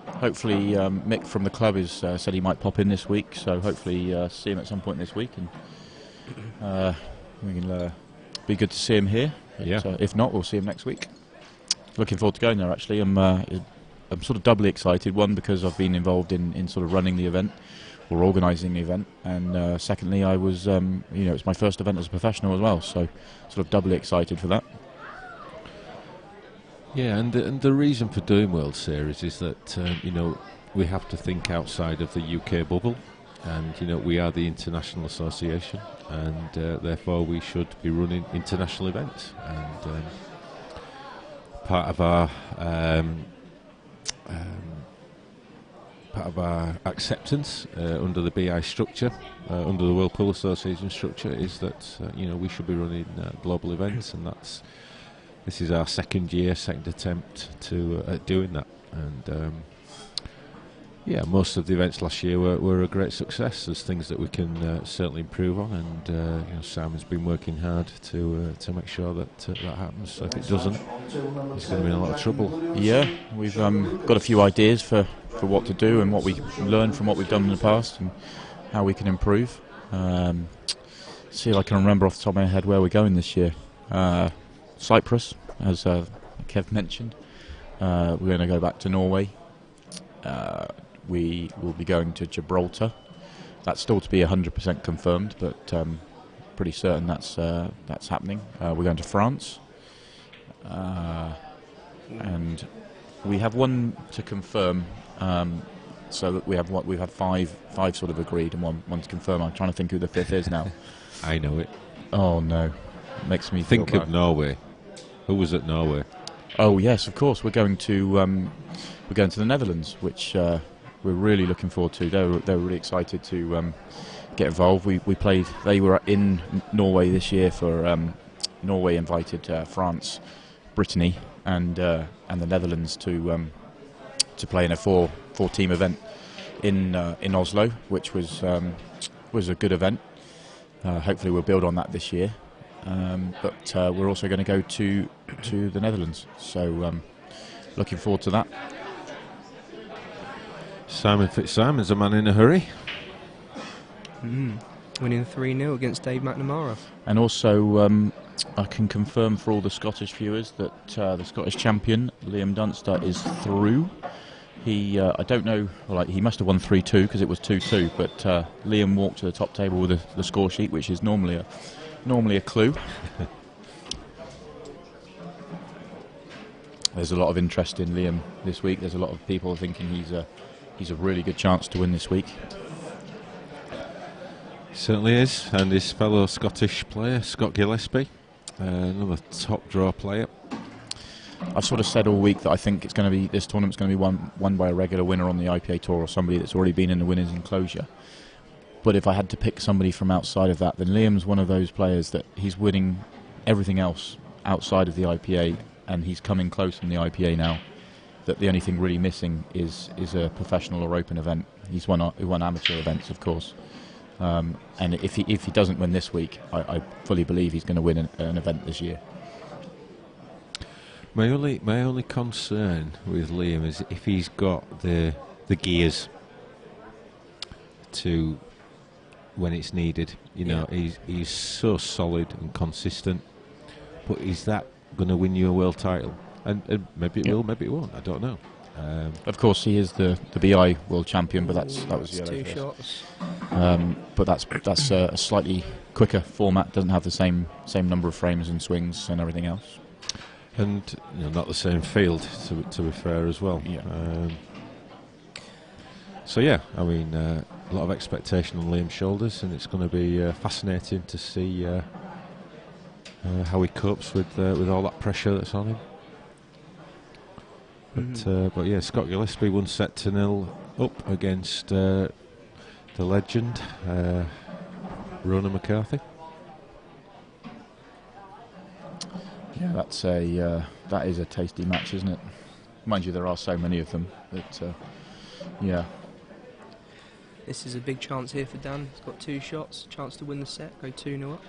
Hopefully Mick from the club is said he might pop in this week, so hopefully see him at some point this week, and we can be good to see him here. But, if not, we'll see him next week. Looking forward to going there. Actually, I'm sort of doubly excited. One, because I've been involved in sort of running the event or organising the event, and secondly, I was it's my first event as a professional as well, so sort of doubly excited for that. Yeah, and the reason for doing World Series is that we have to think outside of the UK bubble, and we are the international association, and therefore we should be running international events. And part of our acceptance under the BI structure, under the World Pool Association structure, is that we should be running global events, and this is our second attempt at doing that. And most of the events last year were a great success. There's things that we can certainly improve on, and Simon's been working hard to make sure that happens. So if it doesn't, he's going to be in a lot of trouble. Yeah, we've got a few ideas for what to do and what we learned from what we've done in the past and how we can improve. See if I can remember off the top of my head where we're going this year. Cyprus, as Kev mentioned. We're going to go back to Norway. We will be going to Gibraltar. That's still to be 100% confirmed, but pretty certain that's happening. We're going to France, and we have one to confirm. So that we've had five sort of agreed, and one to confirm. I'm trying to think who the 5th is now. I know it. Oh no, it makes me think feel of bad. Norway. Who was at Norway? Oh yes, of course. We're going to the Netherlands, which we're really looking forward to. They're really excited to get involved. We played. They were in Norway this year for Norway invited France, Brittany, and the Netherlands to play in a four team event in Oslo, which was a good event. Hopefully we'll build on that this year. But we're also going to go to the Netherlands, so looking forward to that. Simon Fitzsimon's a man in a hurry. Winning 3-0 against Dave McNamara. And also, I can confirm for all the Scottish viewers that the Scottish champion, Liam Dunster, is through. He, I don't know, he must have won 3-2 because it was 2-2, but Liam walked to the top table with the score sheet, which is normally a clue. There's a lot of interest in Liam this week. There's a lot of people thinking he's a really good chance to win this week. Certainly is, and his fellow Scottish player, Scott Gillespie, another top draw player. I've sort of said all week that I think this tournament's going to be won by a regular winner on the IPA Tour or somebody that's already been in the winners' enclosure. But if I had to pick somebody from outside of that, then Liam's one of those players that he's winning everything else outside of the IPA, and he's coming close in the IPA now. That the only thing really missing is a professional or open event. He won amateur events, of course. And if he doesn't win this week, I fully believe he's going to win an event this year. My only concern with Liam is if he's got the gears to when it's needed. You know, he's so solid and consistent. But is that going to win you a world title? And maybe it will, maybe it won't. I don't know. Of course, he is the BI World Champion, but that was the two other shots. But that's a slightly quicker format. Doesn't have the same number of frames and swings and everything else. And not the same field, to be fair as well. Yeah. So yeah, I mean, a lot of expectation on Liam's shoulders, and it's going to be fascinating to see how he copes with all that pressure that's on him. But yeah, Scott Gillespie 1-0 up against the legend Rona McCarthy. Yeah, that is a tasty match, isn't it? Mind you, there are so many of them. But yeah. This is a big chance here for Dan. He's got 2 shots, chance to win the set, go 2-0 up.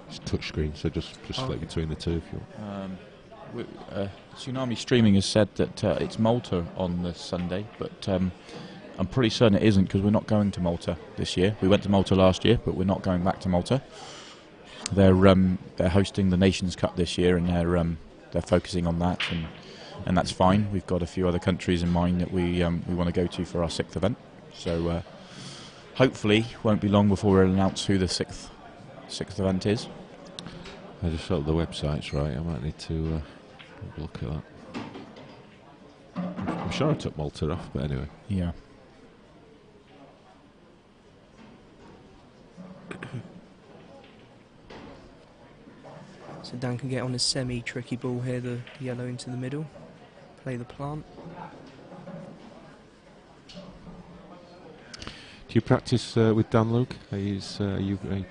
It's touchscreen, so just select between the two if you want. Tsunami Streaming has said that it's Malta on the Sunday, but I'm pretty certain it isn't because we're not going to Malta this year. We went to Malta last year, but we're not going back to Malta. They're hosting the Nations Cup this year, and they're focusing on that, and that's fine. We've got a few other countries in mind that we want to go to for our 6th event. So hopefully, won't be long before we'll announce who the sixth event is. I just felt the website's right. I might need to have a look at that. I'm sure I took Malta off, but anyway. Yeah. So Dan can get on a semi-tricky ball here, the yellow into the middle, play the plant. Do you practice with Dan Luke? Are you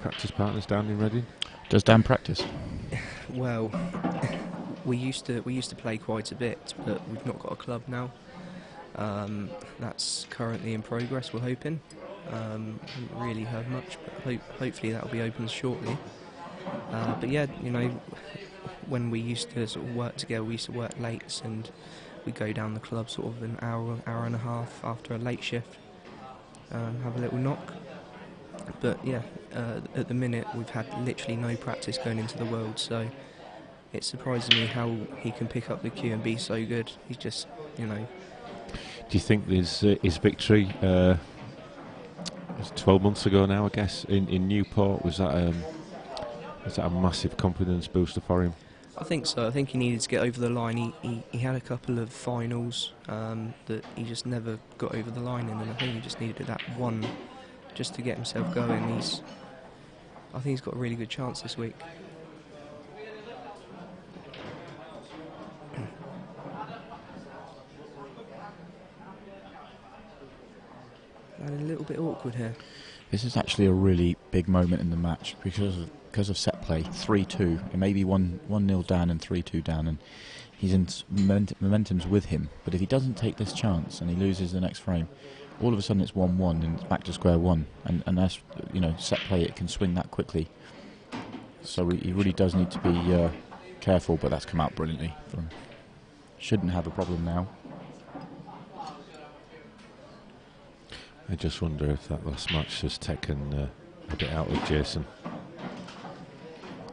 practice partners down in Reading? Does Dan practice? Well, we used to play quite a bit, but we've not got a club now. That's currently in progress. We're hoping. Haven't really heard much, but hopefully that will be open shortly. But yeah, when we used to sort of work together, we used to work late, and we go down the club sort of an hour and a half after a late shift, have a little knock. But yeah, at the minute we've had literally no practice going into the World, so it surprises me how he can pick up the cue and be so good. He's just, Do you think his victory, 12 months ago now, I guess, in Newport, was that a massive confidence booster for him? I think so. I think he needed to get over the line. He had a couple of finals that he just never got over the line in, and I think he just needed that one just to get himself going. I think he's got a really good chance this week. And a little bit awkward here. This is actually a really big moment in the match because of set play. 3-2. It may be 1-0 down and 3-2 down, and he's in momentum's with him. But if he doesn't take this chance and he loses the next frame, all of a sudden it's 1-1 and it's back to square one. And that's, set play, it can swing that quickly. So he really does need to be careful, but that's come out brilliantly for him. Shouldn't have a problem now. I just wonder if that last match has taken a bit out of Jason.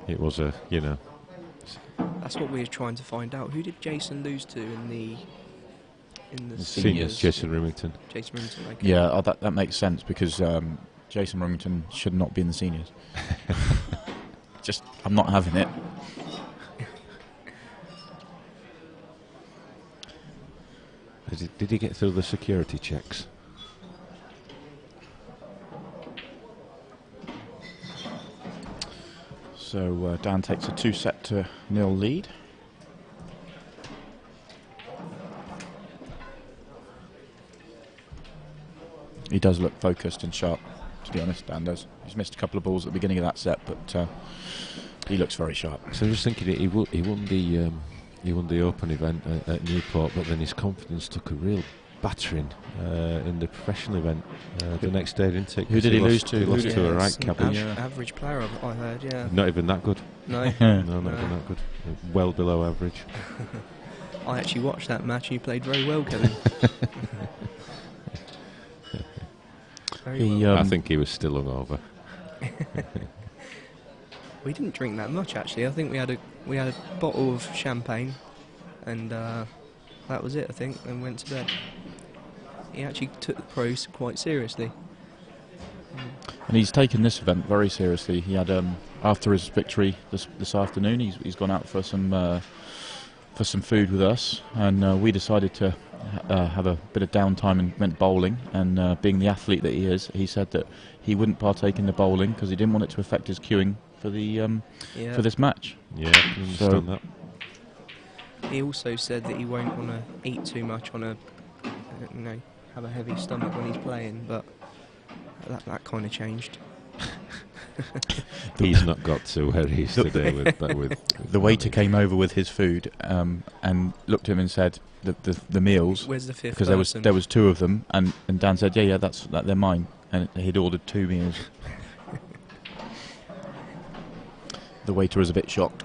It was That's what we were trying to find out. Who did Jason lose to in the seniors? Jason Remington. Jason Remington. Okay. Yeah, that makes sense because Jason Remington should not be in the seniors. I'm not having it. Did he get through the security checks? So Dan takes a 2-set-0 lead. He does look focused and sharp, to be honest, Dan does. He's missed a couple of balls at the beginning of that set, but he looks very sharp. So I'm just thinking he won the Open event at Newport, but then his confidence took a real battering in the professional event the next day, didn't it? Who did he lose to? He lost to a right cabbage. Average player, I heard, yeah. Not even that good. No. No, not even that good. Well below average. I actually watched that match. He played very well, Kevin. Very well. I think he was still hungover. We didn't drink that much, actually. I think we had a bottle of champagne, and that was it, I think, and went to bed. He actually took the pros quite seriously. And he's taken this event very seriously. He had after his victory this afternoon, he's gone out for some food with us, and we decided to have a bit of downtime and went bowling. And being the athlete that he is, he said that he wouldn't partake in the bowling because he didn't want it to affect his queuing for the for this match. Yeah, I can understand that. He also said that he won't want to eat too much on have a heavy stomach when he's playing, but that kind of changed. He's not got to where he is today with the waiter came over with his food and looked at him and said the meals. Where's the fifth? Because there was two of them, and Dan said, yeah, they're mine, and he'd ordered 2 meals. The waiter was a bit shocked.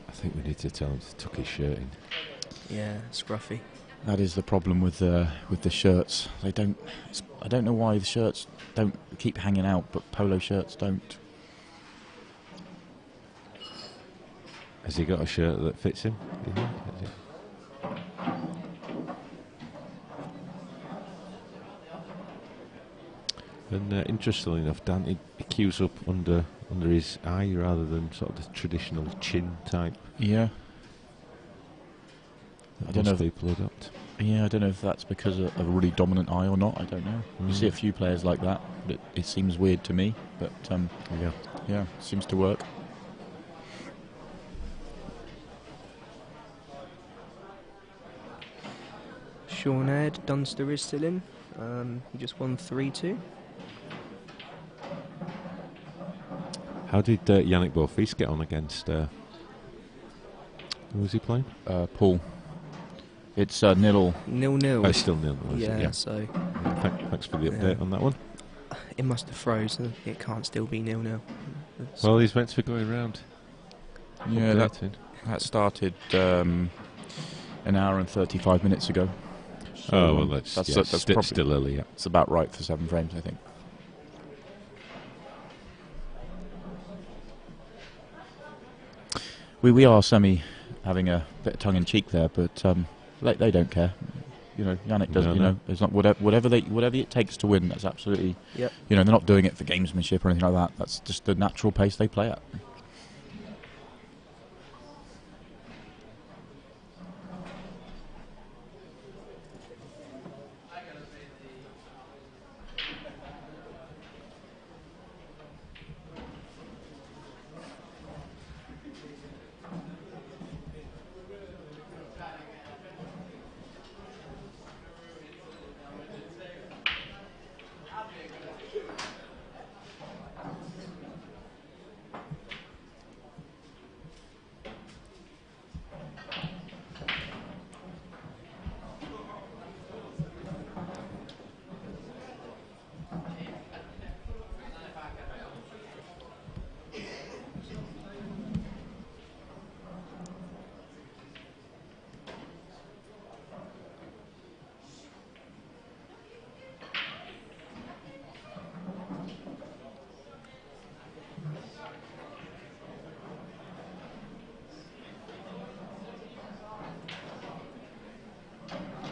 I think we need to tell him to tuck his shirt in. Yeah, scruffy. That is the problem with the shirts. They don't. I don't know why the shirts don't keep hanging out, but polo shirts don't. Has he got a shirt that fits him? Do you think? And interestingly enough, Dan, he queues up under his eye rather than sort of the traditional chin type. Yeah. I don't know if people adopt. Yeah, I don't know if that's because of a really dominant eye or not. I don't know. You see a few players like that, but it seems weird to me. But yeah, seems to work. Sean Aird, Dunster is still in. He just won 3-2. How did Yannick Beaufils get on against... who was he playing? Paul. It's 0-0. 0-0. Oh, still 0-0. Yeah, so... Thanks for the update on that one. It must have frozen. It can't still be 0-0. Well, he's meant to be going round. Yeah, that started an hour and 35 minutes ago. So well, that's still early. Yeah. It's about right for 7 frames, I think. We are having a bit of tongue-in-cheek there, but they don't care. Yannick does. It's not whatever it takes to win. That's absolutely. Yep. They're not doing it for gamesmanship or anything like that. That's just the natural pace they play at.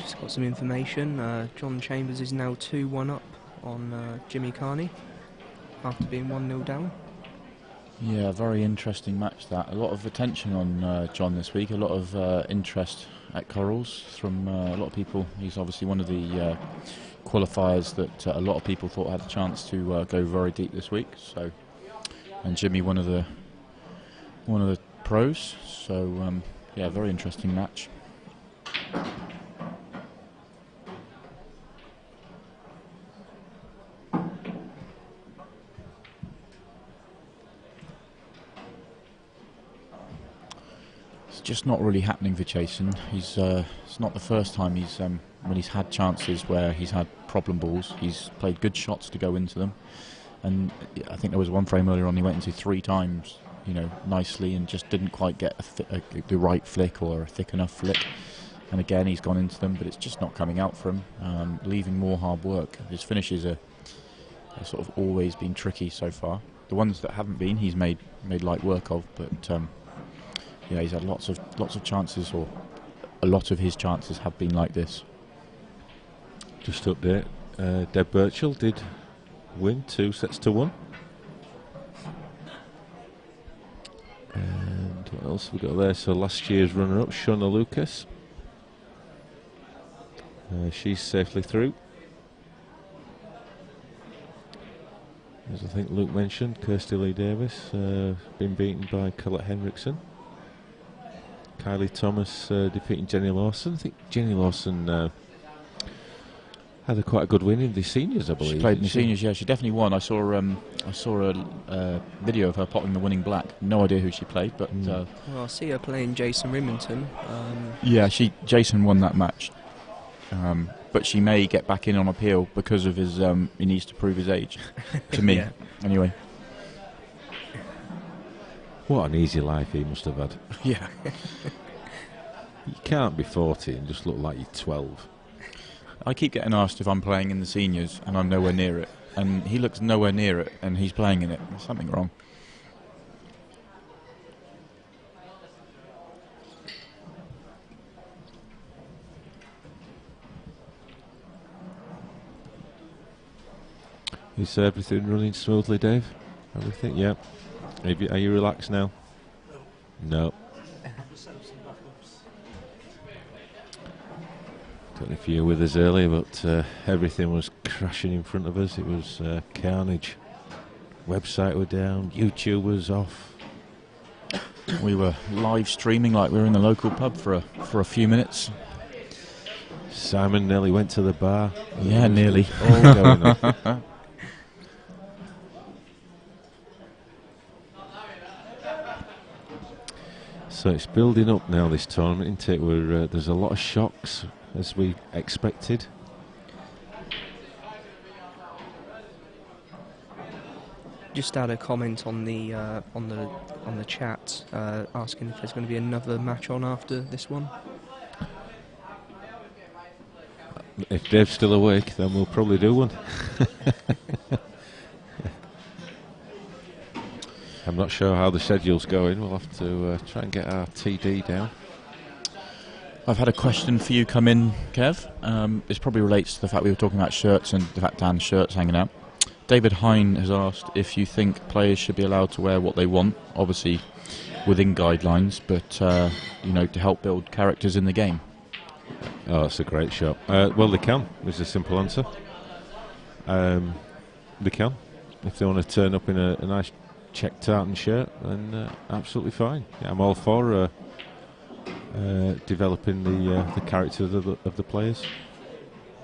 Just got some information. John Chambers is now 2-1 up on Jimmy Carney after being 1-0 down. Yeah, very interesting match that. A lot of attention on John this week, a lot of interest at Corals from a lot of people. He's obviously one of the qualifiers that a lot of people thought had a chance to go very deep this week. So, and Jimmy, one of the pros. So, yeah, very interesting match. Just not really happening for Jason. He's it's not the first time when he's had chances where he's had problem balls. He's played good shots to go into them, and I think there was one frame earlier on he went into 3 times, nicely, and just didn't quite get the right flick or a thick enough flick. And again, he's gone into them, but it's just not coming out for him, leaving more hard work. His finishes are sort of always been tricky so far. The ones that haven't been, he's made light work of, but. Yeah, he's had lots of chances, or a lot of his chances have been like this. Just update, Deb Birchall did win 2-1. And what else have we got there? So last year's runner-up, Shauna Lucas. She's safely through. As I think Luke mentioned, Kirsty Lee Davis been beaten by Colette Henriksen. Kylie Thomas defeating Jenny Lawson. I think Jenny Lawson had quite a good win in the seniors, I believe. She played in the seniors, yeah. She definitely won. I saw a video of her potting the winning black. No idea who she played, but well, I see her playing Jason Rimington. Yeah, Jason won that match, but she may get back in on appeal because of his. He needs to prove his age. To me, Yeah. Anyway. What an easy life he must have had. Yeah. You can't be 40 and just look like you're 12. I keep getting asked if I'm playing in the seniors, and I'm nowhere near it. And he looks nowhere near it, and he's playing in it. There's something wrong. Is everything running smoothly, Dave? Everything? Yeah. Are you relaxed now? No. Don't know if you were with us earlier, but everything was crashing in front of us. It was carnage. Website were down, YouTube was off. We were live streaming like we were in the local pub for a few minutes. Simon nearly went to the bar. Yeah, nearly. All going on. So it's building up now, this tournament, isn't it? Where there's a lot of shocks, as we expected. Just had a comment on the chat asking if there's going to be another match on after this one. If Dave's still awake, then we'll probably do one. I'm not sure how the schedule's going. We'll have to try and get our TD down. I've had a question for you come in, Kev. This probably relates to the fact we were talking about shirts and the fact Dan's shirt's hanging out. David Hine has asked if you think players should be allowed to wear what they want, obviously within guidelines, but to help build characters in the game. Oh, that's a great shot. Well, they can, is the simple answer. They can. If they want to turn up in a nice check tartan shirt, then absolutely fine. Yeah, I'm all for developing the character of the players.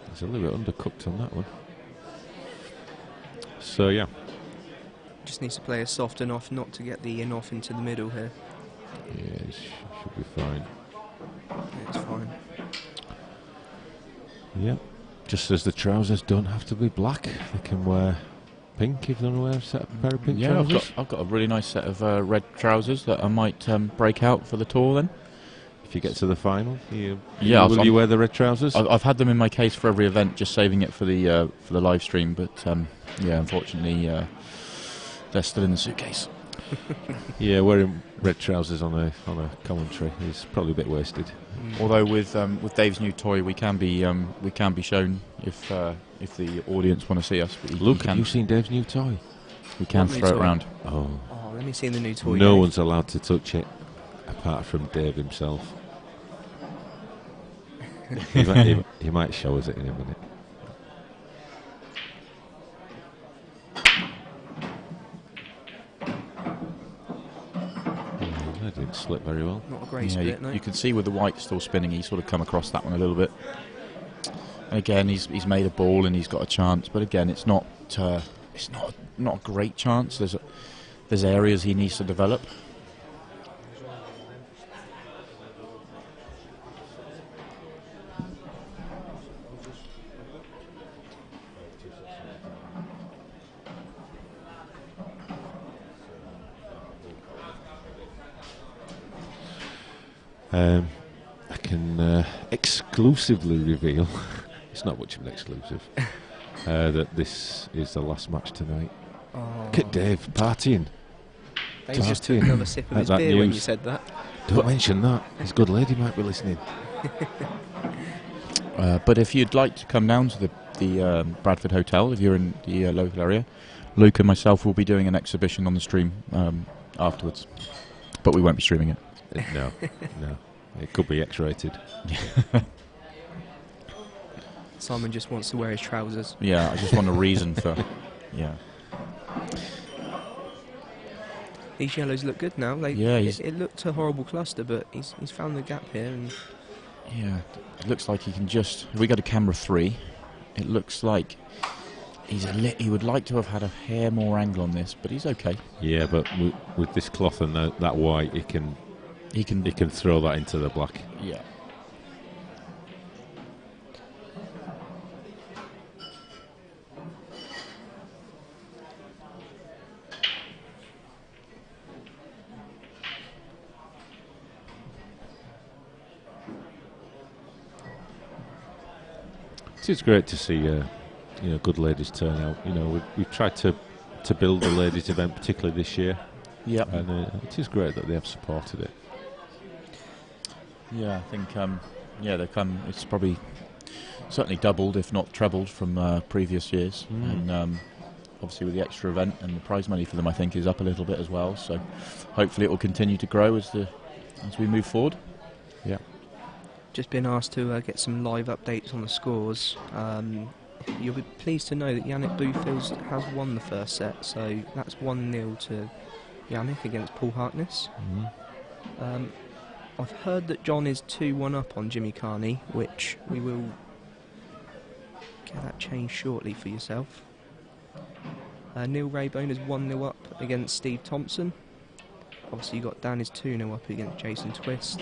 It's a little bit undercooked on that one. So yeah, Just needs to play a soft enough not to get the in off into the middle here. yeah, it should be fine. Yeah, it's fine. Yep. Just as the trousers don't have to be black, they can wear pink if they want to wear a pair of pink Yeah, trousers. I've got a really nice set of red trousers that I might break out for the tour then. If you get to the final, Yeah, will you wear the red trousers? I've had them in my case for every event, just saving it for the live stream. But yeah, unfortunately, they're still in the suitcase. Yeah, wearing red trousers on a commentary is probably a bit wasted. Although with Dave's new toy, we can be shown if the audience want to see us. But Look, have you seen Dave's new toy? We can What new throw it toy? around. Oh, Oh, let me see the new toy. no Dave. one's allowed to touch it apart from Dave himself. he might show us it in a minute. That didn't slip very well. Not a great Yeah, split, no. you can see with the white still spinning, he's sort of come across that one a little bit. And again, he's made a ball and he's got a chance, but again, it's not a great chance. There's areas he needs to develop. I can exclusively reveal, it's not much of an exclusive, that this is the last match tonight. Oh. Look at Dave partying. Dave just took another sip of his That beer when news. you said that. Don't mention that. His good lady might be listening. But if you'd like to come down to the Bradford Hotel, if you're in the local area, Luke and myself will be doing an exhibition on the stream afterwards. But we won't be streaming it. No. It could be X-rated. Simon just wants to wear his trousers. Yeah, I just want a reason for... Yeah. These yellows look good now. Yeah, it looked a horrible cluster, but he's found the gap here. And Yeah, it looks like he can just... If we go to camera 3, it looks like he would like to have had a hair more angle on this, but he's okay. Yeah, but with this cloth and that white, he can throw that into the black. Yeah. It's great to see good ladies turn out. We've tried to build the ladies event, particularly this year. Yep. And it is great that they have supported it. Yeah, I think they've come. It's probably certainly doubled, if not trebled, from previous years. And obviously, with the extra event and the prize money for them, I think is up a little bit as well. So hopefully, it will continue to grow as we move forward. Yeah. just been asked to get some live updates on the scores. You'll be pleased to know that Yannick Bluefields has won the first set, so that's 1-0 to Yannick against Paul Harkness. I've heard that John is 2-1 up on Jimmy Carney, which we will get that changed shortly for yourself. Neil Raybone is 1-0 up against Steve Thompson. Obviously, you got Dan is 2-0 up against Jason Twist.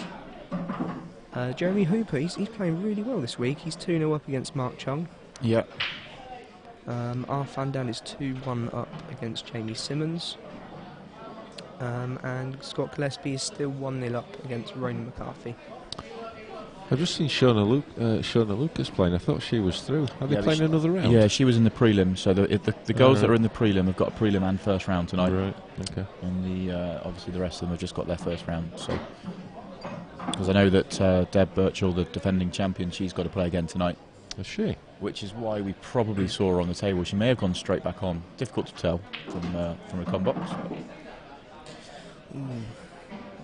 Jeremy Hooper, he's playing really well this week. He's 2-0 up against Mark Chung. Yeah. Arfan Dan is 2-1 up against Jamie Simmons. And Scott Gillespie is still 1-0 up against Ronan McCarthy. I've just seen Shona Lucas playing. I thought she was through. Are they playing another round? Yeah, she was in the prelim. So the girls that are in the prelim have got a prelim and first round tonight. Right. Okay. And obviously the rest of them have just got their first round. So because I know that Deb Birchall, the defending champion, she's got to play again tonight. Is she? Which is why we probably saw her on the table. She may have gone straight back on. Difficult to tell from a com box.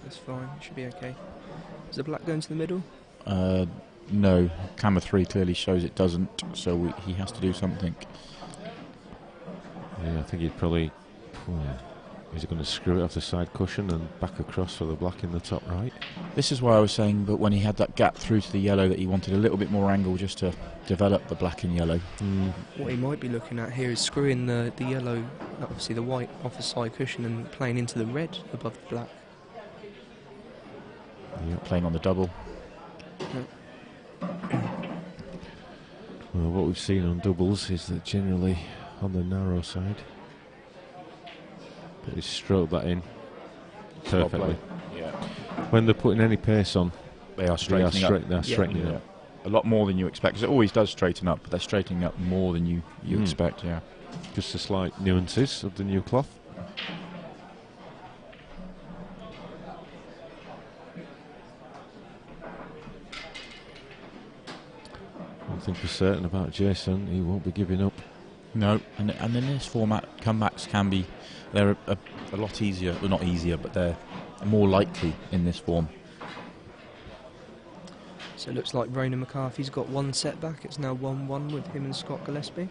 That's fine. Should be okay. Is the black going to the middle? No, camera 3 clearly shows it doesn't, so he has to do something. Yeah, I think he'd probably... Is he going to screw it off the side cushion and back across for the black in the top right? This is why I was saying, but when he had that gap through to the yellow, that he wanted a little bit more angle just to develop the black and yellow. What he might be looking at here is screwing the yellow, obviously the white, off the side cushion and playing into the red above the black. Yeah, playing on the double. Well, what we've seen on doubles is that generally on the narrow side, but he's stroked that in perfectly. Yeah. When they're putting any pace on, They are straightening up. They're straightening Yeah. up. A lot more than you expect, because it always does straighten up, but they're straightening up more than you expect, yeah. Just the slight nuances of the new cloth. one thing for certain about Jason, he won't be giving up. No, and in this format, comebacks can be, they're a lot easier, well not easier, but they're more likely in this form. So it looks like Ronan McCarthy's got one setback. It's now 1-1 with him and Scott Gillespie.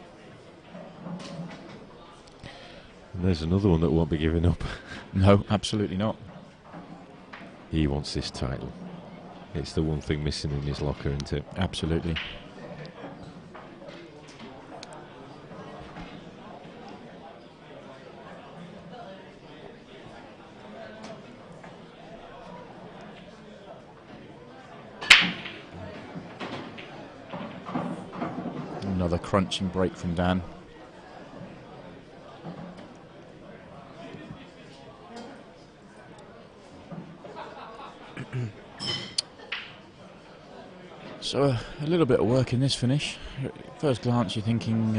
And there's another one that won't be giving up. No, absolutely not. He wants this title. It's the one thing missing in his locker, isn't it? Absolutely. Another crunching break from Dan. So a little bit of work in this finish. First glance you're thinking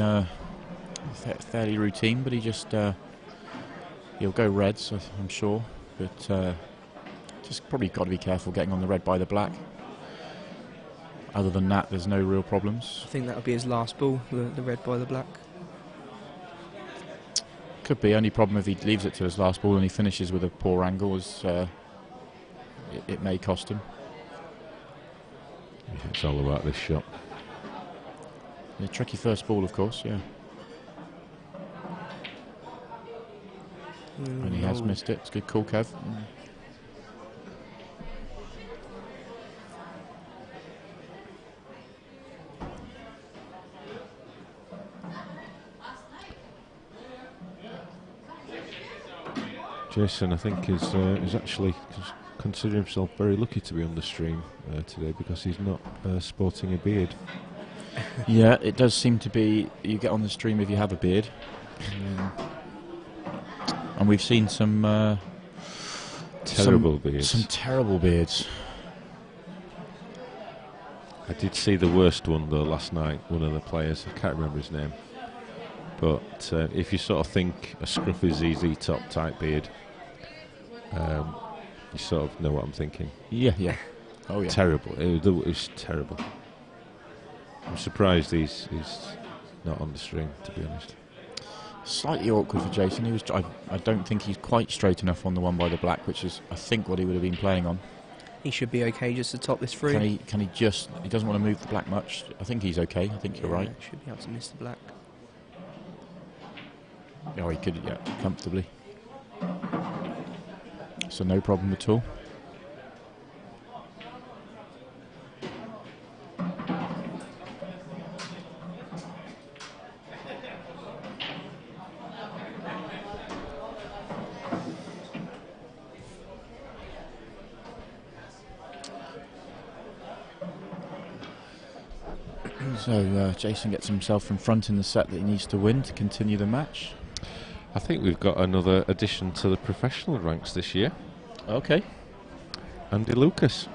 fairly routine, but he'll go reds, I'm sure, but just probably got to be careful getting on the red by the black. Other than that, there's no real problems. I think that'll be his last ball, the red by the black. Could be. Only problem if he leaves it to his last ball and he finishes with a poor angle is it may cost him. Yeah, it's all about this shot. A tricky first ball, of course, yeah. And he has missed it. It's a good call, Kev. Jason, I think, is actually considering himself very lucky to be on the stream today because he's not sporting a beard. Yeah, it does seem to be you get on the stream if you have a beard. And we've seen some terrible beards. Some terrible beards. I did see the worst one though last night. One of the players, I can't remember his name, but if you sort of think a Scruffy ZZ Top type beard, you sort of know what I'm thinking. Yeah, yeah. Oh yeah. Terrible. It was terrible. I'm surprised he's not on the stream, to be honest. Slightly awkward for Jason. I don't think he's quite straight enough on the one by the black, which is I think what he would have been playing on. He should be okay just to top this through. Can he just? He doesn't want to move the black much. I think he's okay. I think you're right. Should be able to miss the black. Oh, he could, yeah, comfortably. So no problem at all. So Jason gets himself in front in the set that he needs to win to continue the match. I think we've got another addition to the professional ranks this year. Okay. Andy Lucas.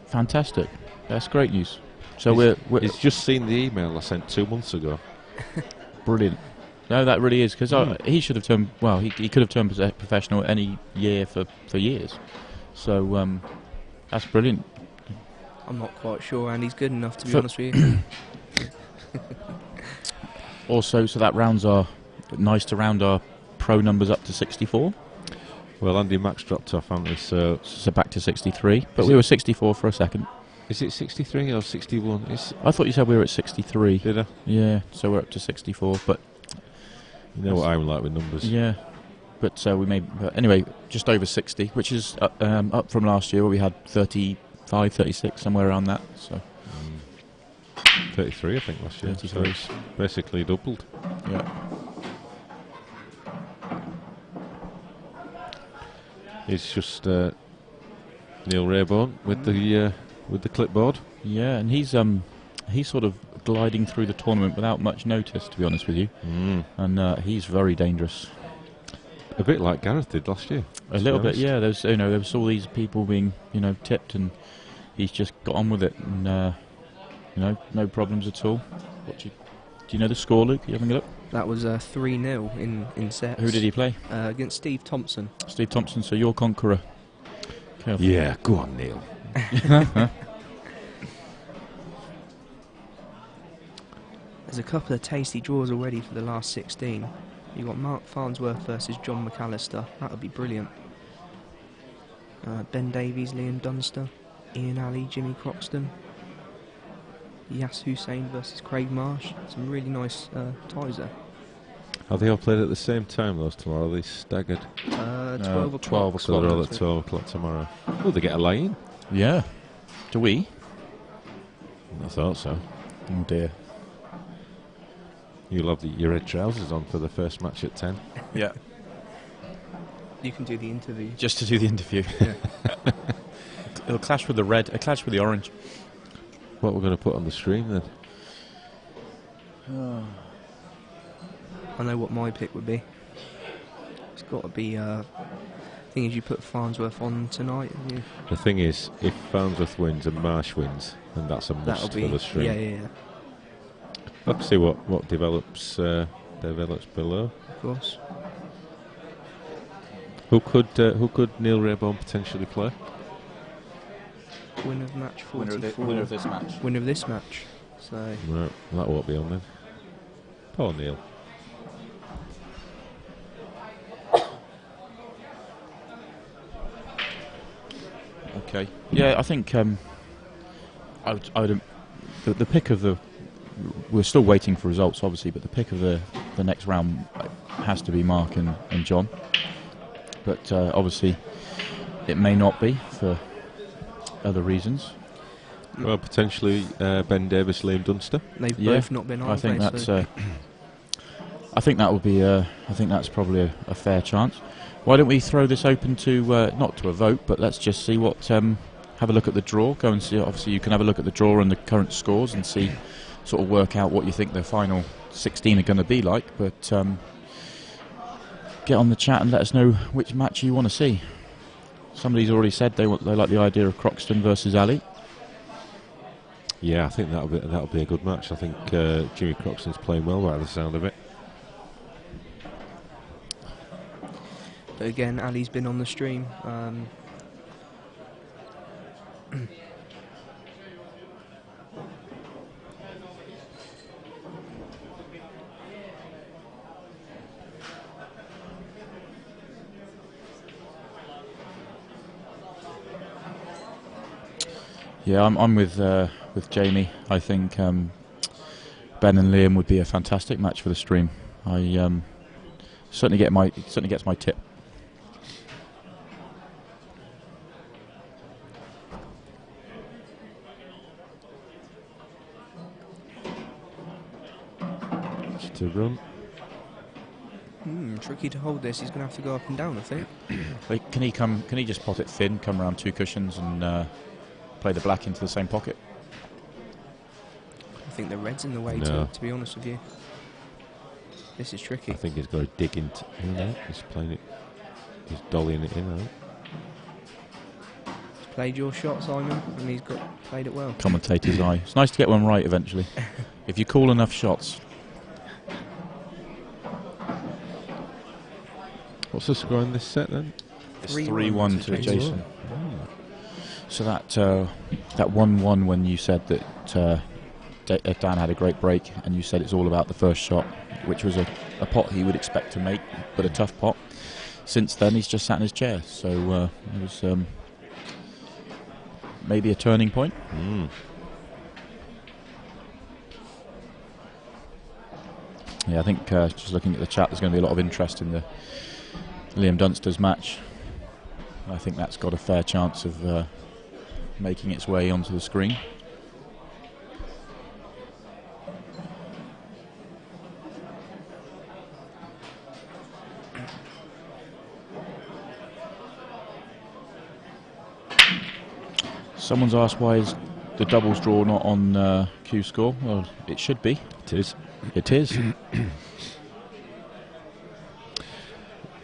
Fantastic. That's great news. So he's just seen the email I sent 2 months ago. Brilliant. No, that really is, because he should have turned, well, he could have turned professional any year for years. So that's brilliant. I'm not quite sure Andy's good enough, to be honest with you. Also, so that nice to round our pro numbers up to 64. Well, Andy Max dropped off, haven't we? So back to 63. But we were 64 for a second. Is it 63 or 61? I thought you said we were at 63. Did I? Yeah, so we're up to 64. But you know what I'm like with numbers. Yeah. But anyway, just over 60, which is up from last year where we had 35, 36, somewhere around that. So 33, I think, last year. 33. So it's basically doubled. Yeah. It's just Neil Rayborn with the clipboard. Yeah, and he's sort of gliding through the tournament without much notice, to be honest with you. And he's very dangerous. A bit like Gareth did last year. A little bit, yeah. There was all these people being tipped, and he's just got on with it, and no problems at all. Do you know the score, Luke? Are you having a look? That was 3-0 in sets. Who did he play? Against Steve Thompson. Steve Thompson, so your conqueror. Careful. Yeah, go on, Neil. There's a couple of tasty draws already for the last 16. You've got Mark Farnsworth versus John McAllister. That would be brilliant. Ben Davies, Liam Dunster, Ian Alley, Jimmy Croxton. Yas Hussain versus Craig Marsh. Some really nice ties there. Are they all played at the same time, those tomorrow? Are they staggered? 12 o'clock. 12 So they're all That's at it. 12 o'clock tomorrow. Oh, they get a lie-in? Yeah. Do we? I thought so. Oh dear. You'll have your red trousers on for the first match at 10. Yeah. You can do the interview. Just to do the interview. It'll clash with the red. It'll clash with the orange. What we're going to put on the stream then? I know what my pick would be. It's got to be. Thing is, you put Farnsworth on tonight. And The thing is, if Farnsworth wins and Marsh wins, then that's a must that'll be. for the stream. Yeah, Let's see what develops below. of course. Who could Neil Rayborn potentially play? Winner of match 44. Winner of this match. Winner of this match. So Right, that won't be on then. Poor Neil. Okay. Yeah, I think I would the pick of the. We're still waiting for results, obviously, but the pick of the next round has to be Mark and John. But obviously, it may not be for other reasons. Well, potentially Ben Davis, Liam Dunster. they've Yeah, both not been on. I think have they? that's. So I think that would be. I think that's probably a fair chance. Why don't we throw this open to not to a vote, but let's just see what. Have a look at the draw. Go and see. Obviously, you can have a look at the draw and the current scores and see, sort of work out what you think the final 16 are going to be like. But get on the chat and let us know which match you want to see. Somebody's already said they like the idea of Croxton versus Ali. Yeah, I think that'll be a good match. I think Jimmy Croxton's playing well by the sound of it. but again, Ali's been on the stream. Yeah, I'm with Jamie. I think Ben and Liam would be a fantastic match for the stream. I certainly gets my tip. To run. Tricky to hold this. He's going to have to go up and down, I think. Wait, can he just pot it thin, come around two cushions and play the black into the same pocket? I think the red's in the way, No. to be honest with you. This is tricky. I think he's got to dig into. He's playing it. He's dollying it in. I think. He's played your shot, Simon, and he's played it well. Commentator's eye. It's nice to get one right eventually. If you call enough shots. What's the score in this set then? It's 3-1 3-1 to to Jason. Jason. So that 1-1 when you said that Dan had a great break and you said it's all about the first shot, which was a pot he would expect to make, but a tough pot. Since then he's just sat in his chair, so it was maybe a turning point. Yeah, I think just looking at the chat, there's going to be a lot of interest in the Liam Dunster's match. I think that's got a fair chance of making its way onto the screen. Someone's asked why is the doubles draw not on Q score? Well, it should be. It is. It is.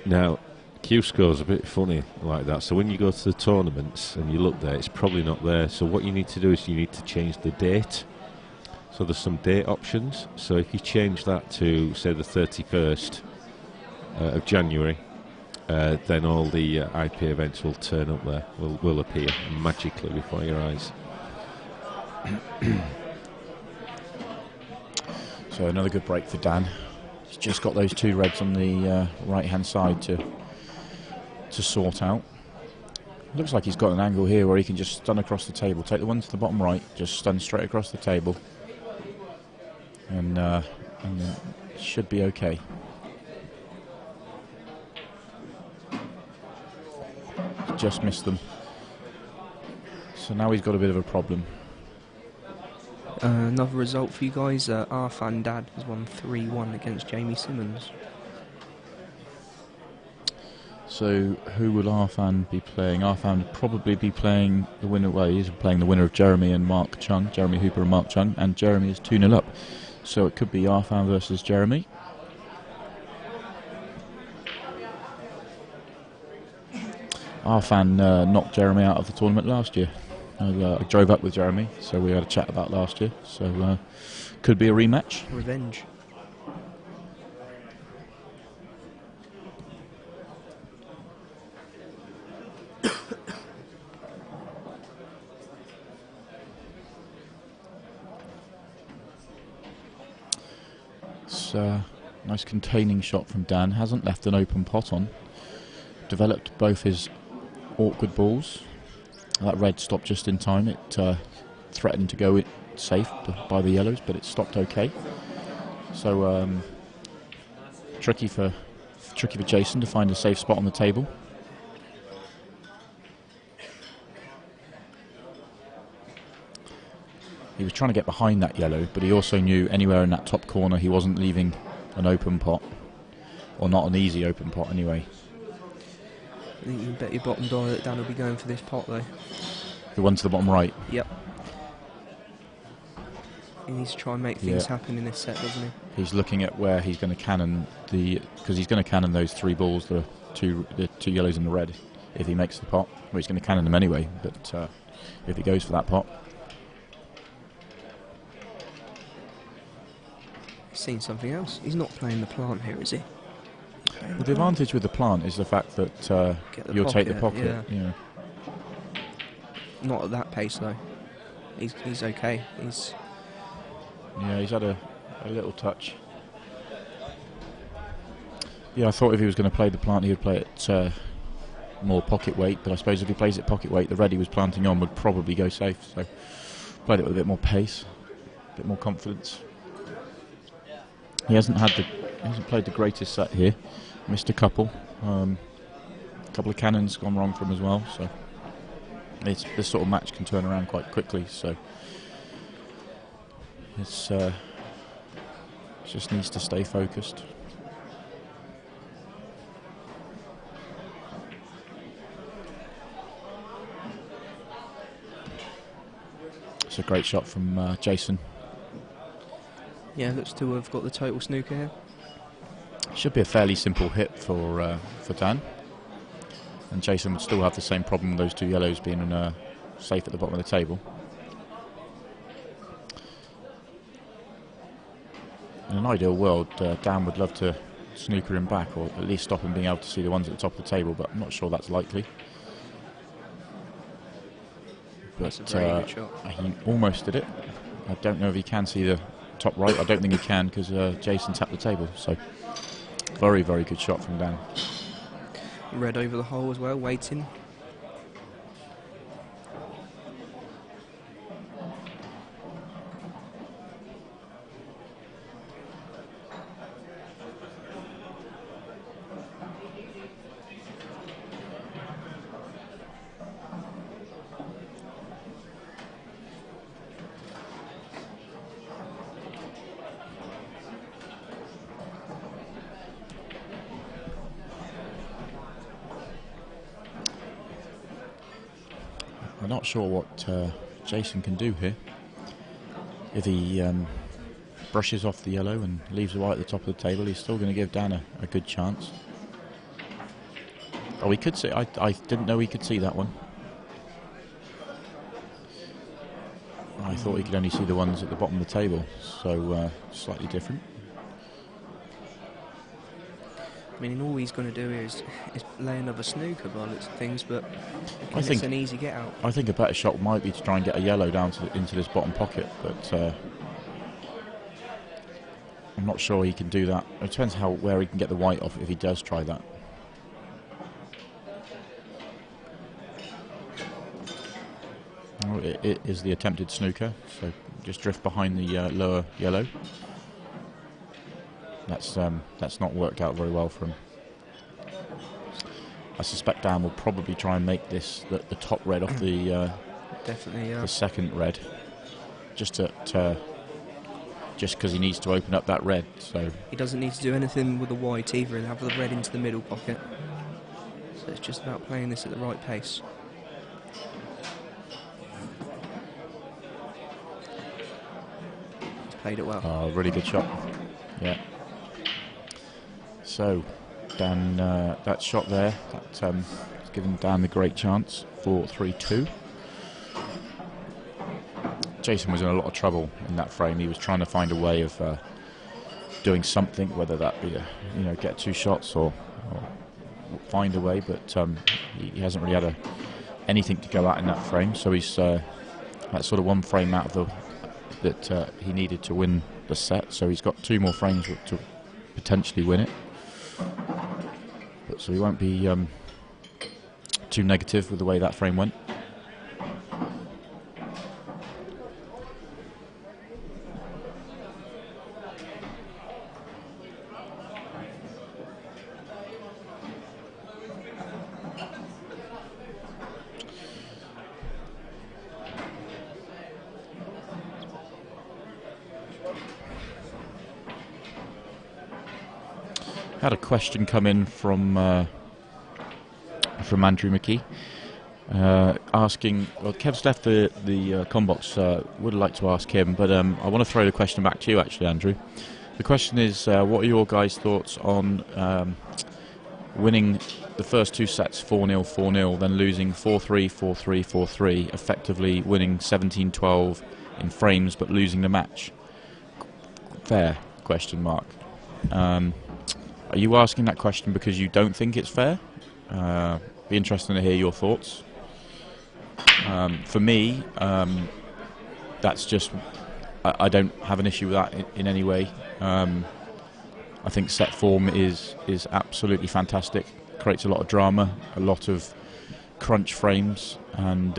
Now, Q score's a bit funny like that. So when you go to the tournaments and you look there, it's probably not there. So what you need to do is you need to change the date. So there's some date options. So if you change that to, say, the 31st of January, then all the IP events will turn up there, will appear magically before your eyes. So another good break for Dan. He's just got those 2 reds on the right-hand side to sort out. Looks like he's got an angle here where he can just stun across the table, take the one to the bottom right, just stun straight across the table, and then should be okay. Just missed them. So now he's got a bit of a problem. Another result for you guys. Arfan Dad has won 3-1 against Jamie Simmons. So who will Arfan be playing? Arfan would probably be playing the winner. Well, he's playing the winner of Jeremy and Mark Chung, Jeremy Hooper and Mark Chung, and Jeremy is 2-0 up. So it could be Arfan versus Jeremy. Arfan knocked Jeremy out of the tournament last year. I drove up with Jeremy, so we had a chat about last year. So could be a rematch. Revenge. It's a nice containing shot from Dan. Hasn't left an open pot on. Developed both his awkward balls. That red stopped just in time. It threatened to go safe by the yellows, but it stopped okay. So tricky for Jason to find a safe spot on the table. He was trying to get behind that yellow, but he also knew anywhere in that top corner he wasn't leaving an open pot, or not an easy open pot anyway. I think you can bet your bottom dollar that Dan will be going for this pot though. The one to the bottom right. Yep. He needs to try and make things happen in this set, doesn't he? He's looking at where he's going to cannon because he's going to cannon those 3 balls, the two yellows and the red, if he makes the pot. Well, he's going to cannon them anyway, but if he goes for that pot. He's seen something else. He's not playing the plant here, is he? Well, the advantage with the plant is the fact that you'll take the pocket. Yeah. Not at that pace though. He's okay. He's had a little touch. Yeah, I thought if he was going to play the plant, he would play it more pocket weight. But I suppose if he plays it pocket weight, the red he was planting on would probably go safe. So played it with a bit more pace, a bit more confidence. He hasn't played the greatest set here. Missed a couple. A couple of cannons gone wrong for him as well. So this sort of match can turn around quite quickly. So it's just needs to stay focused. It's a great shot from Jason. Yeah, looks to have got the total snooker here. Should be a fairly simple hit for Dan. And Jason would still have the same problem with those 2 yellows being safe at the bottom of the table. In an ideal world, Dan would love to snooker him back, or at least stop him being able to see the ones at the top of the table, but I'm not sure that's likely. But That's a very good shot. He almost did it. I don't know if he can see the top right. I don't think he can because Jason tapped the table. So very, very good shot from Dan. Red over the hole as well, waiting. I'm not sure what Jason can do here. If he brushes off the yellow and leaves the white at the top of the table, he's still going to give Dan a good chance. Oh, he could see. I didn't know he could see that one. I thought he could only see the ones at the bottom of the table, so slightly different. I mean, all he's going to do here is lay another snooker by the looks of things, but I think it's an easy get out. I think a better shot might be to try and get a yellow down into this bottom pocket, but I'm not sure he can do that. It depends where he can get the white off if he does try that. Oh, it is the attempted snooker, so just drift behind the lower yellow. That's not worked out very well for him. I suspect Dan will probably try and make this the top red off the definitely, yeah, the second red, just because he needs to open up that red. So he doesn't need to do anything with the white either. He'll have the red into the middle pocket. So it's just about playing this at the right pace. He's played it well. Oh, really good shot. Yeah. So Dan, that shot there, that has given Dan the great chance for 3-2. Jason was in a lot of trouble in that frame. He was trying to find a way of doing something, whether that be get 2 shots or find a way, but he hasn't really had anything to go at in that frame. So he's that's sort of one frame out of that he needed to win the set. So he's got 2 more frames to potentially win it. But so he won't be too negative with the way that frame went. Had a question come in from Andrew McKee asking. Well, Kev's left the combox. Would like to ask him, but I want to throw the question back to you, actually, Andrew. The question is, what are your guys' thoughts on winning the first 2 sets 4-0, 4-0, then losing 4-3, 4-3, 4-3, effectively winning 17-12 in frames, but losing the match? Fair? Question mark. Are you asking that question because you don't think it's fair? Be interesting to hear your thoughts. For me, that's just... I don't have an issue with that in any way. I think set form is absolutely fantastic. Creates a lot of drama, a lot of crunch frames, and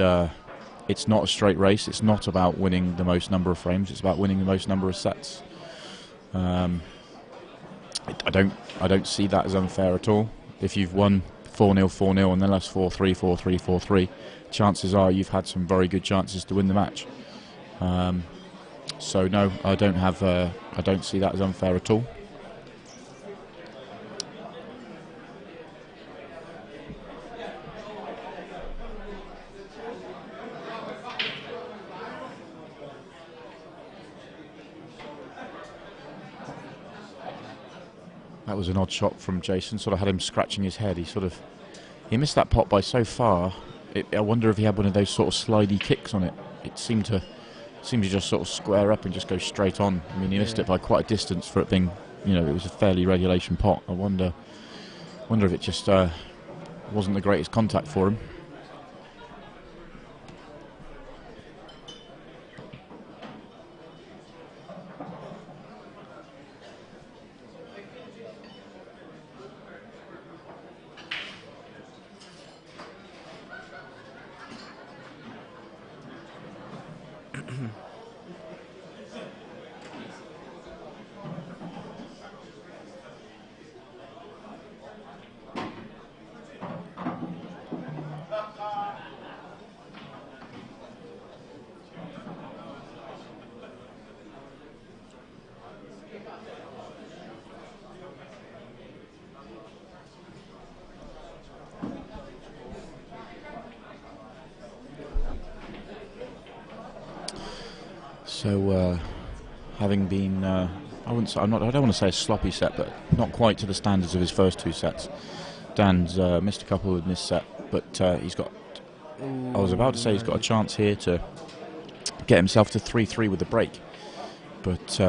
it's not a straight race. It's not about winning the most number of frames. It's about winning the most number of sets. I don't see that as unfair at all. If you've won 4-0, 4-0, and then lost 4-3, 4-3, 4-3, chances are you've had some very good chances to win the match. So no, I don't see that as unfair at all. That was an odd shot from Jason. Sort of had him scratching his head. He missed that pot by so far. I wonder if he had one of those sort of slidey kicks on it. It seemed to just sort of square up and just go straight on. I mean, he missed it by quite a distance for it being, it was a fairly regulation pot. I wonder if it just wasn't the greatest contact for him. So, having been, I don't want to say a sloppy set, but not quite to the standards of his first 2 sets. Dan's missed a couple in this set, but he's got. I was about to say he's got a chance here to get himself to 3-3 with the break, but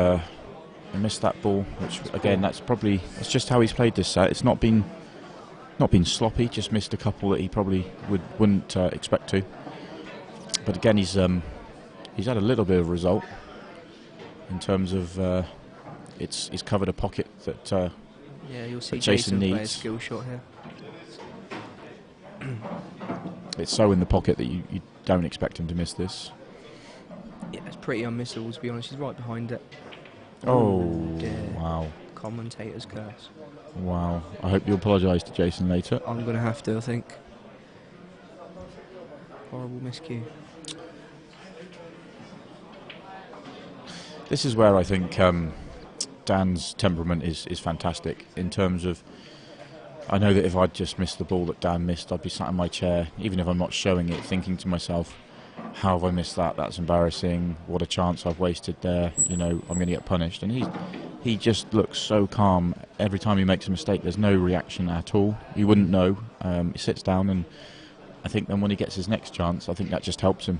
he missed that ball. Which again, it's just how he's played this set. It's not been sloppy. Just missed a couple that he probably wouldn't expect to. But again, he's had a little bit of result in terms of It's covered a pocket that Yeah, you'll see that Jason Jason play a needs. skill shot here. It's so in the pocket that you don't expect him to miss this. Yeah, it's pretty unmissable, to be honest. He's right behind it. Oh, dear. wow. Commentator's curse. Wow. I hope you apologise to Jason later. I'm going to have to, I think. Horrible miscue. This is where I think Dan's temperament is fantastic in terms of, I know that if I'd just missed the ball that Dan missed, I'd be sat in my chair, even if I'm not showing it, thinking to myself, how have I missed that? That's embarrassing. What a chance I've wasted there. You know, I'm going to get punished. And he just looks so calm. Every time he makes a mistake, there's no reaction at all. You wouldn't know. He sits down, and I think then when he gets his next chance, I think that just helps him.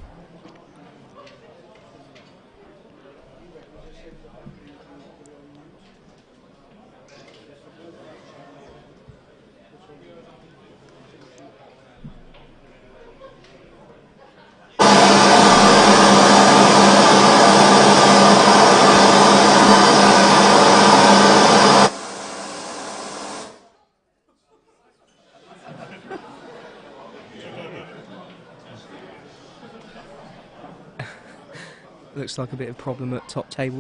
Looks like a bit of problem at top table.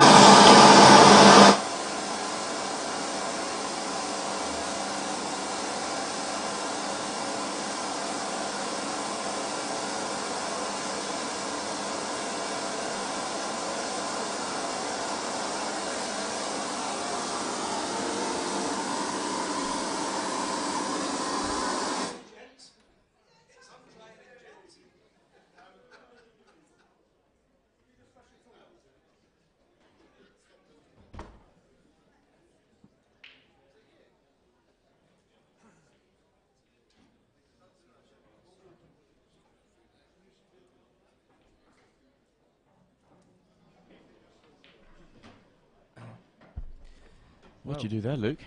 What did you do there, Luke?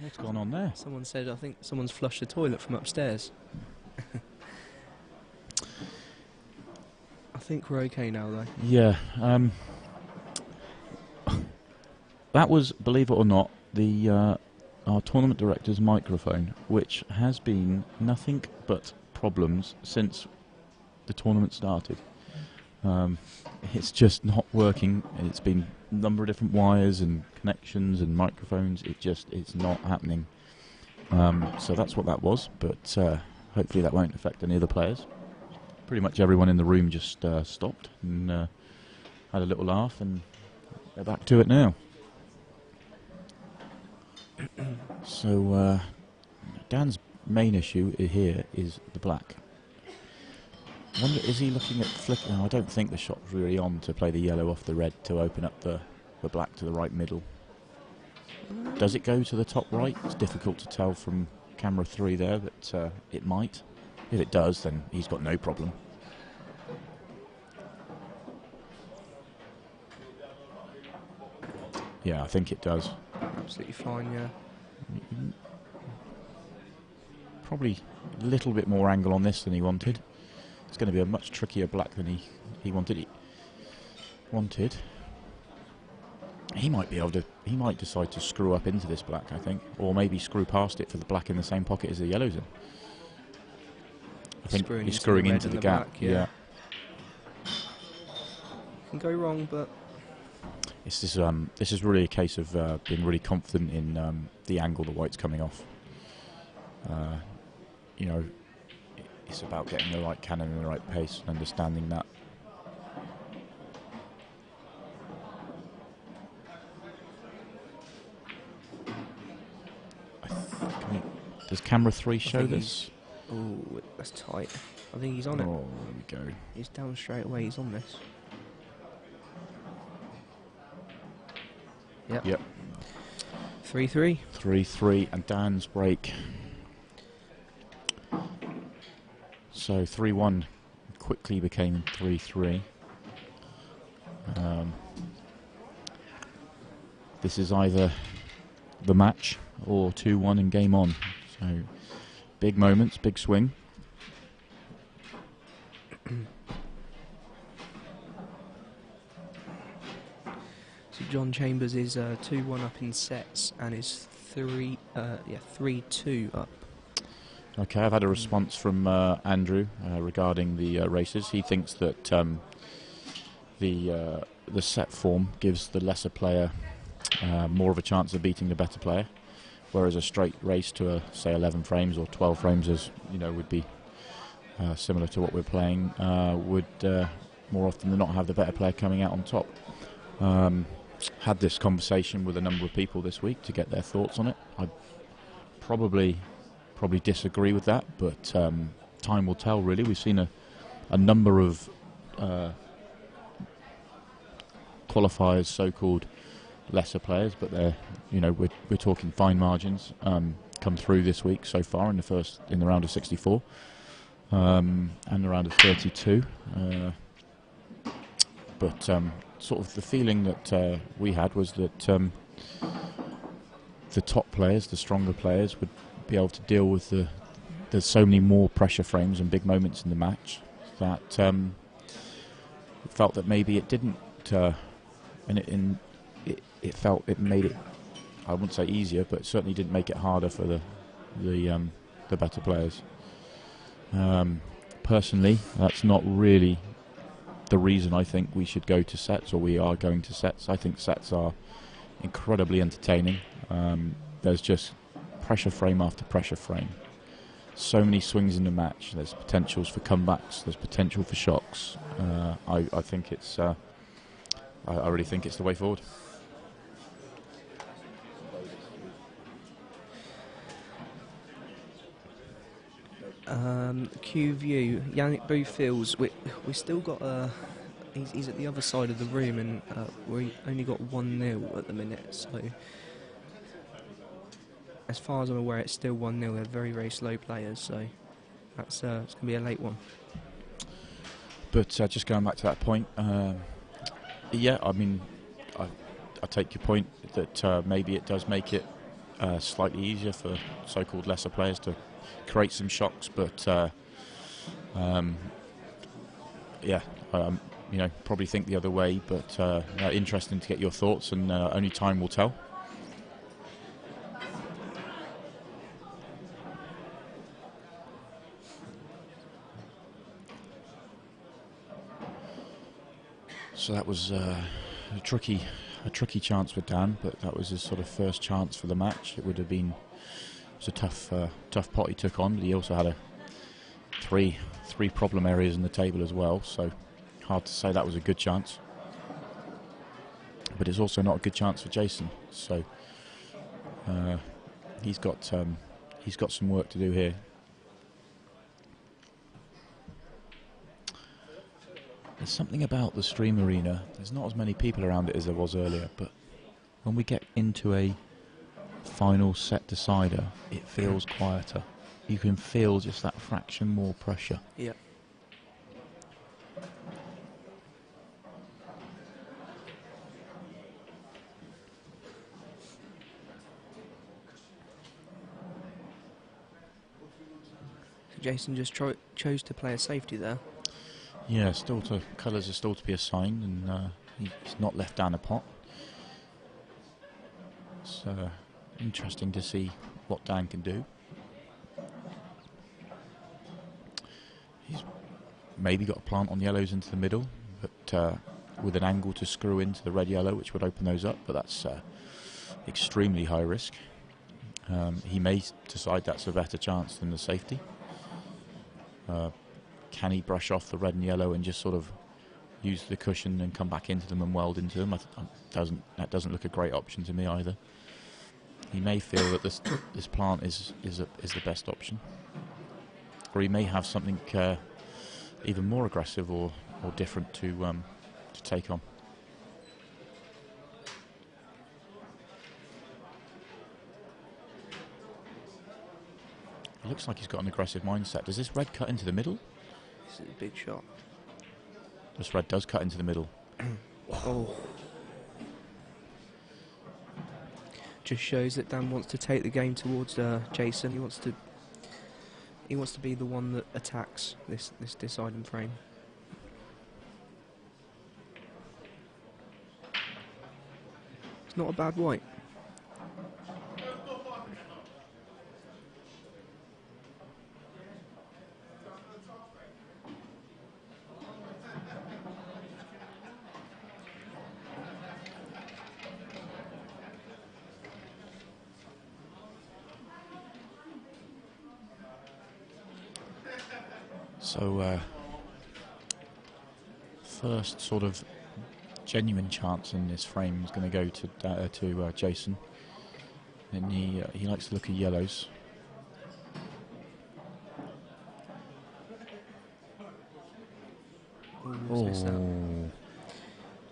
What's gone on there? Someone said, I think someone's flushed the toilet from upstairs. I think we're okay now, though. Yeah. That was, believe it or not, our tournament director's microphone, which has been nothing but problems since the tournament started. It's just not working. It's been a number of different wires and connections and microphones. It's not happening. So that's what that was, but hopefully that won't affect any of the players. Pretty much everyone in the room just stopped and had a little laugh, and they're back to it now. So Dan's main issue here is the black. I wonder, is he looking at flicking? No, I don't think the shot's really on to play the yellow off the red to open up the black to the right middle. Does it go to the top right? It's difficult to tell from camera 3 there, but it might. If it does, then he's got no problem. Yeah, I think it does. Absolutely fine, yeah. Probably a little bit more angle on this than he wanted. It's going to be a much trickier black than he wanted. He might be able to. He might decide to screw up into this black, I think, or maybe screw past it for the black in the same pocket as the yellow's in. I think he's screwing into the gap. Black, yeah. Can go wrong, but This is really a case of being really confident in the angle the white's coming off. You know, it's about getting the right cannon in the right pace and understanding that. Does camera 3 show this? oh, that's tight. I think he's on it. Oh, there we go. He's down straight away. He's on this. Yep. Yep. 3-3. 3-3, and Dan's break. So 3-1 quickly became 3-3. This is either the match or 2-1 and game on. So big moments, big swing. So John Chambers is 2-1 up in sets and is 3-2 up. Okay, I've had a response from Andrew regarding the races. He thinks that the set form gives the lesser player more of a chance of beating the better player, whereas a straight race to say 11 frames or 12 frames, as you know, would be similar to what we're playing, would more often than not have the better player coming out on top. Had this conversation with a number of people this week to get their thoughts on it. I probably disagree with that, but time will tell. Really, we've seen a number of qualifiers, so-called lesser players, but they're, you know, we're talking fine margins, come through this week so far in the round of 64 and the round of 32. But sort of the feeling that we had was that the top players, the stronger players, would be able to deal with there's so many more pressure frames and big moments in the match that felt that maybe it didn't, and it felt it made it, I wouldn't say easier, but it certainly didn't make it harder for the better players. Personally, that's not really the reason I think we should go to sets, or we are going to sets. I think sets are incredibly entertaining. There's just pressure frame after pressure frame. So many swings in the match. There's potentials for comebacks. There's potential for shocks. I think it's. I really think it's the way forward. Q View, Yannick Bouffils, we still got he's at the other side of the room, and we only got 1-0 at the minute, so as far as I'm aware it's still 1-0. They're very, very slow players, so that's it's going to be a late one. But just going back to that point, yeah, I mean, I take your point that maybe it does make it slightly easier for so-called lesser players to create some shocks, but yeah, you know, probably think the other way. But interesting to get your thoughts, and only time will tell. So that was a tricky chance for Dan, but that was his sort of first chance for the match. It would have been, it was a tough pot he took on, but he also had three problem areas in the table as well, so hard to say that was a good chance. But it's also not a good chance for Jason, so he's got some work to do here. There's something about the stream arena. There's not as many people around it as there was earlier, but when we get into a final set decider, it feels quieter. You can feel just that fraction more pressure. Yeah. Jason just chose to play a safety there. Yeah, colours are still to be assigned, and he's not left down a pot. It's interesting to see what Dan can do. He's maybe got a plant on yellows into the middle, but with an angle to screw into the red-yellow, which would open those up, but that's extremely high risk. He may decide that's a better chance than the safety. Can he brush off the red and yellow and just sort of use the cushion and come back into them and weld into them? That doesn't look a great option to me either. He may feel that this plant is the best option, or he may have something even more aggressive or different to take on. It looks like he's got an aggressive mindset. Does this red cut into the middle? This is a big shot. This red does cut into the middle. Oh. Just shows that Dan wants to take the game towards Jason. He wants to be the one that attacks this deciding frame. not a bad white. So, first sort of genuine chance in this frame is going to go to Jason, and he likes to look at yellows.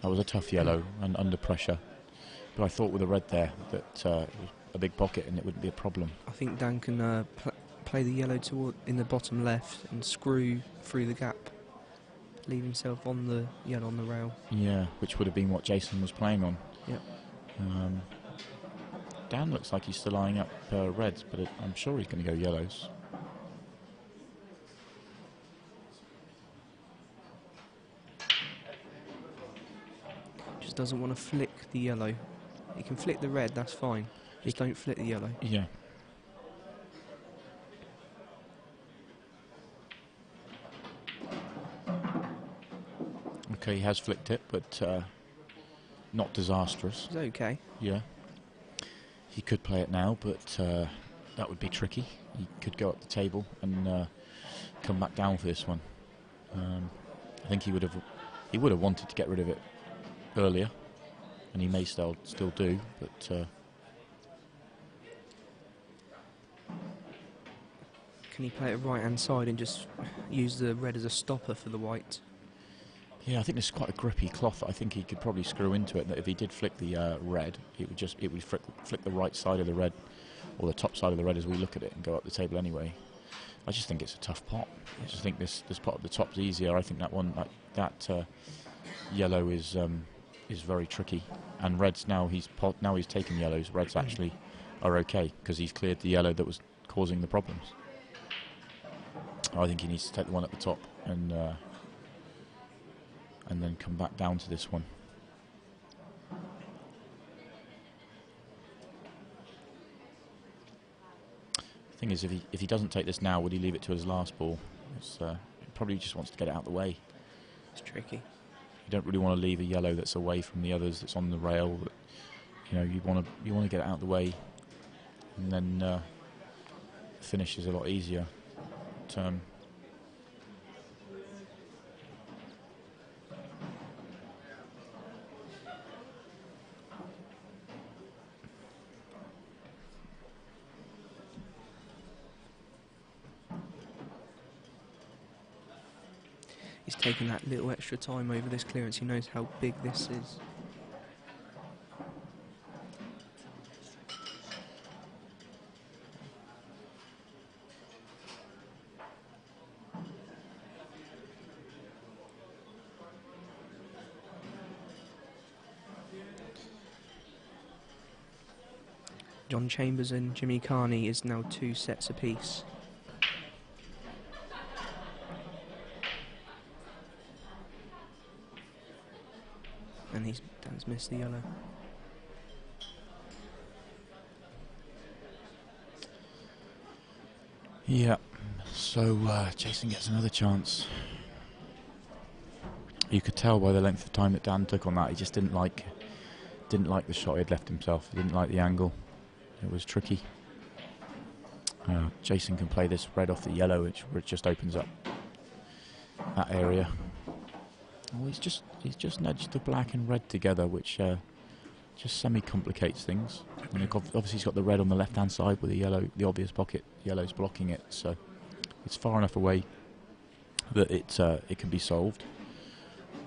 That was a tough yellow and under pressure, but I thought with a red there that it was a big pocket and it wouldn't be a problem. I think Dan can play the yellow in the bottom left and screw through the gap, leave himself on the yellow on the rail. Yeah, which would have been what Jason was playing on. Yep. Dan looks like he's still eyeing up reds, but I'm sure he's going to go yellows. Just doesn't want to flick the yellow. He can flick the red, that's fine. Just don't flick the yellow. Yeah. Okay, he has flicked it, but not disastrous. It's okay. Yeah. He could play it now, but that would be tricky. He could go up the table and come back down for this one. I think he would have wanted to get rid of it earlier, and he may still do, but can he play it right hand side and just use the red as a stopper for the white? yeah, I think this is quite a grippy cloth. I think he could probably screw into it. That if he did flick the red, it would flick the right side of the red, or the top side of the red as we look at it, and go up the table anyway. I just think it's a tough pot. I just think this pot at the top's easier. I think that one, that yellow is very tricky, and reds now he's taken yellows. Reds actually are okay because he's cleared the yellow that was causing the problems. I think he needs to take the one at the top and then come back down to this one. The thing is, if he doesn't take this now, would he leave it to his last ball? He probably just wants to get it out of the way. It's tricky. You don't really want to leave a yellow that's away from the others, that's on the rail. But, you know, you want to get it out of the way, and then the finish is a lot easier. But, He's taken that little extra time over this clearance. He knows how big this is. John Chambers and Jimmy Carney is now 2 sets apiece. And Dan's missed the yellow. yeah, so Jason gets another chance. You could tell by the length of time that Dan took on that, he just didn't like the shot he had left himself. He didn't like the angle. It was tricky. Jason can play this red off the yellow, which just opens up that area. Oh, he's just nudged the black and red together, which just semi-complicates things. And obviously he's got the red on the left-hand side with the yellow, the obvious pocket. Yellow's blocking it, so it's far enough away that it can be solved.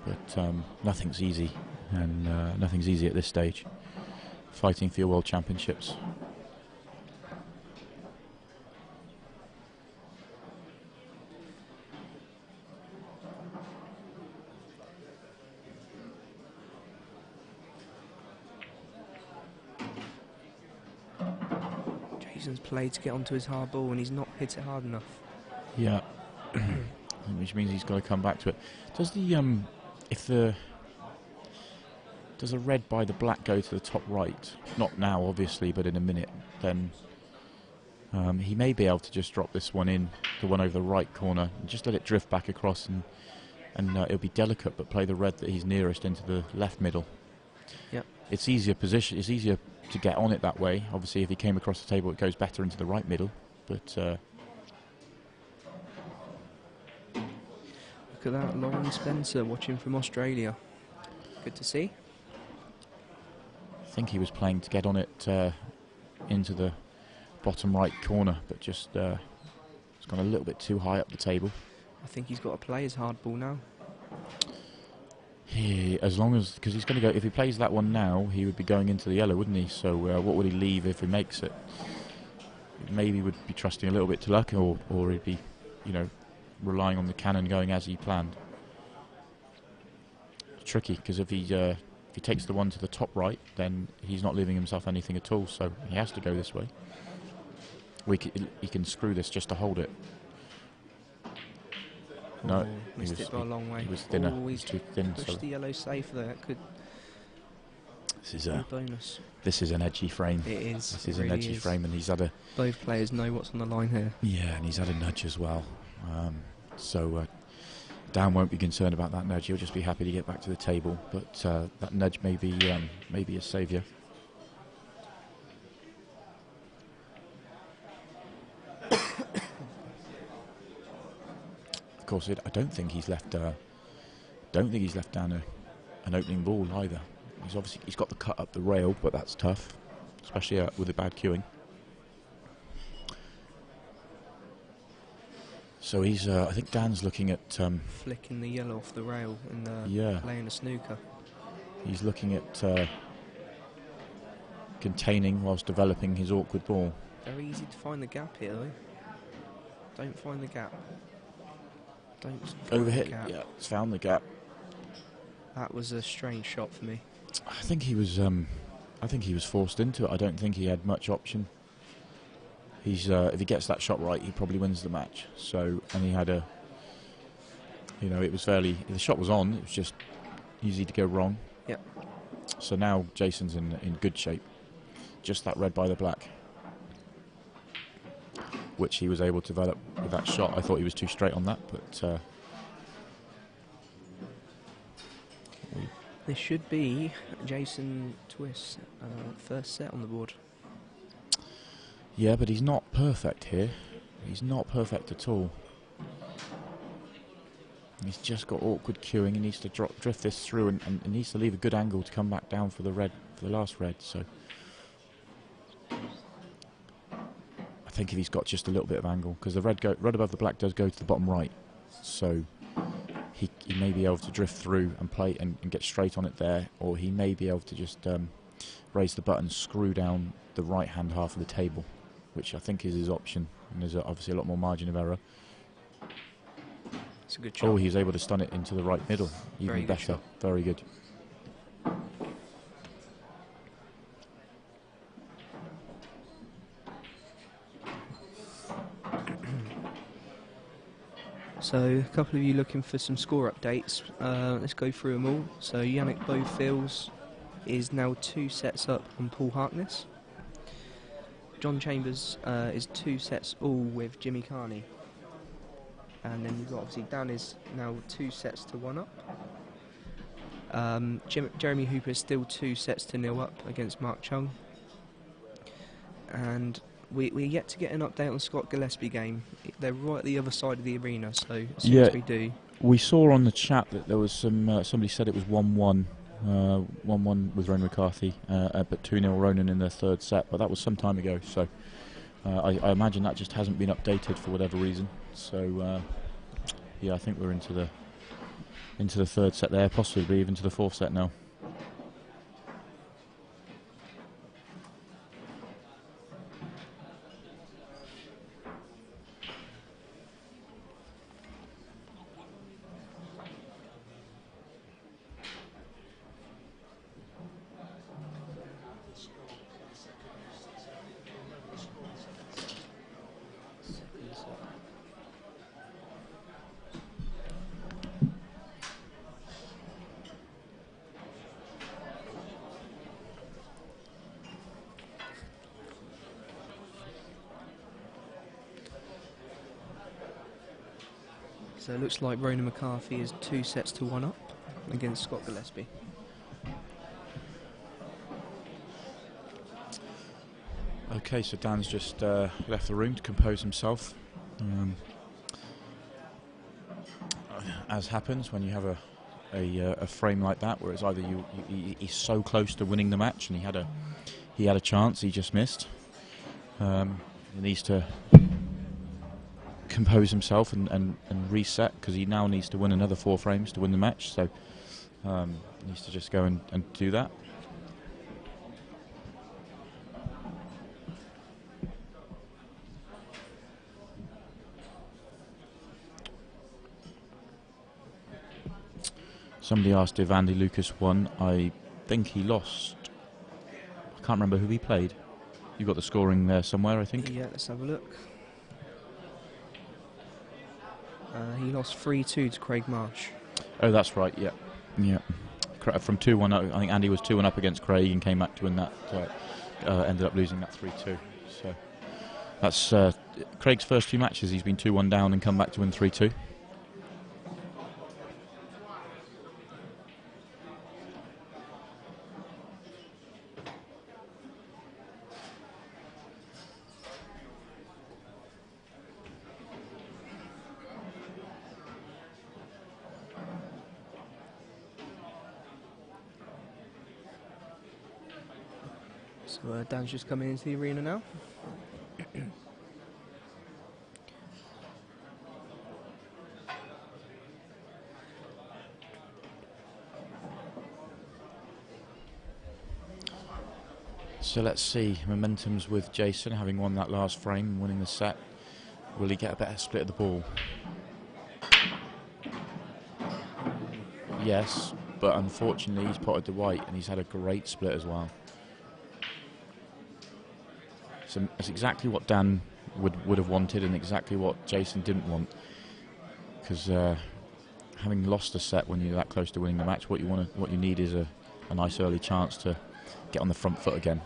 But nothing's easy, and nothing's easy at this stage. Fighting for your World Championships. Jason's played to get onto his hard ball and he's not hit it hard enough. Yeah, which means he's got to come back to it. Does the if the does a red by the black go to the top right? Not now, obviously, but in a minute. Then he may be able to just drop this one in, the one over the right corner, and just let it drift back across, and it'll be delicate, but play the red that he's nearest into the left middle. Yep. It's easier position. It's easier to get on it that way. Obviously, if he came across the table, it goes better into the right middle. But look at that, Lauren Spencer watching from Australia. Good to see. I think he was playing to get on it into the bottom right corner, but just it's gone a little bit too high up the table. I think he's got to play his hardball now. As long as, because he's going to go, if he plays that one now, he would be going into the yellow, wouldn't he? So what would he leave if he makes it? Maybe would be trusting a little bit to luck, or he'd be, you know, relying on the cannon going as he planned. It's tricky, because if he takes the one to the top right, then he's not leaving himself anything at all, so he has to go this way. He can screw this just to hold it. No, missed it by a long way. He was thinner. Oh, He's too thin. Pushed So the yellow safe there. Could this is be a bonus. This is an edgy frame. It is. This is it an really edgy is. frame, and he's had a Both players know what's on the line here. yeah, and he's had a nudge as well. Dan won't be concerned about that nudge. He'll just be happy to get back to the table. But that nudge may be a saviour. Of course, I don't think he's left. Don't think he's left down an opening ball either. He's got the cut up the rail, but that's tough, especially with the bad cueing. So he's. I think Dan's looking at Flicking the yellow off the rail and playing a snooker. He's looking at containing whilst developing his awkward ball. Very easy to find the gap here, though. Don't find the gap. Don't find Overhit. the gap. Yeah, it's found the gap. That was a strange shot for me. I think he was. I think he was forced into it. I don't think he had much option. If he gets that shot right, he probably wins the match. So, and he had it was fairly. The shot was on. It was just easy to go wrong. Yep. So now Jason's in good shape. Just that red by the black, which he was able to develop with that shot. I thought he was too straight on that, but This should be Jason Twist's first set on the board. yeah, but he's not perfect here. He's not perfect at all. He's just got awkward cueing. He needs to drift this through and needs to leave a good angle to come back down for the last red. So I think if he's got just a little bit of angle, because the red above the black does go to the bottom right, so he may be able to drift through and play and get straight on it there, or he may be able to just raise the button, screw down the right hand half of the table, which I think is his option, and there's obviously a lot more margin of error. It's a good shot. Oh, he was able to stun it into the right middle. Even Very good better. shot. Very good. So, a couple of you looking for some score updates. Let's go through them all. So, Yannick Bowfields is now 2 sets up on Paul Harkness. John Chambers is 2 sets all with Jimmy Carney. And then you've got, obviously, Dan is now 2 sets to 1 up. Jeremy Hooper is still 2 sets to 0 up against Mark Chung. And we're yet to get an update on Scott Gillespie game. They're right at the other side of the arena, so as soon as we do. We saw on the chat that there was somebody said it was 1-1. 1-1 with Ronan McCarthy, but 2-0 Ronan in their 3rd set, but that was some time ago, so I imagine that just hasn't been updated for whatever reason. So yeah, I think we're into the 3rd set there, possibly even to the 4th set now. So it looks like Ronan McCarthy is 2 sets to 1 up against Scott Gillespie. Okay, so Dan's just left the room to compose himself. As happens when you have a frame like that, where it's either he's so close to winning the match, and he had a chance, he just missed. He needs to compose himself and reset, because he now needs to win another 4 frames to win the match. So he needs to just go and do that. Somebody asked if Andy Lucas won. I think he lost. I can't remember who he played. You got the scoring there somewhere, I think. Yeah, let's have a look. He lost 3-2 to Craig Marsh. Oh, that's right. Yeah, yeah. From 2-1 up, I think Andy was 2-1 up against Craig and came back to win that. Ended up losing that 3-2. So that's Craig's first 2 matches. He's been 2-1 down and come back to win 3-2. So Dan's just coming into the arena now. So let's see. Momentum's with Jason, having won that last frame, winning the set. Will he get a better split of the ball? Yes, but unfortunately he's potted the white, and he's had a great split as well. So that's exactly what Dan would have wanted, and exactly what Jason didn't want. Because having lost a set when you're that close to winning the match, what you need is a nice early chance to get on the front foot again.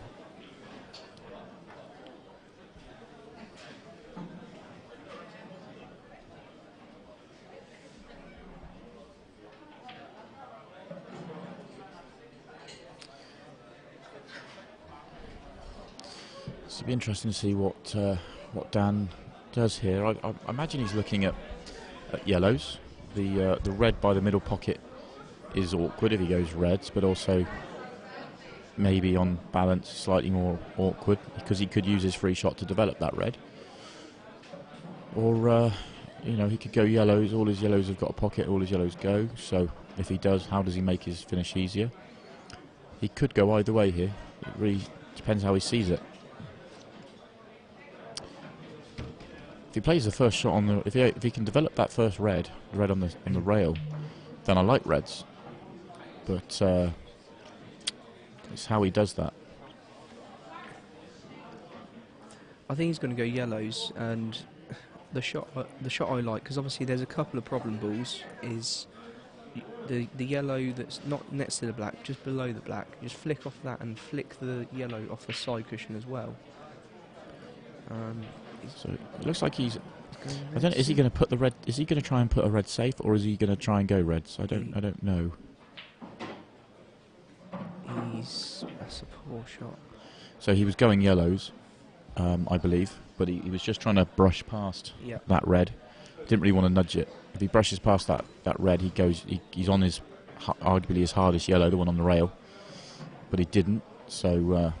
So it'll be interesting to see what Dan does here. I imagine he's looking at yellows. The red by the middle pocket is awkward if he goes reds, but also maybe on balance slightly more awkward because he could use his free shot to develop that red. Or he could go yellows. All his yellows have got a pocket. All his yellows go. So if he does, how does he make his finish easier? He could go either way here. It really depends how he sees it. If he plays the first shot on the, if he can develop that first red on the rail, then I like reds. But it's how he does that. I think he's going to go yellows, and the shot I like, because obviously there's a couple of problem balls, is the yellow that's not next to the black, just below the black. Just flick off that and flick the yellow off the side cushion as well. So it looks like he's. I don't know, is he going to put the red? Is he going to try and put a red safe, or is he going to try and go reds? I don't know. That's a poor shot. So he was going yellows, I believe, but he was just trying to brush past that red. Didn't really want to nudge it. If he brushes past that red, he's on his arguably his hardest yellow, the one on the rail, but he didn't. So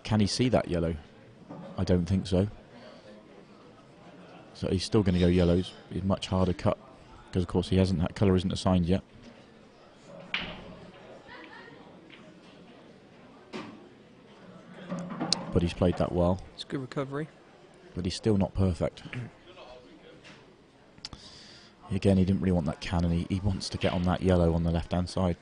can he see that yellow? I don't think so. So he's still going to go yellows. He's much harder cut because, of course, that colour isn't assigned yet. But he's played that well. It's good recovery. But he's still not perfect. Again, he didn't really want that cannon. He wants to get on that yellow on the left-hand side.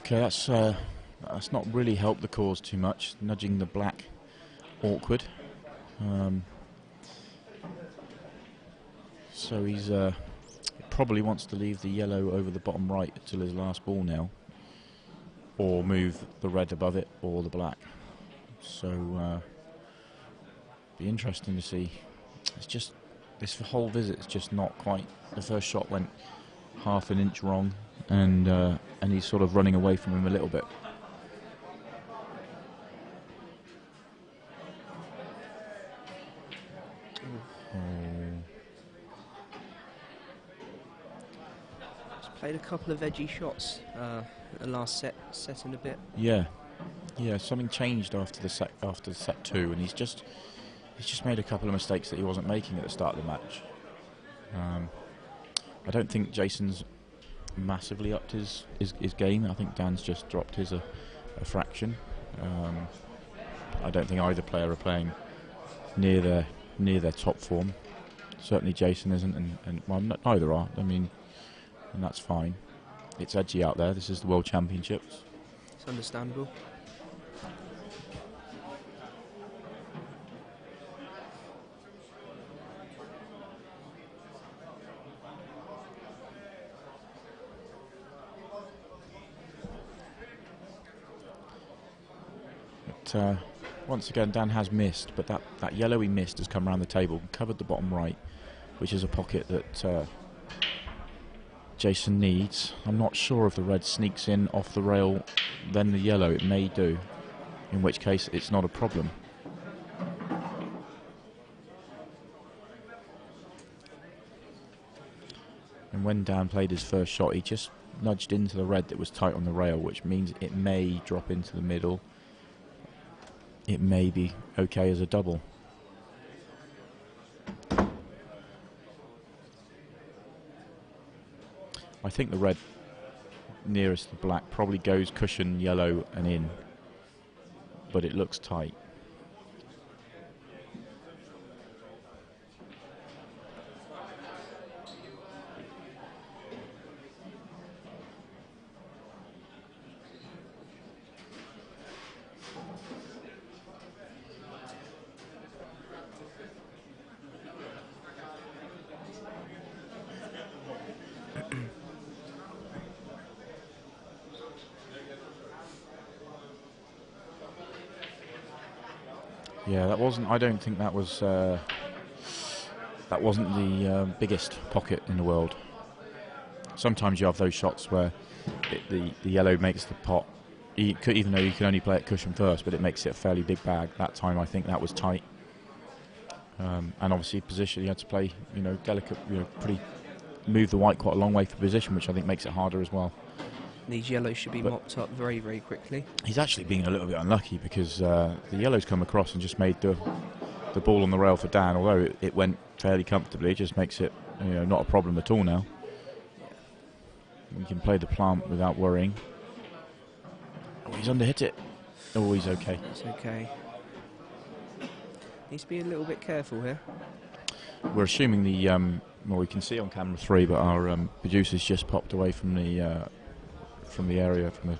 Okay, that's not really helped the cause too much. Nudging the black awkward. So he probably wants to leave the yellow over the bottom right till his last ball now, or move the red above it or the black. So be interesting to see. It's just this whole visit's just not quite. The first shot went half an inch wrong, and he's sort of running away from him a little bit. Played a couple of edgy shots the last set and a bit. Yeah, something changed after set 2, and he's just made a couple of mistakes that he wasn't making at the start of the match. I don't think Jason's massively upped his game. I think Dan's just dropped his a fraction. I don't think either player are playing near their top form. Certainly Jason isn't, and well, neither are. I mean, and that's fine. It's edgy out there. This is the World Championships. It's understandable. But once again, Dan has missed, but that yellow he missed has come around the table and covered the bottom right, which is a pocket that Jason needs. I'm not sure if the red sneaks in off the rail, then the yellow. It may do, in which case it's not a problem. And when Dan played his first shot, he just nudged into the red that was tight on the rail, which means it may drop into the middle. It may be okay as a double. I think the red nearest the black probably goes cushion yellow and in, but it looks tight. Yeah, that wasn't. I don't think that was. That wasn't the biggest pocket in the world. Sometimes you have those shots where the yellow makes the pot, even though you can only play it cushion first, but it makes it a fairly big bag. That time I think that was tight, and obviously position. You had to play, delicate, pretty. Move the white quite a long way for position, which I think makes it harder as well. These yellows should be mopped up very, very quickly. He's actually been a little bit unlucky because the yellow's come across and just made the ball on the rail for Dan. Although it went fairly comfortably, it just makes it not a problem at all now. You can play the plant without worrying. Oh, he's underhit it. Oh, he's okay. It's okay. Needs to be a little bit careful here. We're assuming well, we can see on camera 3, but our producer's just popped away from the area, from the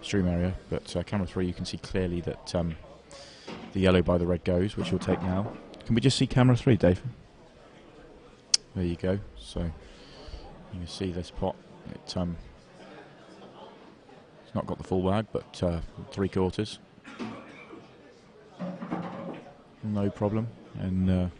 stream area. But camera 3, you can see clearly that the yellow by the red goes, which we'll take now. Can we just see camera 3, Dave? There you go. So you can see this pot. It's not got the full bag, but 3/4. No problem. And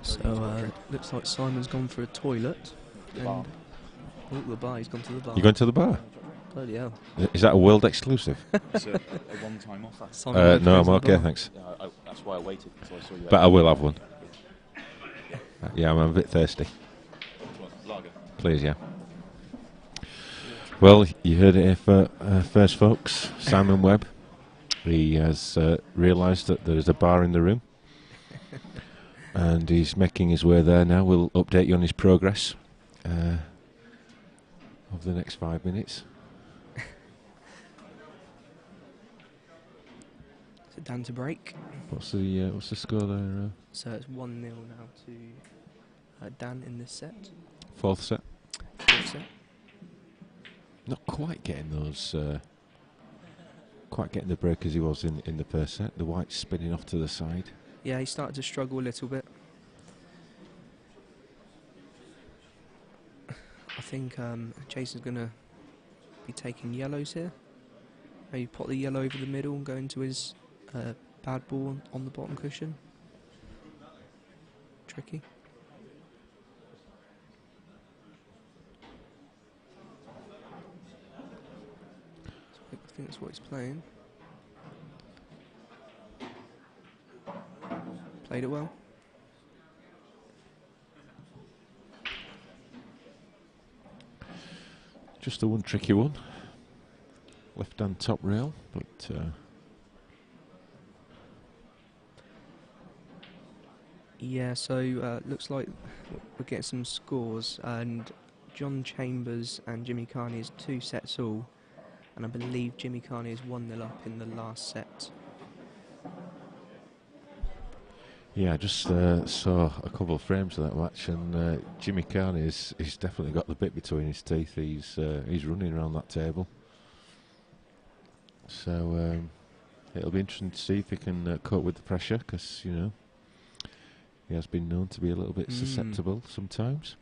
So looks like Simon's gone for a toilet. bar. Oh, the bar. He's gone to the bar. You going to the bar? Bloody hell. Is that a world exclusive? It's a one-time offer. Simon No, I'm closing the okay, door. thanks. That's why I waited until I saw you. But I will have one. Yeah, I'm a bit thirsty. Lager. Please, yeah. Well, you heard it here first, folks. Simon Webb. He has realised that there is a bar in the room, and he's making his way there now. We'll update you on his progress over the next 5 minutes. So down to break. What's the score there? So it's 1-0 now to Dan in this set. Fourth set. Fourth set. Not quite getting those. Quite getting the break as he was in the first set. The white's spinning off to the side. Yeah, he started to struggle a little bit. I think Jason's going to be taking yellows here. Maybe pot the yellow over the middle and go into his bad ball on the bottom cushion. Tricky. I think that's what he's playing. Played it well. Just the one tricky one. Left hand top rail, but yeah, so looks like we're getting some scores, and John Chambers and Jimmy Carney is 2 sets all, and I believe Jimmy Carney is 1-0 up in the last set. yeah, I just saw a couple of frames of that match, and Jimmy Carney he's definitely got the bit between his teeth. He's running around that table. So it'll be interesting to see if he can cope with the pressure, because he has been known to be a little bit susceptible sometimes.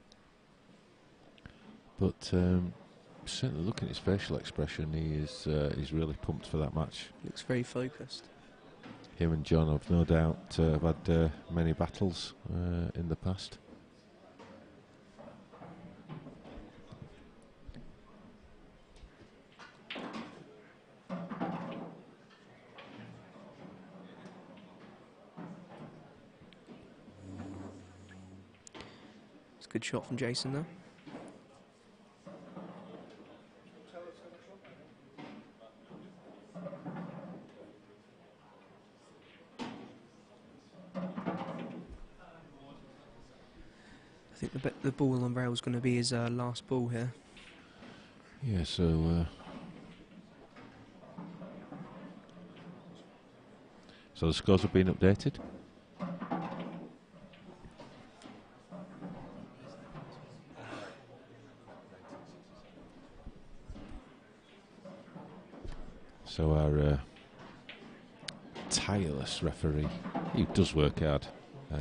But certainly looking at his facial expression, he's really pumped for that match. Looks very focused. Him and John have no doubt have had many battles in the past. It's a good shot from Jason there. I think the ball on rail is going to be his last ball here. Yeah, so the scores have been updated. So our tireless referee, he does work hard,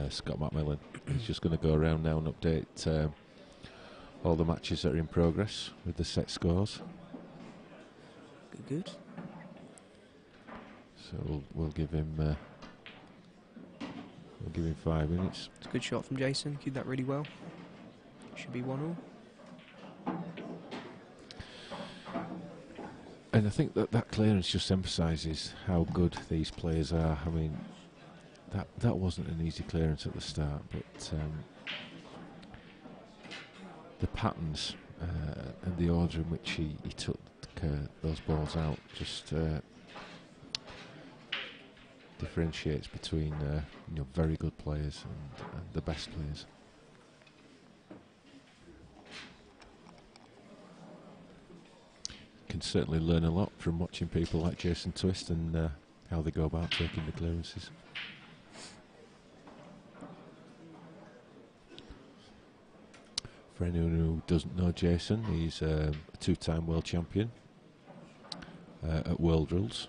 Scott McMillan, he's just going to go around now and update all the matches that are in progress with the set scores. Good. So we'll give him 5 minutes. It's a good shot from Jason. Cued that really well. Should be 1-1. And I think that clearance just emphasises how good these players are. I mean, that wasn't an easy clearance at the start, but the patterns and the order in which he took those balls out just differentiates between very good players and the best players. Can certainly learn a lot from watching people like Jason Twist and how they go about taking the clearances. For anyone who doesn't know Jason, he's a 2-time world champion at World Rules.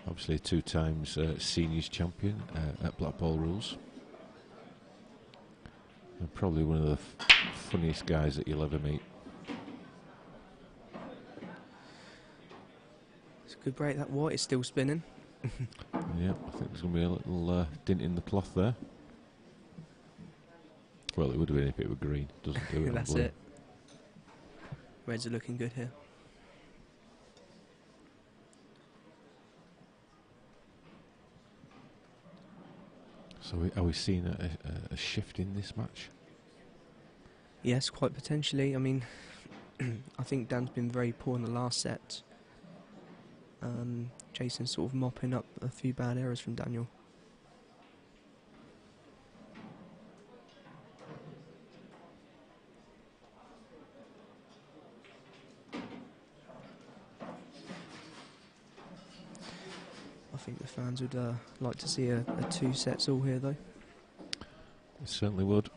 Obviously 2 times seniors champion at Blackball Rules. And probably one of the funniest guys that you'll ever meet. It's a good break. That white is still spinning. Yeah, I think there's going to be a little dint in the cloth there. Well, it would have been if it were green. Doesn't do it. That's on blue. it. Reds are looking good here. So are we seeing a shift in this match? Yes, quite potentially. I mean, I think Dan's been very poor in the last set. Jason's sort of mopping up a few bad errors from Daniel. I think the fans would like to see a 2 sets all here, though. It certainly would.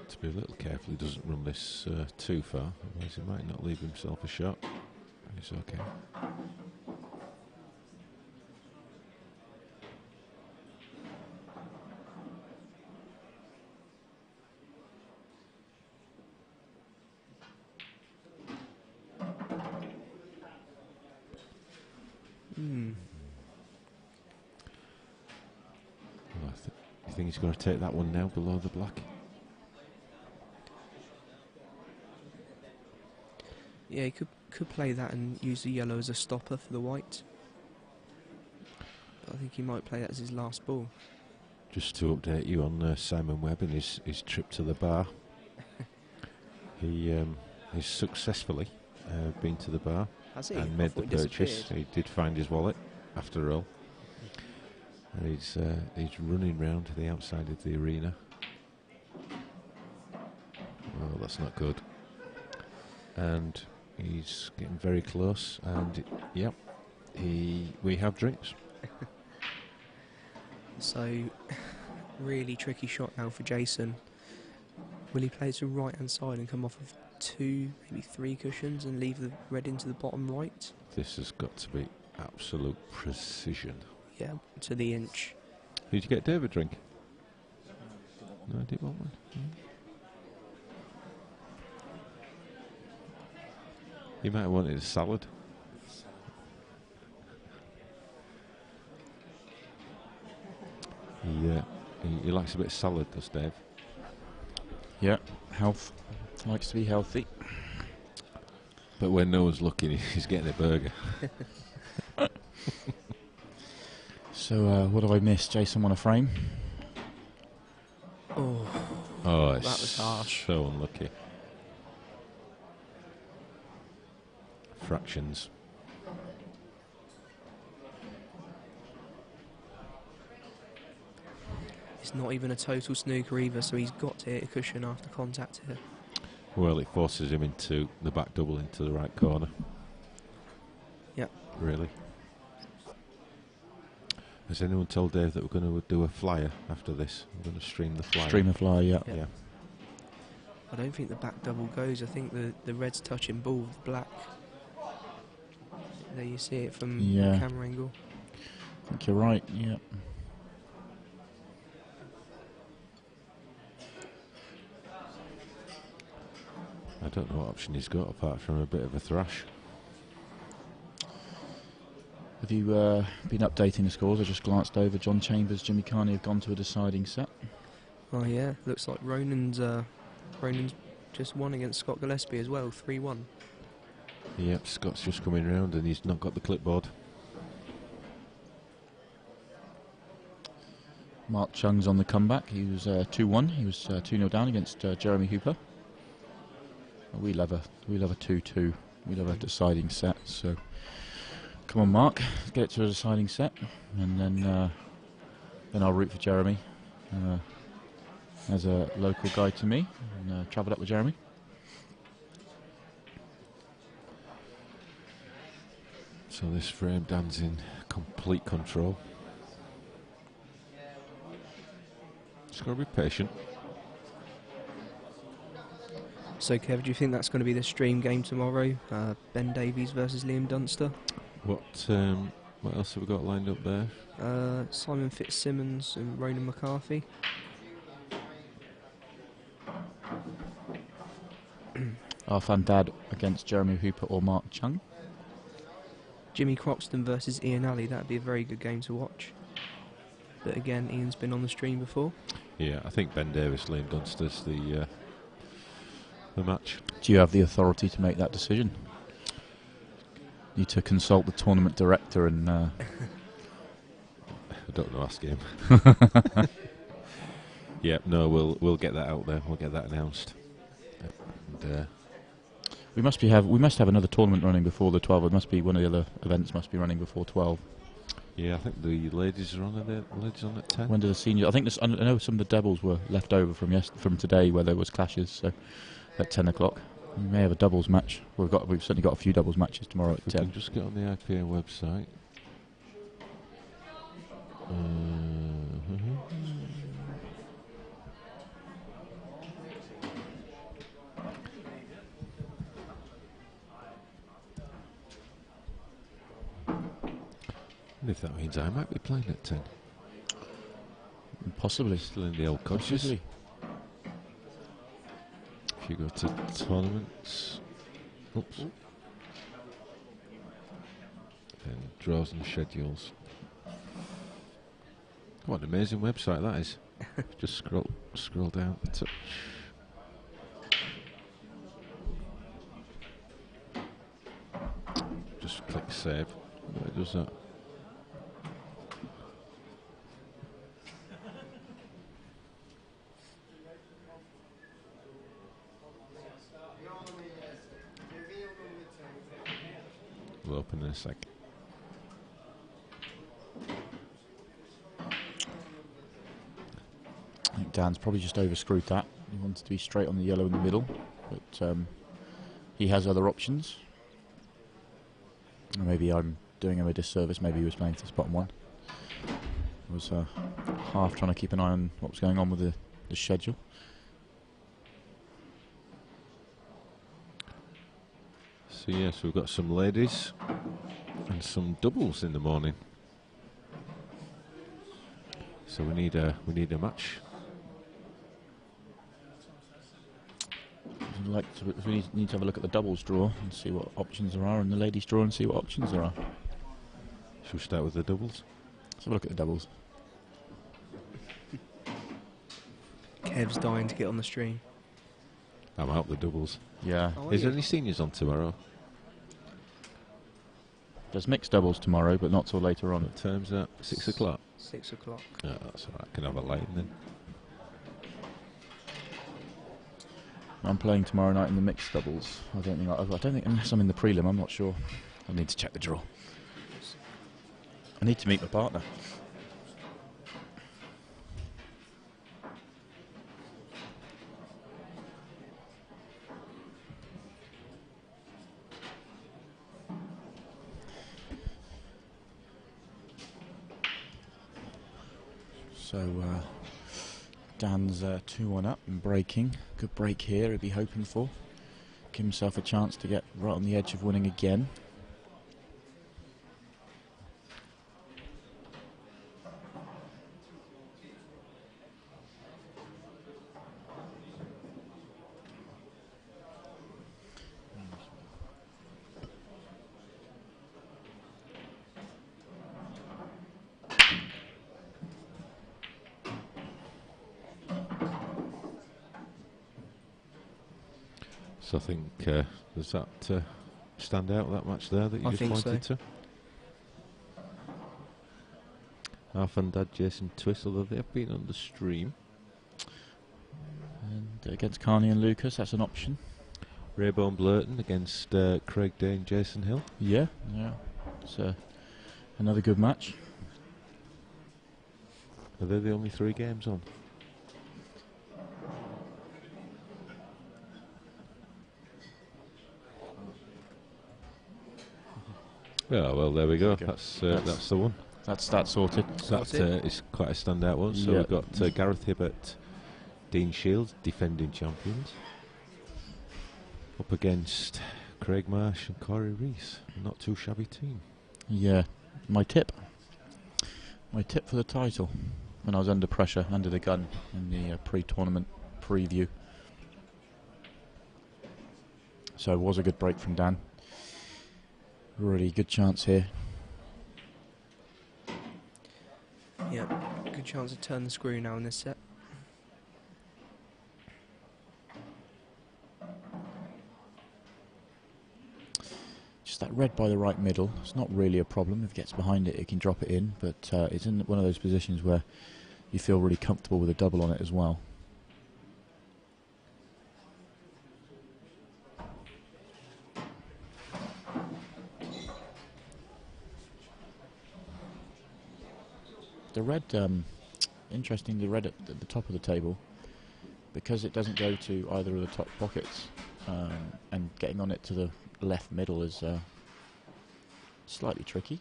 To be a little careful he doesn't run this too far, otherwise he might not leave himself a shot. It's okay. Well, you think he's going to take that one now below the black? Yeah, he could play that and use the yellow as a stopper for the white. But I think he might play that as his last ball. Just to update you on Simon Webb and his trip to the bar. He has successfully been to the bar and made the purchase. He did find his wallet after all. And he's running round to the outside of the arena. Oh, that's not good. And he's getting very close. And yep, we have drinks. So, really tricky shot now for Jason. Will he play to the right hand side and come off of 2, maybe 3 cushions and leave the red into the bottom right? This has got to be absolute precision. Yeah, to the inch. Did you get Dave a drink? No, I didn't want one. You might have wanted a salad. He likes a bit of salad, does Dave? Yeah, health. Likes to be healthy. But when no one's looking, he's getting a burger. So, what do I miss? Jason won a frame. Oh, That was harsh. So unlucky. Fractions. it's not even a total snooker either, so he's got to hit a cushion after contact here. Well, it forces him into the back double into the right corner. Yep. Really. Has anyone told Dave that we're going to do a flyer after this? We're going to stream the flyer. Stream the flyer, yeah. Yeah. I don't think the back double goes. I think the red's touching ball with the black. There you see it from the camera angle. I think you're right, yeah. I don't know what option he's got apart from a bit of a thrash. Have you been updating the scores? I just glanced over. John Chambers, Jimmy Carney have gone to a deciding set. Oh yeah, looks like Ronan's just won against Scott Gillespie as well, 3-1. Yep, Scott's just coming round and he's not got the clipboard. Mark Chung's on the comeback. He was 2-1. He was 2-0 down against Jeremy Hooper. We love a 2-2. We love a deciding set. So come on, Mark, let's get it to a deciding set, and then I'll root for Jeremy as a local guy to me, and travel up with Jeremy. So this frame, Dan's in complete control. Just got to be patient. So Kev, do you think that's going to be the stream game tomorrow? Ben Davies versus Liam Dunster? What else have we got lined up there? Simon Fitzsimmons and Ronan McCarthy. Arfan Dad against Jeremy Hooper or Mark Chung. Jimmy Croxton versus Ian Alley. That'd be a very good game to watch. But again, Ian's been on the stream before. Yeah, I think Ben Davis, Liam Dunster's the match. Do you have the authority to make that decision? Need to consult the tournament director and. I don't know, ask him. Yeah, no, we'll get that out there. We'll get that announced. And, we must have another tournament running before the 12. It must be one of the other events must be running before 12. yeah, I think the ladies are on at ladies on at 10. When do the seniors? I think I know some of the doubles were left over from today where there was clashes. So at 10 o'clock, we may have a doubles match. We've certainly got a few doubles matches tomorrow at We 10. can just get on the IPA website. And if that means I might be playing at 10. Possibly. Still in the old coaches. Possibly. If you go to tournaments, oops, then draws and schedules. What an amazing website that is. Just scroll down a touch. Just click save. It does that. We'll open in a sec. I think Dan's probably just overscrewed that. He wants to be straight on the yellow in the middle, but he has other options. Or maybe I'm doing him a disservice. Maybe he was playing for this bottom one. I was half trying to keep an eye on what was going on with the schedule. So yes, we've got some ladies and some doubles in the morning. So we need a match. We need to have a look at the doubles draw and see what options there are, and the ladies draw and see what options there are. Should we start with the doubles? Let's have a look at the doubles. Kev's dying to get on the stream. I'm out the doubles. Yeah. Oh, Is there yeah. any seniors on tomorrow? There's mixed doubles tomorrow, but not till later on. What time's that? 6 o'clock? 6 o'clock. Oh, that's all right. I can have a light then. I'm playing tomorrow night in the mixed doubles. I don't think unless I'm in the prelim, I'm not sure. I need to check the draw. I need to meet my partner. So Dan's 2-1 up and breaking. Good break here he'll be hoping for. Give himself a chance to get right on the edge of winning again. So I think, does that stand out, that match there that you I just think pointed so. to? Half and Dad Jason Twist, although they've been on the stream. And against Carney and Lucas, that's an option. Raybone Blurton against Craig Day and Jason Hill. Yeah. It's another good match. Are they the only 3 games on? Oh, well, there we go. That's the one. That's that sorted. That is quite a standout one. So Yeah. we've got Gareth Hibbert, Dean Shields, defending champions, up against Craig Marsh and Corey Rees. Not too shabby team. Yeah. My tip for the title when I was under pressure, under the gun in the pre-tournament preview. So it was a good break from Dan. Really good chance here. Yeah, good chance to turn the screw now in this set. Just that red by the right middle. It's not really a problem. If it gets behind it, it can drop it in, but it's in one of those positions where you feel really comfortable with a double on it as well. The red, interesting, the red at the top of the table, because it doesn't go to either of the top pockets, and getting on it to the left middle is slightly tricky.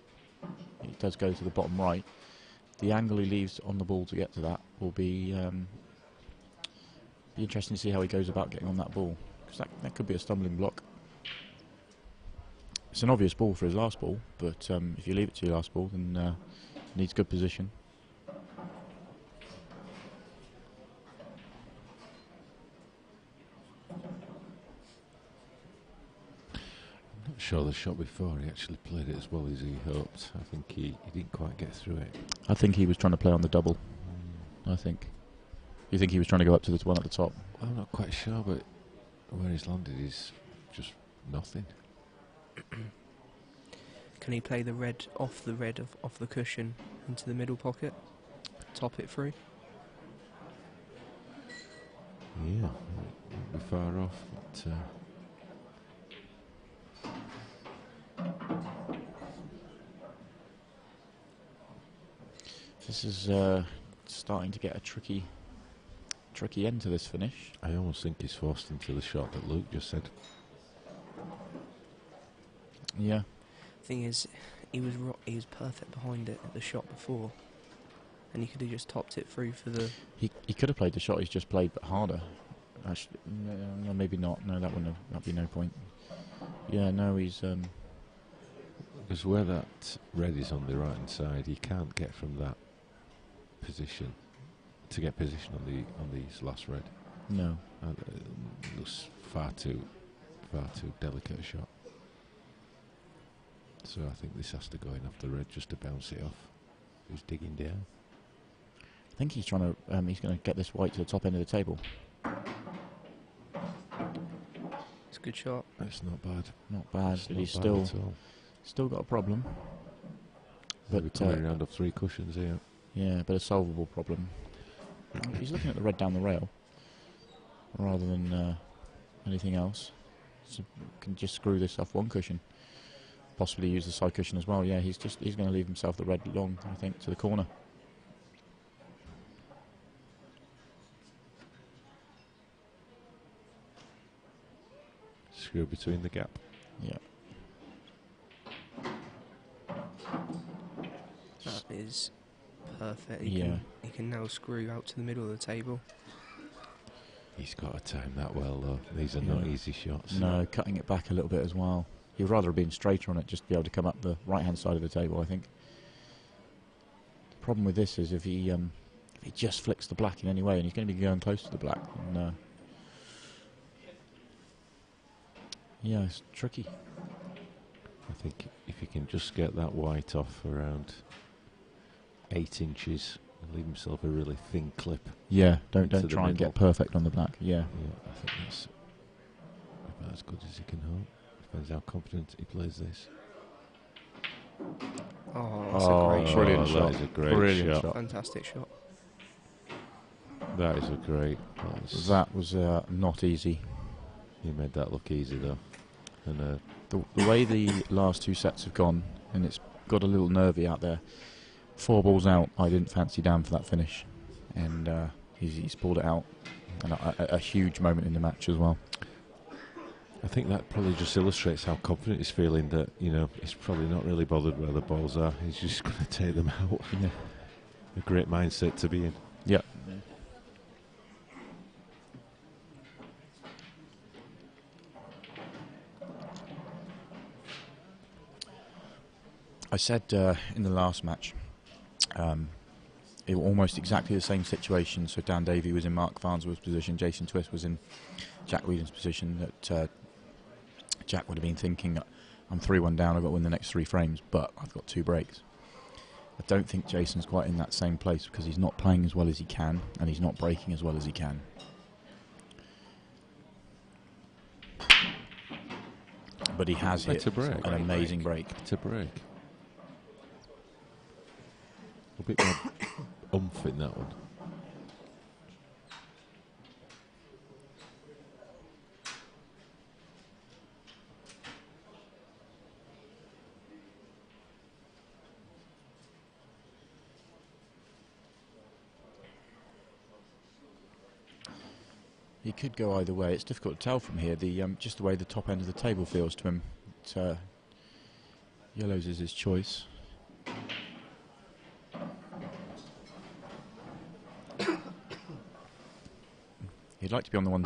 It does go to the bottom right. The angle he leaves on the ball to get to that will be interesting to see how he goes about getting on that ball, because that could be a stumbling block. It's an obvious ball for his last ball, but if you leave it to your last ball, then it needs good position. Sure, the shot before he actually played it as well as he hoped. I think he didn't quite get through it. I think he was trying to play on the double. I think. You think he was trying to go up to the one at the top? I'm not quite sure, but where he's landed is just nothing. Can he play the red off the cushion into the middle pocket? Top it through? Yeah, won't be far off, but This is starting to get a tricky end to this finish. I almost think he's forced into the shot that Luke just said. Yeah. Thing is, he was perfect behind it at the shot before, and he could have just topped it through for the. He could have played the shot he's just played, but harder. Actually, no, maybe not. No, that'd be no point. Yeah, no, he's. Because where that red is on the right hand side, he can't get from that position to get position on these last red. No. It looks far too delicate a shot. So I think this has to go in off the red just to bounce it off. Who's digging down? I think he's trying to. He's going to get this white to the top end of the table. It's a good shot. That's not bad. Not bad, It's but not he's bad still got a problem. But But coming around of 3 cushions here. yeah, but a solvable problem. He's looking at the red down the rail rather than anything else. So can just screw this off one cushion. Possibly use the side cushion as well. Yeah, he's going to leave himself the red long, I think, to the corner. Screw between the gap. Yeah. That is perfect. Yeah. He can now screw out to the middle of the table. He's got to time that well, though. These are not easy shots. No, cutting it back a little bit as well. He'd rather have been straighter on it, just to be able to come up the right-hand side of the table, I think. The problem with this is if he just flicks the black in any way, and he's going to be going close to the black. And, yeah, it's tricky. I think if he can just get that white off around 8 inches and leave himself a really thin clip. Yeah, don't the try and middle. get perfect on the black. Yeah. Yeah, I think that's about as good as he can hope. Depends how confident he plays this. Oh, that's a great shot. Brilliant shot. That is a great Brilliant shot. Fantastic shot. That is a great. That was not easy. He made that look easy, though. And The way the last 2 sets have gone, and it's got a little nervy out there. 4 balls out, I didn't fancy Dan for that finish, and he's pulled it out, and a huge moment in the match as well. I think that probably just illustrates how confident he's feeling that, you know, he's probably not really bothered where the balls are. He's just going to take them out. Yeah. A great mindset to be in. Yeah. I said in the last match, it was almost exactly the same situation. So Dan Davey was in Mark Farnsworth's position, Jason Twist was in Jack Whedon's position. That Jack would have been thinking, I'm 3-1 down, I've got to win the next 3 frames, but I've got 2 breaks. I don't think Jason's quite in that same place because he's not playing as well as he can, and he's not breaking as well as he can. But he has hit Better break. an amazing break. To break. A bit more oomph in that one. He could go either way. It's difficult to tell from here. The just the way the top end of the table feels to him. Yellows is his choice. He'd like to be on the one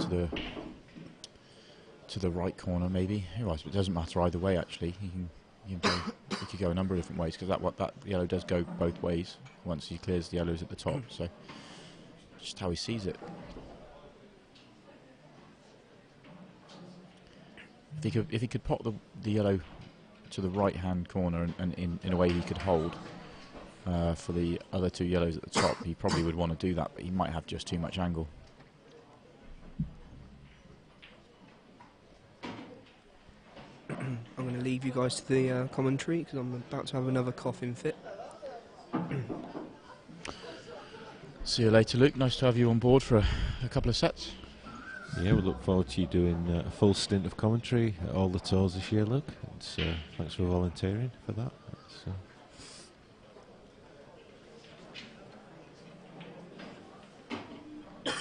to the right corner, maybe. It doesn't matter either way. Actually, he could go a number of different ways because that yellow does go both ways once he clears the yellows at the top. So just how he sees it. If he could pop the yellow to the right hand corner and in a way he could hold for the other two yellows at the top, he probably would want to do that, but he might have just too much angle. I'm going to leave you guys to the commentary because I'm about to have another coughing fit. See you later, Luke. Nice to have you on board for a couple of sets. Yeah, we look forward to you doing a full stint of commentary at all the tours this year, Luke. Thanks for volunteering for that. A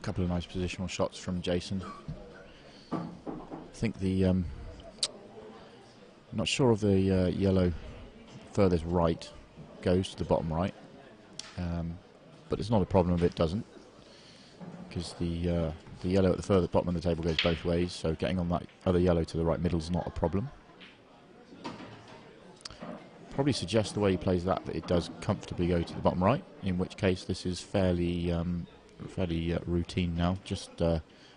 couple of nice positional shots from Jason. I think I'm not sure of the yellow furthest right goes to the bottom right, but it's not a problem if it doesn't, because the yellow at the further bottom of the table goes both ways, so getting on that other yellow to the right middle is not a problem. Probably suggests the way he plays that it does comfortably go to the bottom right, in which case this is fairly routine now, just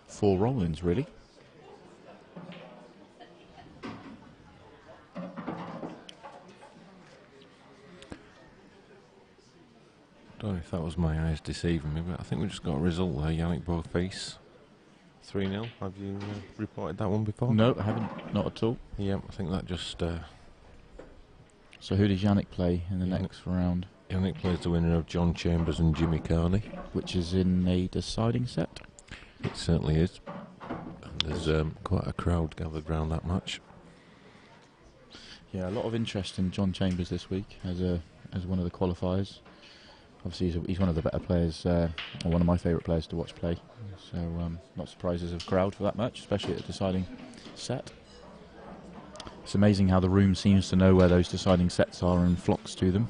4 roll-ins really. Don't know if that was my eyes deceiving me, but I think we just got a result there. Yannick Bothface 3-0. Have you reported that one before? No, I haven't, not at all. Yeah, I think that just... So who does Yannick play in the next round? Yannick plays the winner of John Chambers and Jimmy Carney. Which is in a deciding set? It certainly is. And there's quite a crowd gathered round that match. Yeah, a lot of interest in John Chambers this week as one of the qualifiers. Obviously, he's one of the better players, or one of my favourite players to watch play. So, not surprised there's a crowd for that match, especially at the deciding set. It's amazing how the room seems to know where those deciding sets are and flocks to them.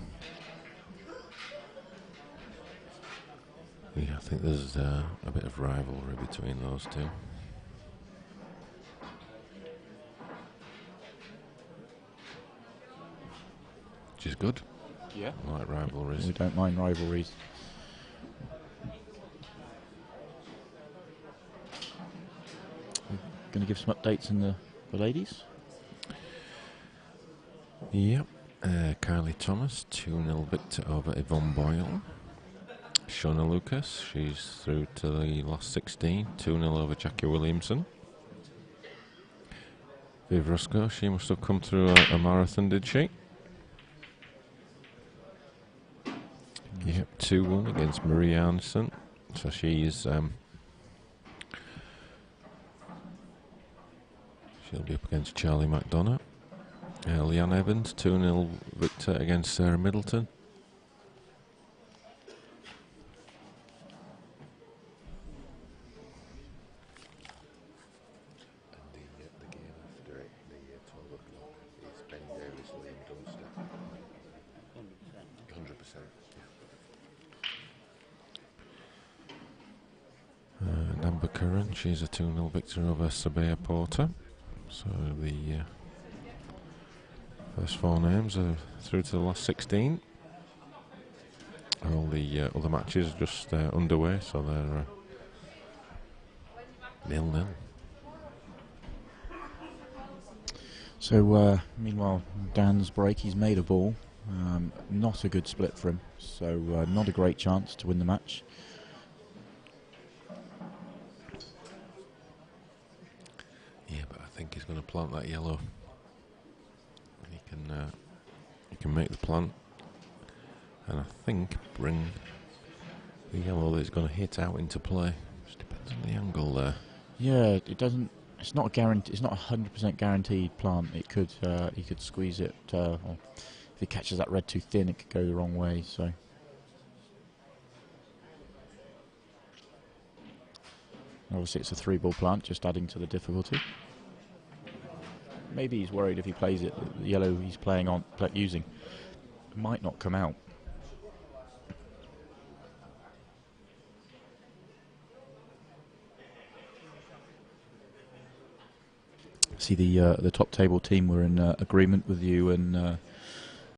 Yeah, I think there's a bit of rivalry between those two. Which is good. Yeah. I like rivalries. We don't mind rivalries. Going to give some updates in the ladies. Yep. Kylie Thomas, 2-0 victor over Yvonne Boyle. Shona Lucas, she's through to the last 16, 2-0 over Jackie Williamson. Viv Rusco, she must have come through a marathon, did she? Yep, 2-1 against Marie Anderson. So she's she'll be up against Charlie McDonough. Leanne Evans, 2-0 victor against Sarah Middleton. Amber Curran, she's a 2-0 victor over Sabea Porter. So the first 4 names are through to the last 16. All the other matches are just underway, so they're 0-0. So, meanwhile, Dan's break, he's made a ball. Not a good split for him, so not a great chance to win the match. going to plant that yellow. He can make the plant, and I think bring the yellow that he's going to hit out into play. Just depends on the angle there. Yeah, it doesn't. It's not a guarantee. It's not 100% guaranteed plant. It could. He could squeeze it. Or if he catches that red too thin, it could go the wrong way. So. Obviously, it's a 3-ball plant, just adding to the difficulty. Maybe he's worried if he plays it, the yellow he's using might not come out. See, the top table team were in agreement with you and